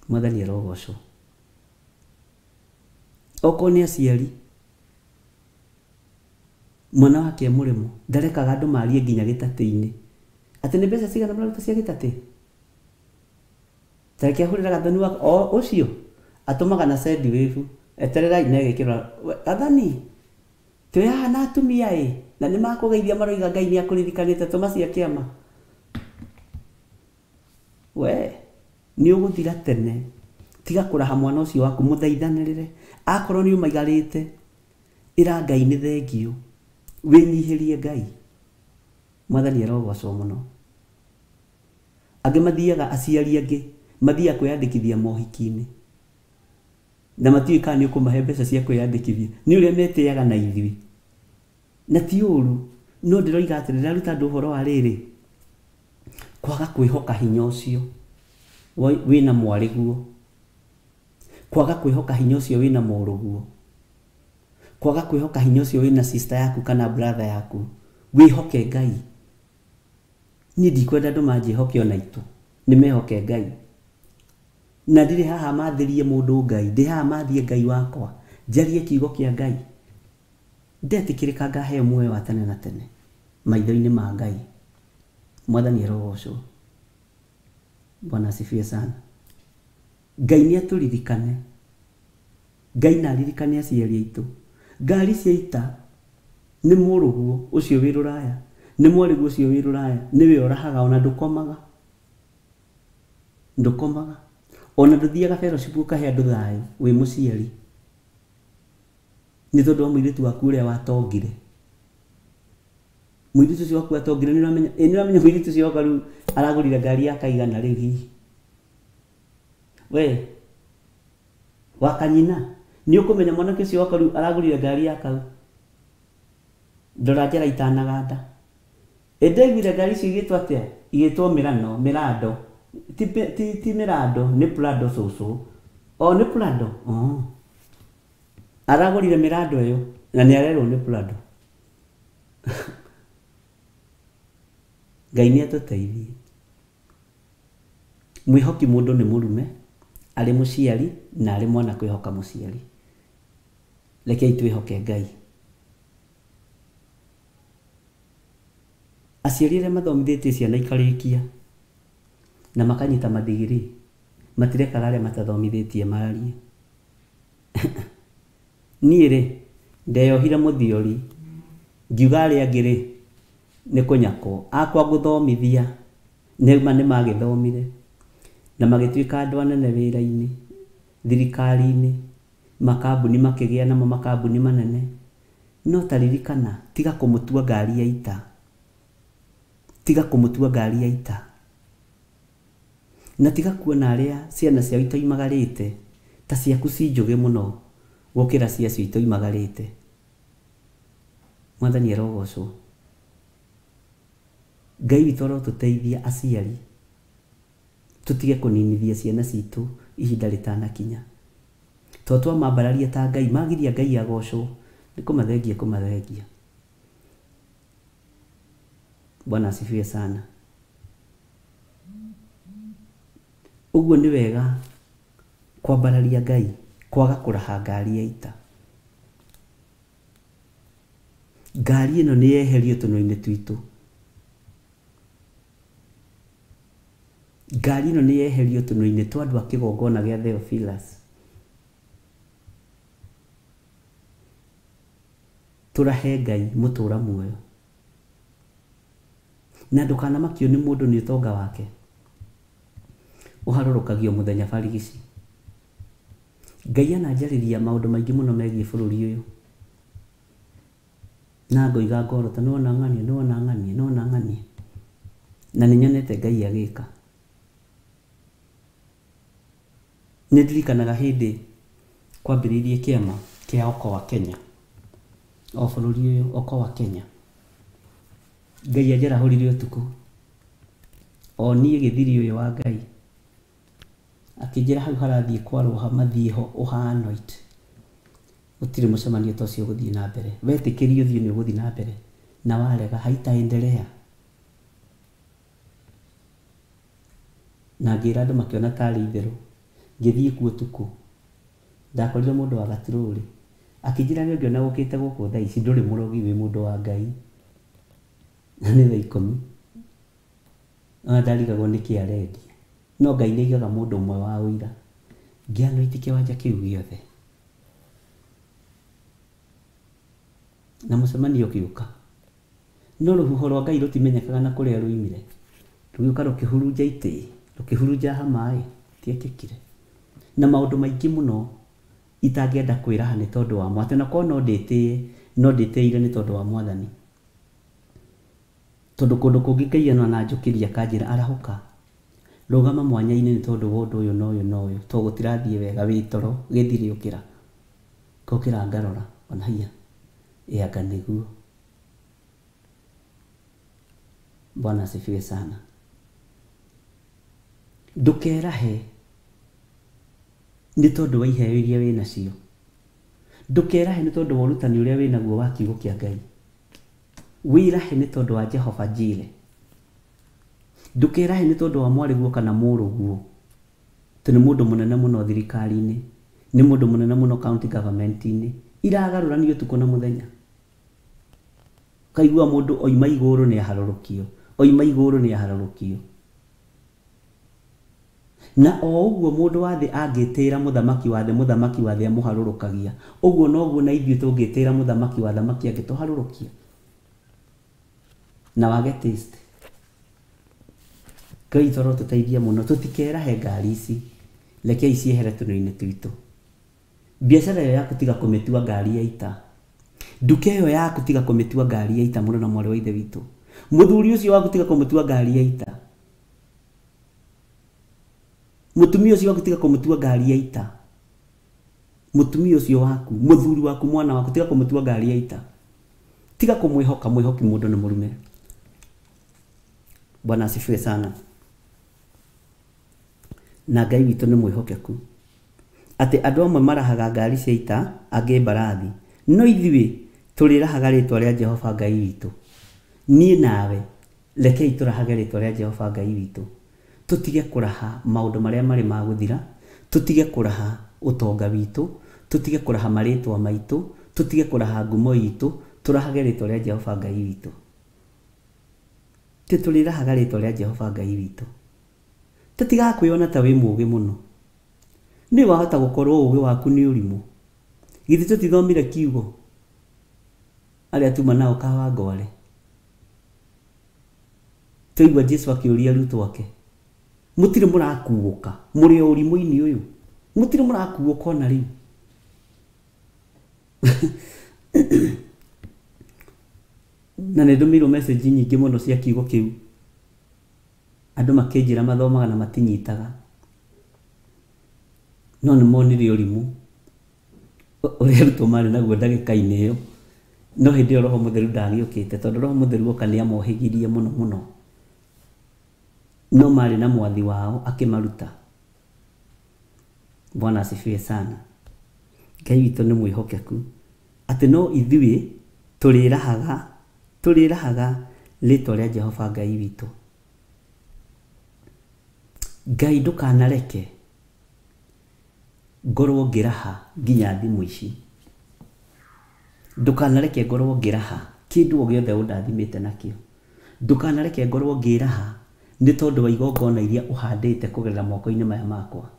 Mwathani arogocwo. Oko ni aciari mwana wake murimo ndarekaga andu marie nginya gitate-ini ati ni mbeca cigana muraruta cia gitate. Tareke ahurira gathoni wa ucio atumaga na send wave eterera ina gikira gathani tuya na atumia na ni makugeithia maroiga Ngai ni akuririkanite tumacia kiama. We ni uguthira tene tiga kuraha mwana ucio waku muthaithanirire akorwo ni umaigarite ira Ngai ni thengio winyihirie Ngai. Mwathani arogocwo muno. Angi mathiaga aciari angi mathia kwiyandikithia mohiki-ini na matiika ni ukumahe mbeca cia kwiyandikithia ni uria metiaga na ithui na ti uru no ndiroiga ati ndiraruta andu uhoro wa riri kwaga kwihoka hinya ucio wina mwariguo, kwaga kwihoka hinya ucio wina muruguo, kwaga kwihoka hinya ucio wina sister yaku kana brother yaku. Wihoke Ngai. Ni ndikwenda andu manjihoke ona itu ni mehoke Ngai. Na ndire haha mathirie mundu Ngai, ndi haha mathie Ngai wakwa njarie kiugo kia Ngai. Ndetikirika ngahe muoyo wa tene na tene maitho-ini ma Ngai. Mwathani arogocwo. Bwana asifiwe sana. Ngai ni aturirikane. Ngai na aririkane aciari aitu. Ngari cia ita ni muruguo ucio wi ruraya, ni mwariguo ucio wi ruraya, niwe orahaga ona ndukomaga. Ndukomaga ona nduthiaga fellowship ukahe andu thayu wi muciari ni tondu wa muiritu waku uria watongire. Muiritu ucio waku atongire ni uramenya muiritu ucio waku aragurire ngari ya kaigana riu hihi we wakanyina ni ukumenya mwanake ucio waku aragurire ngari ya kau ndora njera itanaganda. Ndaiguire ngari icio igitwa atia? Igitwo Mirado. Ti Mirado, ni Prado soso. Ni Prado. Aragurire Mirado iyo na ni arerwo ni Prado. Ngai ni atuteithie. Mwihoki mundu ni murume ari muciari na ari mwana kwihoka muciari. Rekei twihoke Ngai. Aciari aria mathomithitie ciana ikarikia na makanyita mathigiri matirekaga aria matathomithitie marie. Niĩ rĩ ndeyohire muthiori ngiuga aria angĩ ni kunyako akwa guthomithia nema ni magithomire na magituika andu anene wira-ini thirikari-ini makambuni makigia namo makambuni manene no taririkana tiga kumutua ngari ya ita. Tiga kumutua ngari ya ita na tiga kuona aria ciana ciao itoimagarite ta ciaku cinjuge muno gukira ciacio itoimagarite. Mwathani arogocwo. Ngai witũ arotuteithia aciari tutige kuninithia ciana citu ihinda ritanakinya. Totwa mambararia ta Ngai magiria Ngai agocwo ni kumathengia. Bwana asifiwe sana. Uguo ni wega kwambararia Ngai kwaga kũraha ngari ya ita. Ngari ĩno nĩ yeherio tũnua-inĩ twitũ. Ngari ĩno nĩ yeherio tũnua-inĩ twa andũ a kĩgongona gĩa Theophilus. Tũrahe Ngai mũtũra muoyo. Na ndũkanamakio nĩ mũndũ nĩ ũtonga wake ũharũrũkagio mũthenya barigici. Ngai ananjarĩria maũndũ maingĩ mũno megiĩ bũrũri ũyũ. Na ngoiga ngorota nĩwona ng'anie. Na nĩnyonete Ngai agĩka. Nĩndirikanaga hĩndĩ kwambĩrĩirie kĩama kĩa Okoa Kenya. O bũrũri ũyũ Okoa Kenya. Ngai anjarahũrire ũtukũ. O niĩ gĩthiri ũyũ wa Ngai. Akĩnjĩra hau harathiĩ kwarũha mathiĩ ho ũhanoit. Gũtirĩ mũcemanio ta ũcio ũgũthiĩ na mbere. Wetĩkĩrio ũthiĩ nĩ ũgũthiĩ na mbere. Na warega haitaendelea. Na ngĩra andũ makĩona tarĩ itherũ. Ngĩthiĩ kuo ũtukũ. Ndakorire mũndũ wa Gaturũrĩ. Akĩnjĩra nĩ ũngĩona gũkĩte gũkũ thaa ici ndũrĩ mũrogi wĩ mũndũ wa Ngai. Na nĩ thaa 10. Na ndarigagwo nĩkĩ arendia. No Ngai nĩaigaga mũndũ ũmwe wa ũira. Ngĩanoiti kĩwanja kĩu gĩothe. Na mũcemanio ũgĩũka. No rũhuho rwa Ngai rũtimenyekaga na kũrĩa rũimire. Rũgĩũka rũkĩhurunja itĩ, rũkĩhurunja hamaĩ, tiekĩkire. Na maũndũ maingĩ mũno itangĩenda kwĩraha nĩ tondũ wa Mwathani. Na korwo no ndĩtĩire nĩ tondũ wa Mwathani. Tondũ kũndũ kũngĩ Ngai na njũkĩria kanjĩra arahũka. Rũgama mwanya-inĩ nĩ tondũ wa ũndũ ũyũ na ũyũ na ũyũ. To gũtirathiĩ wega wĩ toro gĩthiri ũkĩra. Ngokĩra ngarora ona hiya. Anga nĩguo. Bwana asifiwe sana. Ndũkerahe nĩ tondũ wa iheo iria wĩna cio. Ndũkerahe nĩ tondũ wa ũrutani ũrĩa wĩnaguo wa kiugo kĩa Ngai. Wĩrahe nĩ tondũ wa Jehova Jire. Ndũkerahe nĩ tondũ wa mwarĩguo kana mũrũguo. Tĩ nĩ mũndũ mũnene mũno thirikari-inĩ. Nĩ mũndũ mũnene mũno county government-inĩ. Iragarũranio ũtukũ na mũthenya. Kaigua mũndũ oima igũrũ nĩ aharũrũkio. Oima igũrũ nĩ aharũrũkio. Na o ũguo mũndũ wa thĩ angĩtĩra mũthamaki wa thĩ amũharũrũkagia. Ũguo noguo na ithuĩ tũngĩtĩra mũthamaki wa thamaki angĩtũharũrũkia. Na wage taste. Ngai toro tũteithie mũno. Tũtikerahe ngari ici. Rekei ciehere tũnua-inĩ twitũ. Biacara ĩyo yaku tiga kũmĩtua ngari ya ita. Nduka ĩyo yaku tiga kũmĩtua ngari ya ita mũno na mwarĩ wa ithe witũ. Mũthuri ũcio waku tiga kũmĩtua ngari ya ita. Mũtumia ũcio waku tiga kũmĩtua ngari ya ita. Mũtumia ũcio waku, mũthuri waku, mwana waku tiga kũmĩtua ngari ya ita. Tiga kũmwĩhoka mwĩhoki mũndũ nĩ mũrume. Bwana asifiwe sana. Na Ngai witũ nĩ mwĩhokeku. Atĩ andũ amwe marahaga ngari cia ita, angĩ mbarathi. No ithuĩ tũrĩrahaga rĩtwa rĩa Jehova Ngai witũ. Niĩ nawe rekei tũrahage rĩtwa rĩa Jehova Ngai witũ. Tũtige kũraha maũndũ marĩa marĩ ma gũthira. Tũtige kũraha ũtonga witũ. Tũtige kũraha marĩtwa maitũ. Tũtige kũraha ngumo itũ. Tũrahage rĩtwa rĩa Jehova Ngai witũ. Tũrĩrahaga rĩtwa rĩa Jehova Ngai witũ. Tũtigaga kwĩona ta wĩ mũũgĩ mũno. Nĩ wahota gũkorwo ũũgĩ waku nĩ ũrimũ. Githĩ tũtithomire kiugo arĩa tuma nao Kawangware. Tũigua Jesũ akĩũria arutwo ake. Mũtirĩ mũrakuũka. Mũrĩ o ũrimũ-inĩ ũyũ. Mũtirĩ mũrakuũka ona rĩu. Na nĩ ndũmĩirwo message nyingĩ mũno cia kiugo kĩu. Andũ makĩnjĩra mathomaga na matinyitaga. No nĩ monire ũrimũ ũrĩa arutwo marĩ naguo ndagĩka-inĩ ĩyo. No hĩndĩ ĩyo Roho Mũtheru ndagĩũkĩte tondũ Roho Mũtheru oka nĩ amohĩgirie mũno mũno. No marĩ na mwathi wao akĩmaruta. Bwana asifiwe sana. Ngai witũ nĩ mwĩhokeku. Atĩ no ithuĩ tũrĩrahaga rĩtwa rĩa Jehova Ngai witũ. Ngai ndũkanareke ngorwo ngĩraha nginya thimũ ici. Ndũkanareke ngorwo ngĩraha kĩndũ o gĩothe ũndathimĩte nakĩo. Ndũkanareke ngorwo ngĩraha nĩ tondũ wa igongona iria ũhandĩte kũgerera moko-inĩ maya makwa.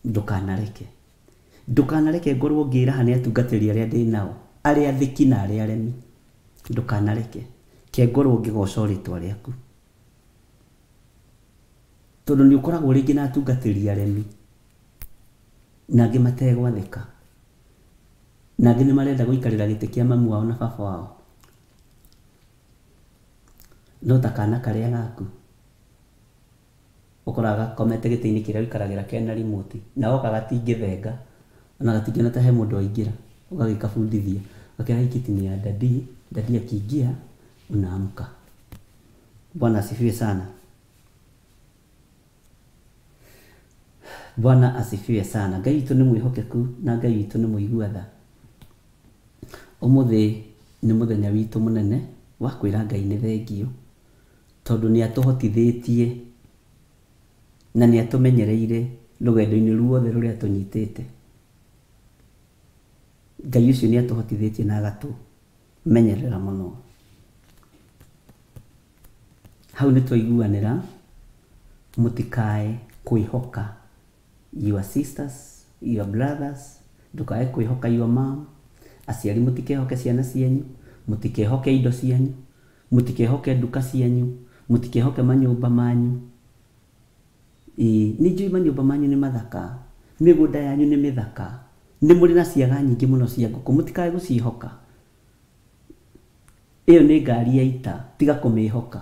Ndũkanareke. Ndũkanareke ngorwo ngĩraha nĩ atungatĩri arĩa ndĩ nao, arĩa athĩki na arĩa aremi. Ndũkanareke. Ke ngorwo ngĩgoca rĩtwa rĩaku. Tondũ nĩ ũkoragwo rĩngĩ na atungatĩri aremi, na angĩ mategwathĩka, na angĩ nĩ marenda gũikarĩra gĩtĩ kĩa mamu wao na baba wao. No ta kana karĩa gaku ũkoraga gakomete gĩtĩ-inĩ kĩrĩa ũikaragĩra kena remote, na oka gatingĩthenga ona gatingĩona ta he mũndũ aingĩra, ũgagĩkabundithia gakĩra hikiti ya dadi akiingia unaamka. Bwana asifiwe sana. Bwana asifiwe sana. Ngai witũ nĩ mwĩhokeku na Ngai witũ nĩ mũigua tha. Ũmũthĩ nĩ mũthenya witũ mũnene wa kwĩra Ngai nĩ thengio, tondũ nĩ atũhotithĩtie na nĩ atũmenyereire rũgendo-inĩ ruothe rũrĩa tũnyitĩte. Ngai ũcio nĩ atũhotithĩtie na agatũmenyerera mũno. Hau nĩ twaiguanĩra mũtikae kwĩhoka your sisters, your brothers, ndũkae kwĩhoka your mom. Aciari mũtikehoke ciana cianyu, mũtikehoke indo cianyu, mũtikehoke nduka cianyu, mũtikehoke manyũmba manyu. Nĩ njũĩ manyũmba manyu nĩ mathaka, mĩgũnda yanyu nĩ mĩthaka, nĩ mũrĩ na ciaga nyingĩ mũno cia ngũkũ, mũtikae gũcihoka. Ĩyo nĩ ngari ya ita, tiga kũmĩhoka.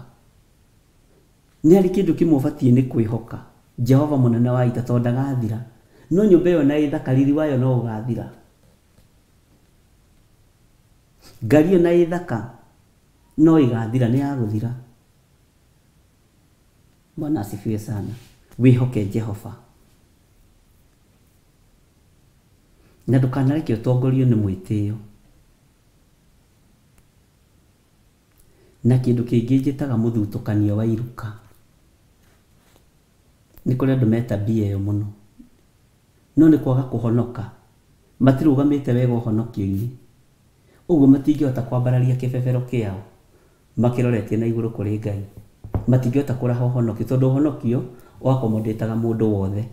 Nĩ harĩ kĩndũ kĩmwe ũbatiĩ nĩ kwĩhoka Jehova mũnene wa ita, tondũ ndagathira. No nyũmba ĩyo na ĩthaka, riri wayo no ũgathira. Ngari ĩyo na ĩthaka no ĩgathira, nĩ yagũthira. Bwana asifiwe sana. Wĩhoke Jehova. Na ndũkanareke ũtongorio nĩ mwĩtĩo. Na kĩndũ kĩngĩ njĩtaga mũthutũkanio wa iruka. Nĩ kũrĩ andũ meta mbia ĩyo mũno, no nĩ kwaga kũhonoka. Matirũgamĩte wega ũhonokio-inĩ, ũguo matingĩhota kwambararia kĩbebero kĩao makĩroretie na igũrũ kũrĩ Ngai. Matingĩhota kũraha ũhonokio, tondũ ũhonokio wakomodĩtaga mũndũ wothe.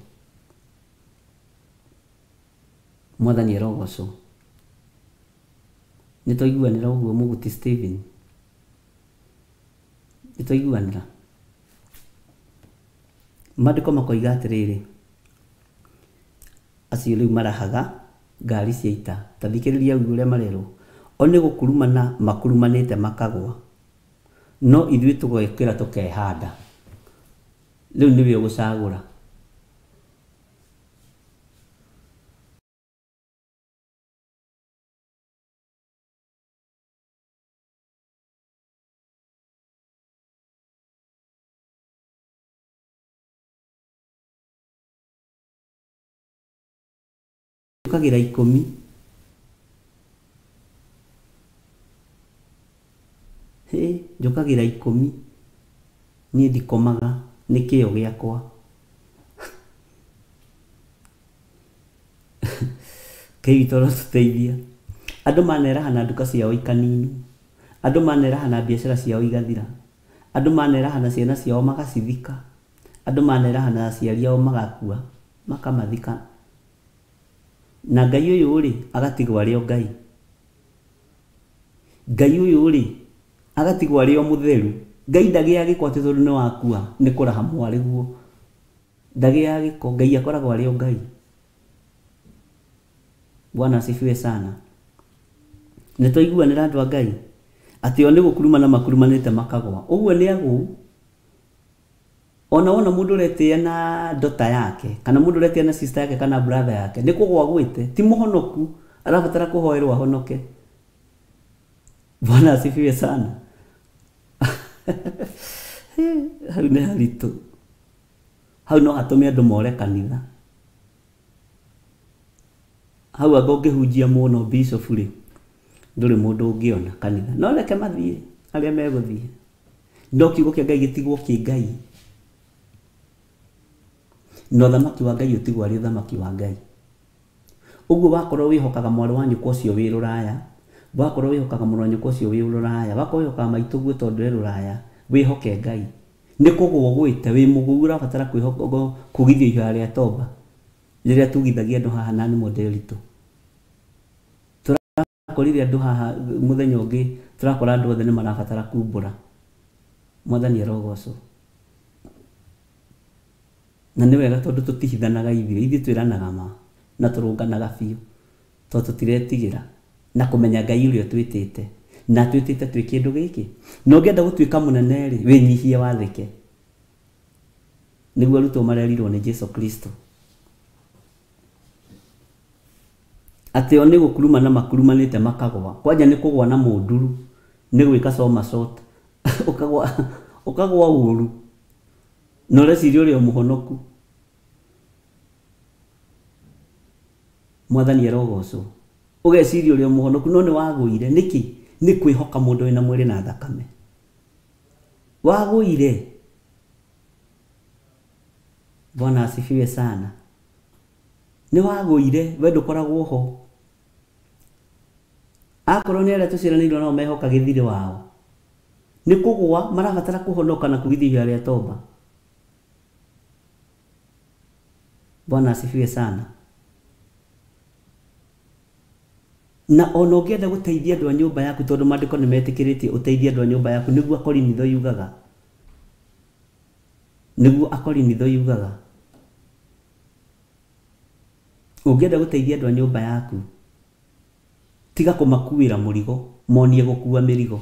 Mwathani arogocwo. Nĩ twaiguanĩra ũguo Mũguti Stephen? Nĩ twaiguanĩra? Maandĩko makoiga atĩrĩrĩ, acio rĩu marahaga ngari cia ita, ta thikĩrĩria ũrĩa marerwo, o nĩ gũkurumana makurumanĩte makagwa, no ithuĩ tũgekĩra tũkehanda. Rĩu nĩwe ũgũcagũra. Njũkagĩra 10. Njũkagĩra 10. Niĩ ndikomaga, nĩ kĩo gĩakwa. Ngai witũ arotũteithia. Andũ maneraha na nduka ciao ikaninu, andũ maneraha na biacara ciao igathira, andũ maneraha na ciana ciao magacithika, andũ maneraha na aciari ao magakua makamathika. Na Ngai ũyũ rĩ agatigwo arĩ o Ngai. Ngai ũyũ rĩ agatigwo arĩ o mũtheru. Ngai ndagĩaga gĩko atĩ tondũ nĩ wakua nĩ kũraha mwarĩguo. Ndagĩaga gĩko, Ngai akoragwo arĩ o Ngai. Bwana asifiwe sana. Nĩ twaiguanĩra andũ a Ngai atĩ o nĩ gũkurumana makurumanĩte makagwa. Ũguo nĩ agũ. Ona wona mũndũ ũretĩa na ndota yake, kana mũndũ ũretĩa na sister yake kana brother yake, nĩ kũgwa agwĩte, ti mũhonoku, arabatara kũhoerwo ahonoke. Bwana asifiwe sana. Hau nĩ haritũ. Hau no hatũme andũ more kanitha. Hau anga ũngĩhunjia mũno bishop rĩ, ndũrĩ mũndũ ũngĩona kanitha no reke mathiĩ arĩa megũthiĩ no kiugo kĩa Ngai gĩtigwo kĩ Ngai no thamaki wa Ngai ũtigwo arĩ thamaki wa Ngai ũguo wakorwo wĩhokaga mwarĩ wa nyũkwa ũcio wĩ rũraya wakorwo wĩhokaga mũrũ wa nyũkwa ũcio wĩ rũraya wakorwo wĩhokaga maitũguo tondũ wĩ rũraya wĩhoke Ngai nĩ kũgũa ũgwĩte wĩ mũgũu ũrabatara kũgithio ihoya rĩa toba rĩrĩa tugithagia andũ haha na nĩ Mũndĩritũ tũrakorire andũ haha mũthenya ũngĩ tũrakora andũ othe nĩ marabatara kumbũra Mwathani arogocwo na nĩ wega tondũ tũtihithanaga ithuĩ twĩranaga ma na tũrũnganaga biũ tondũ tũtiretigĩra na kũmenya Ngai ũrĩa twĩtĩte na twĩtĩte twĩ kĩndũ gĩkĩ no ngĩenda gũtuĩka mũnene rĩ wĩnyihie wathĩke nĩguo arutwo marerirwo nĩ Jesũ Kristo atĩ o nĩ gũkurumana makurumanĩte makagwa kwanja nĩ kũgwa na mũnduru nĩ gwĩka somersault ũkagwa ũũru na ũreciria ũrĩa mũhonoku Mwathani arogocwo ũgeciria ũrĩa mũhonoku no nĩ wagũire nĩkĩ nĩ kwĩhoka mũndũ wĩna mwĩrĩ na thakame wagũire Bwana asifiwe sana nĩ wagũire we ndũkoragwo ho akorwo nĩ arĩa tũciaranĩirwo nao mehoka gĩthirĩ wao nĩ kũgwa marabatara kũhonoka na kũgithia ihoya rĩa toba Bwana asifiwe sana na ona ũngĩenda gũteithia andũ a nyũmba yaku tondũ maandĩko nĩ metĩkĩrĩtie ũteithie andũ a nyũmba yaku nĩguo Akorinitho yugaga ũngĩenda gũteithia andũ a nyũmba yaku tiga kũmakuĩra mũrigo monie gũkua mĩrigo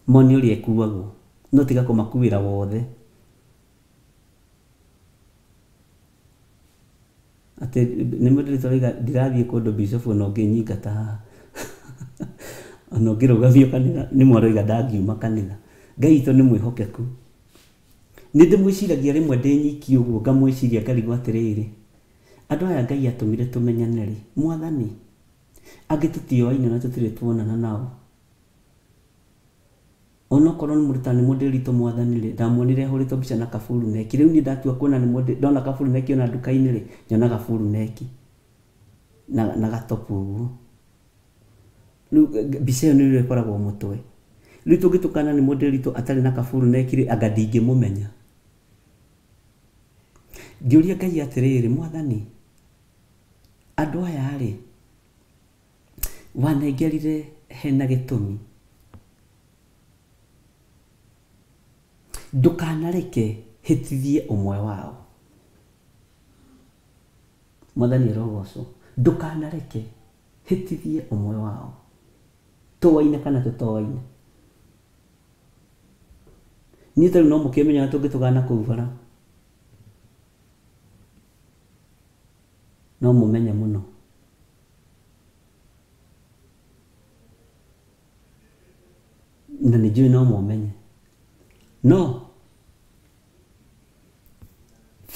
monie ũrĩa ĩkuagwo no tiga kũmakuĩra wothe atĩ nĩ Mũndĩritũ oiga ndirathiĩ kũndũ bishop no ngĩnyingata haha no ngĩrũgamio kanitha nĩ mwaroiga ndangiuma kanitha Ngai witũ nĩ mwĩhokeku nĩ ndĩmwĩciragia rĩmwe ndĩ nyiki ũguo ngamwĩciria ngarigwo atĩrĩrĩ andũ aya Ngai atũmire tũmenyane rĩ Mwathani angĩ tũtioaine na tũtirĩ tuonana nao onokorwo nĩ mũrutani Mũndĩritũ Mwathani rĩ ndamuonire ahũrĩtwo mbica na kaburu neki rĩu niĩ ndatua kuona ndona kaburu neki ona nduka-inĩ rĩ nyona kaburu neki na gatopu ũguo rĩu mbica ĩyo nĩrĩo ĩkoragwo mũtwe rĩu tũngĩtukana nĩ Mũndĩritũ atarĩ na kaburu neki rĩ anga ndingĩmũmenya ngĩũria Ngai atĩrĩrĩ Mwathani andũ aya rĩ wanengerire hena gĩtũmi ndũkanareke hĩtithie ũmwe wao Mwathani arogocwo ndũkanareke hĩtithie ũmwe wao tũwaine kana tũtowaine niĩ tarĩu no mũkĩmenyaga tũngĩtũgana kũu bara no mũmenye mũno na nĩ njũĩ no mũmenye no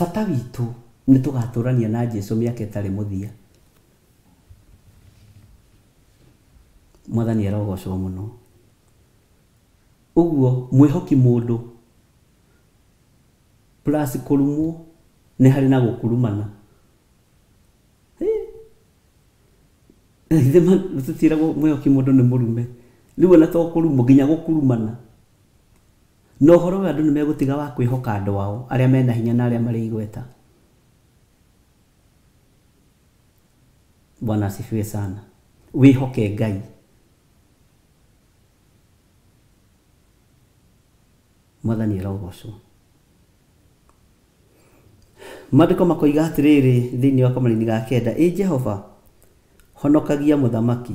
bata witũ nĩ tũgatũrania na Jesũ mĩaka ĩtarĩ mũthia Mwathani arogocwo mũno ũguo mwĩhoki mũndũ plus kũrumwo nĩ harĩ na gũkurumana tũtiragwo mwĩhoki mũndũ nĩ mũrume rĩu ona to kũrumwo nginya gũkurumana no ũhoro wa andũ nĩ megũtiga wa kwĩhoka andũ ao arĩa mena hinya na arĩa marĩ igweta Bwana asifiwe sana wĩhoke Ngai Mwathani arogocwo Maandĩko makoiga atĩrĩrĩ thĩinĩ wa Kamũra-inĩ ga kenda Jehova honokagia mũthamaki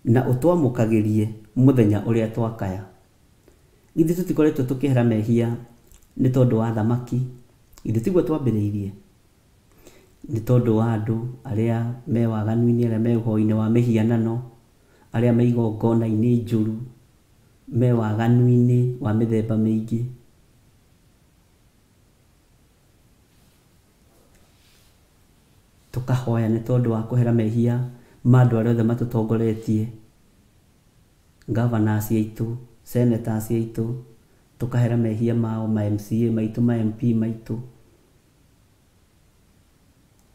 na ũtwamũkagĩrie mũthenya ũrĩa twakaya githĩ tũtikoretwo tũkĩhera mehia nĩ tondũ wa thamaki githĩ tiguo twambĩrĩirie nĩ tondũ wa andũ arĩa me waganu-inĩ arĩa me ũhoi-inĩ wa mĩhianano arĩa me igongona-inĩ njũru me waganu-inĩ wa mĩthemba mĩingĩ tũkahoya nĩ tondũ wa kũhera mehia ma andũ arĩa othe matũtongoretie, governors aitũ, senators aitũ, tũkahera mehia mao, ma MCA maitũ, ma MP maitũ,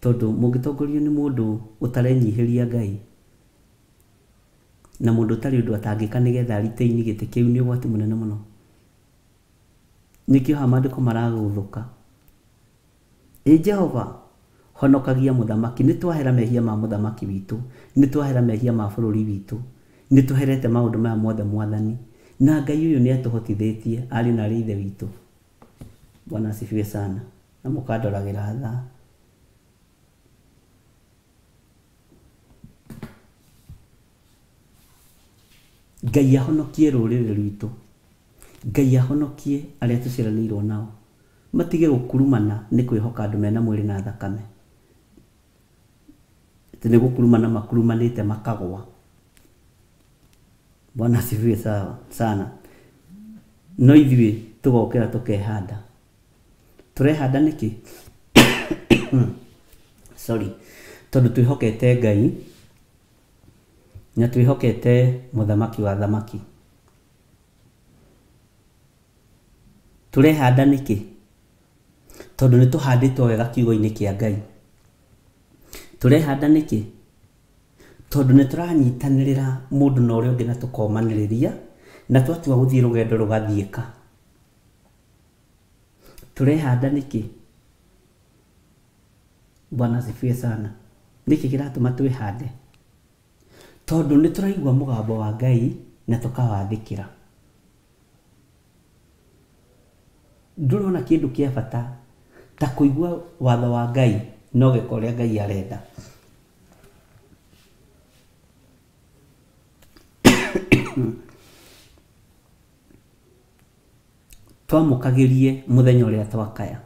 tondũ mũngĩtongorio nĩ mũndũ ũtarenyihĩria Ngai na mũndũ ũtarĩ ũndũ atangĩka nĩgetha retain gĩtĩ kĩu nĩ ũgwati mũnene mũno. Nĩkĩo haha maandĩko maragũthũka. Jehova honokagia mũthamaki, nĩ twahera mehia ma mũthamaki witũ, nĩ twahera mehia ma bũrũri witũ, nĩ tũherete maũndũ maya mothe Mwathani, na Ngai ũyũ nĩ atũhotithĩtie arĩ na arĩ ithe witũ. Bwana asifiwe sana, na mũkandoragĩra thaa. Ngai ahonokie rũrĩrĩ rwitũ, Ngai ahonokie arĩa tũciaranĩirwo nao, matige gũkurumana nĩ kwĩhoka andũ mena mwĩrĩ na thakame, atĩ nĩ gũkurumana makurumanĩte makagwa. Bwana asifiwe sana. No ithuĩ tũgokĩra tũkehanda. Tũrehanda nĩkĩ? Sorry. Tondũ twĩhokete Ngai na twĩhokete mũthamaki wa thamaki. Tũrehanda nĩkĩ? Tondũ nĩ tũhandĩtwo wega kiugo-inĩ kĩa Ngai. Tũrehanda nĩkĩ? Tondũ nĩ tũranyitanĩrĩra mũndũ na ũrĩa ũngĩ na tũkomanĩrĩria na twatua gũthiĩ rũgendo rũgathiĩka. Tũrehanda nĩkĩ? Bwana asifiwe sana. Nĩkĩ kĩratũma twĩhande? Tondũ nĩ tũraigua mũgambo wa Ngai na tũkawathĩkĩra. Ndũrona kĩndũ kĩa bata ta kũigua watho wa Ngai no gĩka ũrĩa Ngai arenda. Twamũkagĩrie mũthenya ũrĩa twakaya.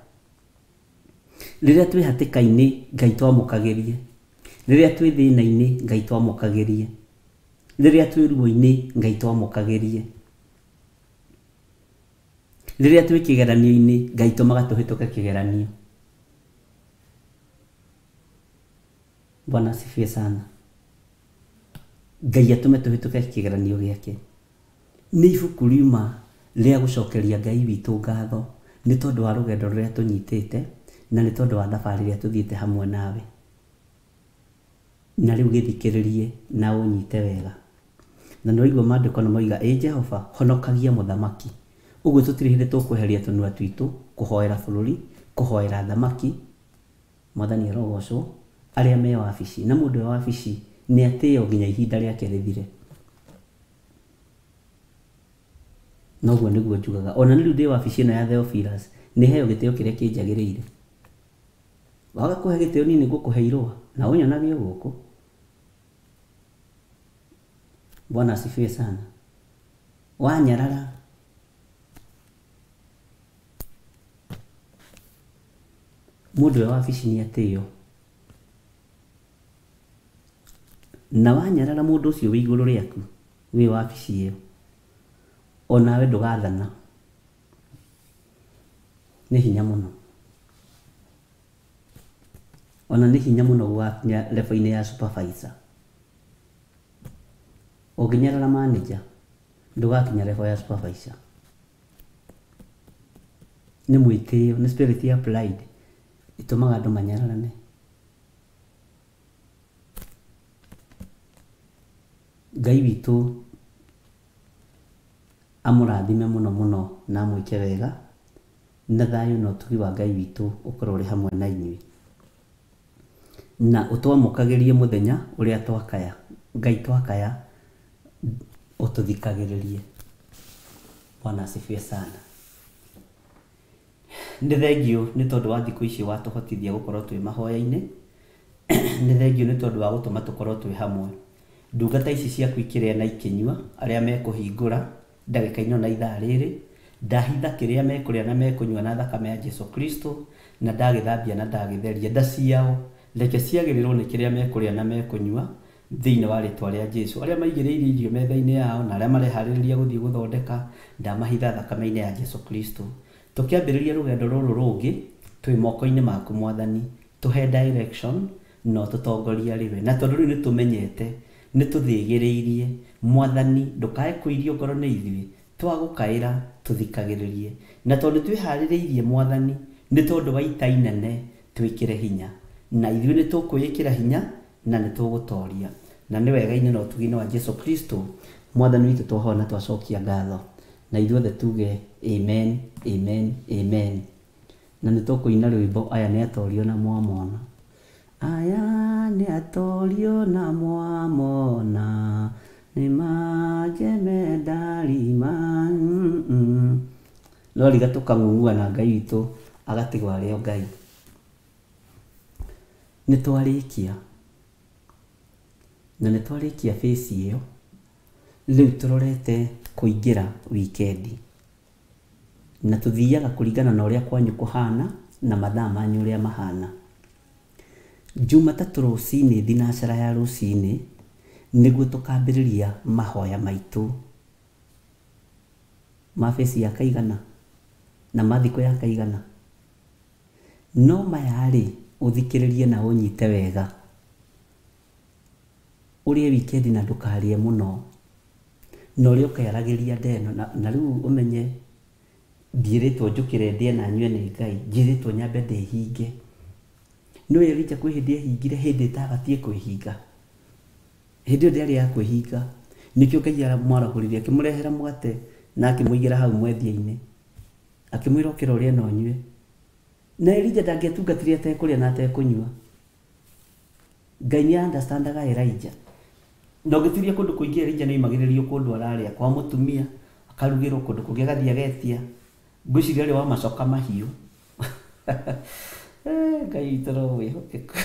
Rĩrĩa twĩ hatĩka-inĩ Ngai twamũkagĩrie. Rĩrĩa twĩ thĩna-inĩ Ngai twamũkagĩrie. Rĩrĩa twĩ ruo-inĩ Ngai twamũkagĩrie. Rĩrĩa twĩ kĩgeranio-inĩ Ngai tũmaga tũhĩtũke kĩgeranio. Bwana asifiwe sana. Ngai atũme tũhĩtũke kĩgeranio gĩake. Nĩ ibuku riuma rĩa gũcokeria Ngai witũ ngatho nĩ tondũ wa rũgendo rũrĩa tũnyitĩte na nĩ tondũ wa thabarĩ ĩrĩa tũthiĩte hamwe nawe. Na rĩu gĩthikĩrĩrie na ũnyite wega. Na nĩ waigua maandĩko nĩ moiga, Jehova honokagia mũthamaki. Ũguo tũtirĩ hĩndĩ tũkweheria tũnua twitũ kũhoera bũrũri, kũhoera thamaki. Mwathani arogocwo, arĩa me wabici, na mũndũ wa wabici nĩ atĩo nginya ihinda rĩake rĩthire. Noguo nĩguo njugaga. Ona nĩ rĩu ndĩ wabici ĩno ya Theophilus nĩ heo gĩtĩo kĩrĩa kĩnjagĩrĩire. Waga kũhe gĩtĩo niĩ nĩngũkũhe irũa na ũnyonage gũkũ. Bwana asifiwe sana. Wanyarara mũndũ wa wabici nĩ atĩo. Na wanyarara mũndũ ũcio wĩ igũrũ rĩaku wĩ wabici ĩyo, onawe ndũgathana. Nĩ hinya mũno. Ona nĩ hinya mũno gwakinya level-inĩ ya supervisor. Ũngĩnyarara manager ndũgakinya level ya supervisor. Nĩ mwĩtĩo, nĩ spirit ya pride ĩtũmaga andũ manyararane. Ngai witũ amũrathime mũno mũno na amwĩke wega, na thayũ na ũtugi wa Ngai witũ ũkorwo ũrĩ hamwe na inyuĩ. Na ũtwamũkagĩrie mũthenya ũrĩa twakaya. Ngai twakaya ũtũthikagĩrĩrie. Bwana asifiwe sana. Nĩ thengio nĩ tondũ wa thikũ ici watũhotithia gũkorwo twĩ mahoya-inĩ. Nĩ thengio nĩ tondũ wa gũtũma tũkorwo twĩ hamwe. Ndungata ici ciaku ikĩrĩa na ikĩnyua, arĩa mekũhingũra ndagĩka-inĩ na ithaa rĩrĩ, ndahitha kĩrĩa mekũrĩa na mekũnyua na thakame ya Jesu Kristo, na ndagĩthambia na ndagĩtheria nda ciao, reke ciagĩrĩrwo nĩ kĩrĩa mekũrĩa na mekũnyua thĩinĩ wa rĩtwa rĩa Jesu. Arĩa maigĩrĩire irio metha-inĩ yao na arĩa mareharĩrĩria gũthiĩ gũthondeka, ndamahitha thakame-inĩ ya Jesu Kristo. Tũkĩambĩrĩria rũgendo rũrũ rũngĩ twĩ moko-inĩ maku Mwathani, tũhe direction, no tũtongoria rĩwe. Na tondũ rĩu nĩ tũmenyete nĩ tũthĩgĩrĩirie Mwathani ndũkae kũirio ngoro nĩ ithuĩ, twagũkaĩra tũthikagĩrĩrie. Na tondũ twĩharĩrĩirie Mwathani nĩ tondũ wa ita inene twĩkĩre hinya, na ithuĩ nĩ tũkwĩkĩra hinya na nĩ tũgũtoria. Na nĩ wega-inĩ na ũtugi-inĩ wa Jesu Kristo Mwathani witũ twahoya na twacokia ngatho, na ithuothe tuge amen, amen, amen. Na nĩ tũkũina rwĩmbo aya nĩ atorio na mwamona. Aya nĩ atorio na mwamona, nĩ majeme ndarima. No riga tũkang'ung'uana Ngai witũ agatigwo arĩo Ngai. Nĩ twarĩkia na nĩ twarĩkia phase ĩyo. Rĩu tũrorete kũingĩra wikendi, na tũthiaga kũringana na ũrĩa kwanyu kũhana na mathaa manyu ũrĩa mahana. Jumatatũ rũcinĩ thinacara ya rũcinĩ nĩguo tũkambĩrĩria mahoya maitũ ma phase ya kaigana na mathiko ya kaigana. No maya-rĩ ũthikĩrĩrie na ũnyite wega ũrĩa wikendi na ndũkarĩe mũno, na ũrĩa ũkayaragĩria ndeno. Na rĩu ũmenye ndiĩrĩtwo njũkĩre ndĩe na nyue nĩ Ngai, njĩrĩtwo nyambe ndĩhinge. No Elijah kwĩ hĩndĩ ehingire, hĩndĩ ĩtabatiĩ kwĩhinga. Hĩndĩ ĩyo ndĩarĩ ya kwĩhinga, nĩkĩo Ngai aramwaragũririe akĩmũrehera mũgate na akĩmũigĩra hau mwendia-inĩ akĩmwĩra ũkĩra ũrĩe na ũnyue. Na Elijah ndangĩatungatire atekũrĩa na atekũnyua. Ngai nĩ understandaga Elijah. Na ũngĩturia kũndũ kũingĩ Elijah nĩ oimagĩrĩrio kũndũ ararĩa kwa mũtumia, akarugĩrwo kũndũ kũngĩ agathiĩ agetia. Ngwĩciria ũrĩa wa macoka mahiũ. Ngai witũ no mwĩhokeku.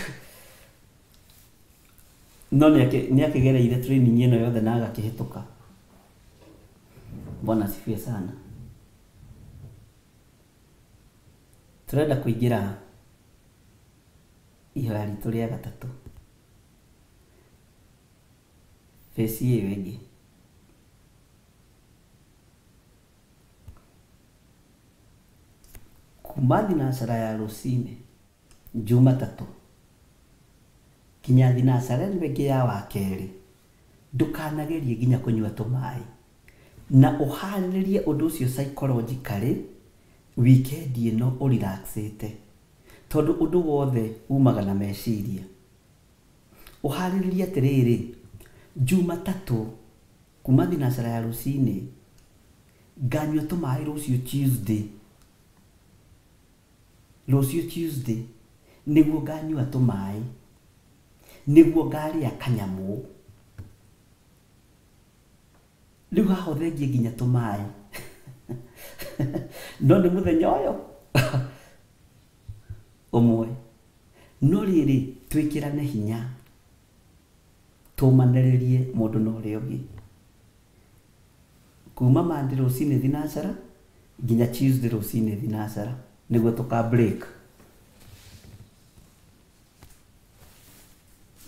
No nĩ akĩgereire training ĩno yothe na agakĩhĩtũka. Bwana asifiwe sana. Tũrenda kũingĩra ihoya ritũ rĩa gatatũ, phase ĩyo ĩngĩ. Kuma thinacara ya rũcinĩ Jumatatũ kinya thinacara ĩno ĩngĩ ya wakerĩ, ndũkanagerie nginya kũnyua tũmaĩ, na ũharĩrĩrie ũndũ ũcio psychologically wikendi ĩno ũrelaxĩte, tondũ ũndũ wothe umaga na meciria. Ũharĩrĩrie atĩrĩrĩ, Jumatatũ kuma thinacara ya rũcinĩ nganyua tũmaĩ rũciũ Tuesday. Rũciũ Tuesday nĩguo nganyua tũmaĩ, nĩguo ngarĩa kanyamũ. Rĩu haha ũthengie nginya tũmaĩ. No nĩ mũthenya ũyũ ũmwe. No rĩrĩ twĩkĩrane hinya, tũmanĩrĩrie mũndũ na ũrĩa ũngĩ. Kuma Monday rũcinĩ thinacara nginya Tuesday rũcinĩ thinacara, nĩguo tũka break.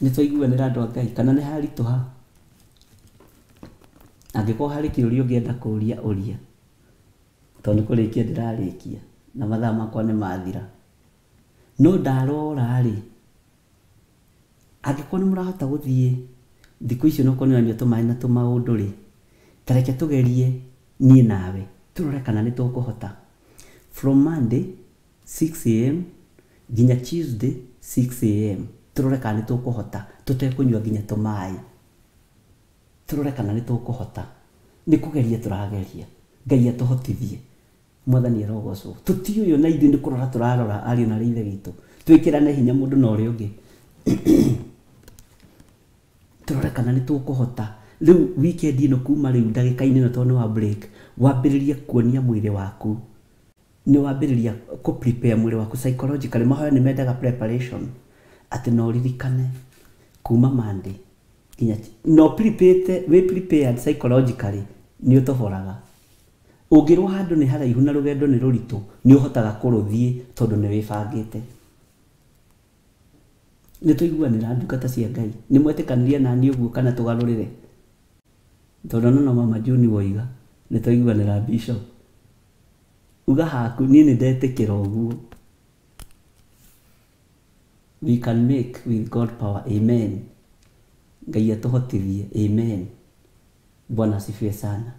Nĩ twaiguanĩra andũ a Ngai kana nĩ haritũha? Angĩkorwo harĩ kĩũria ũngĩenda kũũria ũria, tondũ nĩ kũrĩkia ndĩrarĩkia na mathaa makwa nĩ mathira. No ndarora-rĩ, angĩkorwo nĩ mũrahota gũthiĩ thikũ icio nokorwo nĩ ũranyua tũmaĩ na tũmaũndũ-rĩ, ta reke tũgerie niĩ nawe tũrore kana nĩ tũkũhota. From Monday 6 am nginya Tuesday 6 am tũrore kana nĩ tũkũhota tũtekũnyua nginya tũmaĩ. Tũrore kana nĩ tũkũhota. Nĩ kũgeria tũrageria. Ngai atũhotithie. Mwathani arogocwo. Tũtiũyũ na ithuĩ nĩ kũrora tũrarora ariũ na ithe witũ. Twĩkĩrane hinya mũndũ na ũrĩa ũngĩ. Tũrore kana nĩ tũkũhota. Rĩu weekend ĩno kuma rĩu ndagĩka-inĩ ĩno tondũ wa break, wambĩrĩrie kuonia mwĩrĩ waku. Nĩ wambĩrĩria kũ prepare mwĩrĩ waku psychologically. Mahoya nĩ mendaga preparation. Atĩ no ririkane kuma Monday nginya no prepared psychologically nĩ ũtoboraga. Ũngĩrwo handũ nĩ haraihu na rũgendo nĩ rũritũ, nĩ ũhotaga kũrũthiĩ tondũ nĩ wĩbangĩte. Nĩ tũiguanĩra ndungata cia Ngai. Nĩ mwetĩkanĩria na niĩ ũguo kana tũgarũrĩre? Tondũ no Mama June woiga nĩ tũiguanĩra Bishop. Uga haku niĩ nĩ ndetĩkĩra ũguo. we can make with God power. Amen. Ngai atuhotithie. Amen. Bwana asifiwe sana.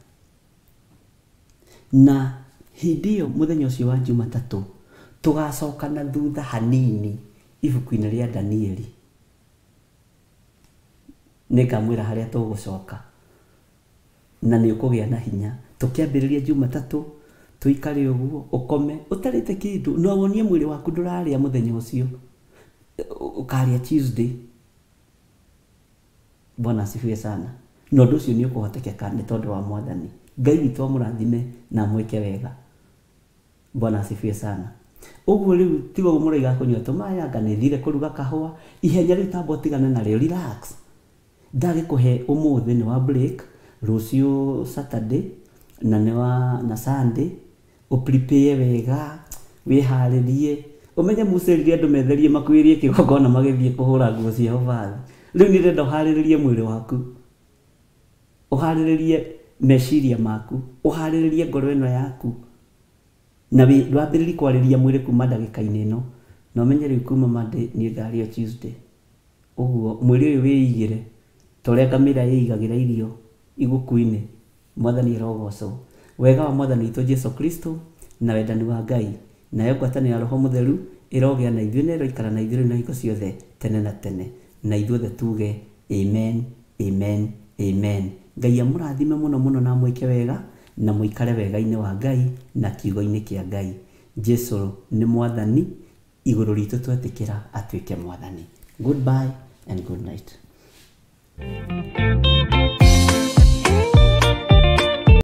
Na hindi iyo muthenya ucio wa Jumatatu tugacoka na thutha hanini ibuku-inĩ rĩa Danieli. Nikamwira haria tugucoka na ni ukugĩa na hinya. Tukiambĩrĩria Jumatatu tuikare uguo ukome utarite kindu no wonie mwĩrĩ waku ndũrarĩa muthenya ucio ukarĩa Tuesday. Bwana asifiwe sana. No ũndũ ũcio nĩ ũkũhotekeka nĩ tondũ wa Mwathani. Ngai witũ amũrathime na mwĩke wega. Bwana asifiwe sana. Uguo rĩu tiga mũraiga kũnyua tũmaĩ anga nĩ thire kũruga kahũa. Ihenya rĩu tambo tigana narĩo, relax. Ndagĩkũhe ũmũthĩ nĩ wa break, rũciũ Saturday na nĩ wa na Sunday ũprepare wega, wĩharĩrie. Umenye Musa andũ metherie makuĩrie kĩgongona magĩthiĩ kũhũra nguo cia ũbathi. Rĩu nĩ ndenda ũharĩrĩrie mwĩrĩ waku, ũharĩrĩrie meciria maku, ũharĩrĩrie ngoro ĩno yaku, na wambĩrĩrie kwarĩria mwĩrĩ kuma ndagĩka-inĩ ĩno, na ũmenye rĩu kuma Monday nĩ ngarĩa Tuesday. Ũguo mwĩrĩ ũyũ wĩigĩre ta ũrĩa ngamĩra yĩigagĩra irio iguku-inĩ. Mwathani arogocwo. Wega wa Mwathani witũ Jesu Kristo na wendani wa Ngai nayo ngwatanĩro ya Roho Mũtheru ĩrogĩa na ithuĩ na ĩroikara na ithuĩ na hingo ciothe tene na tene. Na ithuothe tuge amen, amen, amen. Ngai amũrathime mũno mũno na mwĩke wega na mũikare wega-inĩ wa Ngai na kiugo-inĩ kĩa Ngai. Jesu nĩ Mwathani, igũrũ ritũ twetĩkĩra atuĩke Mwathani. Goodbye and good night.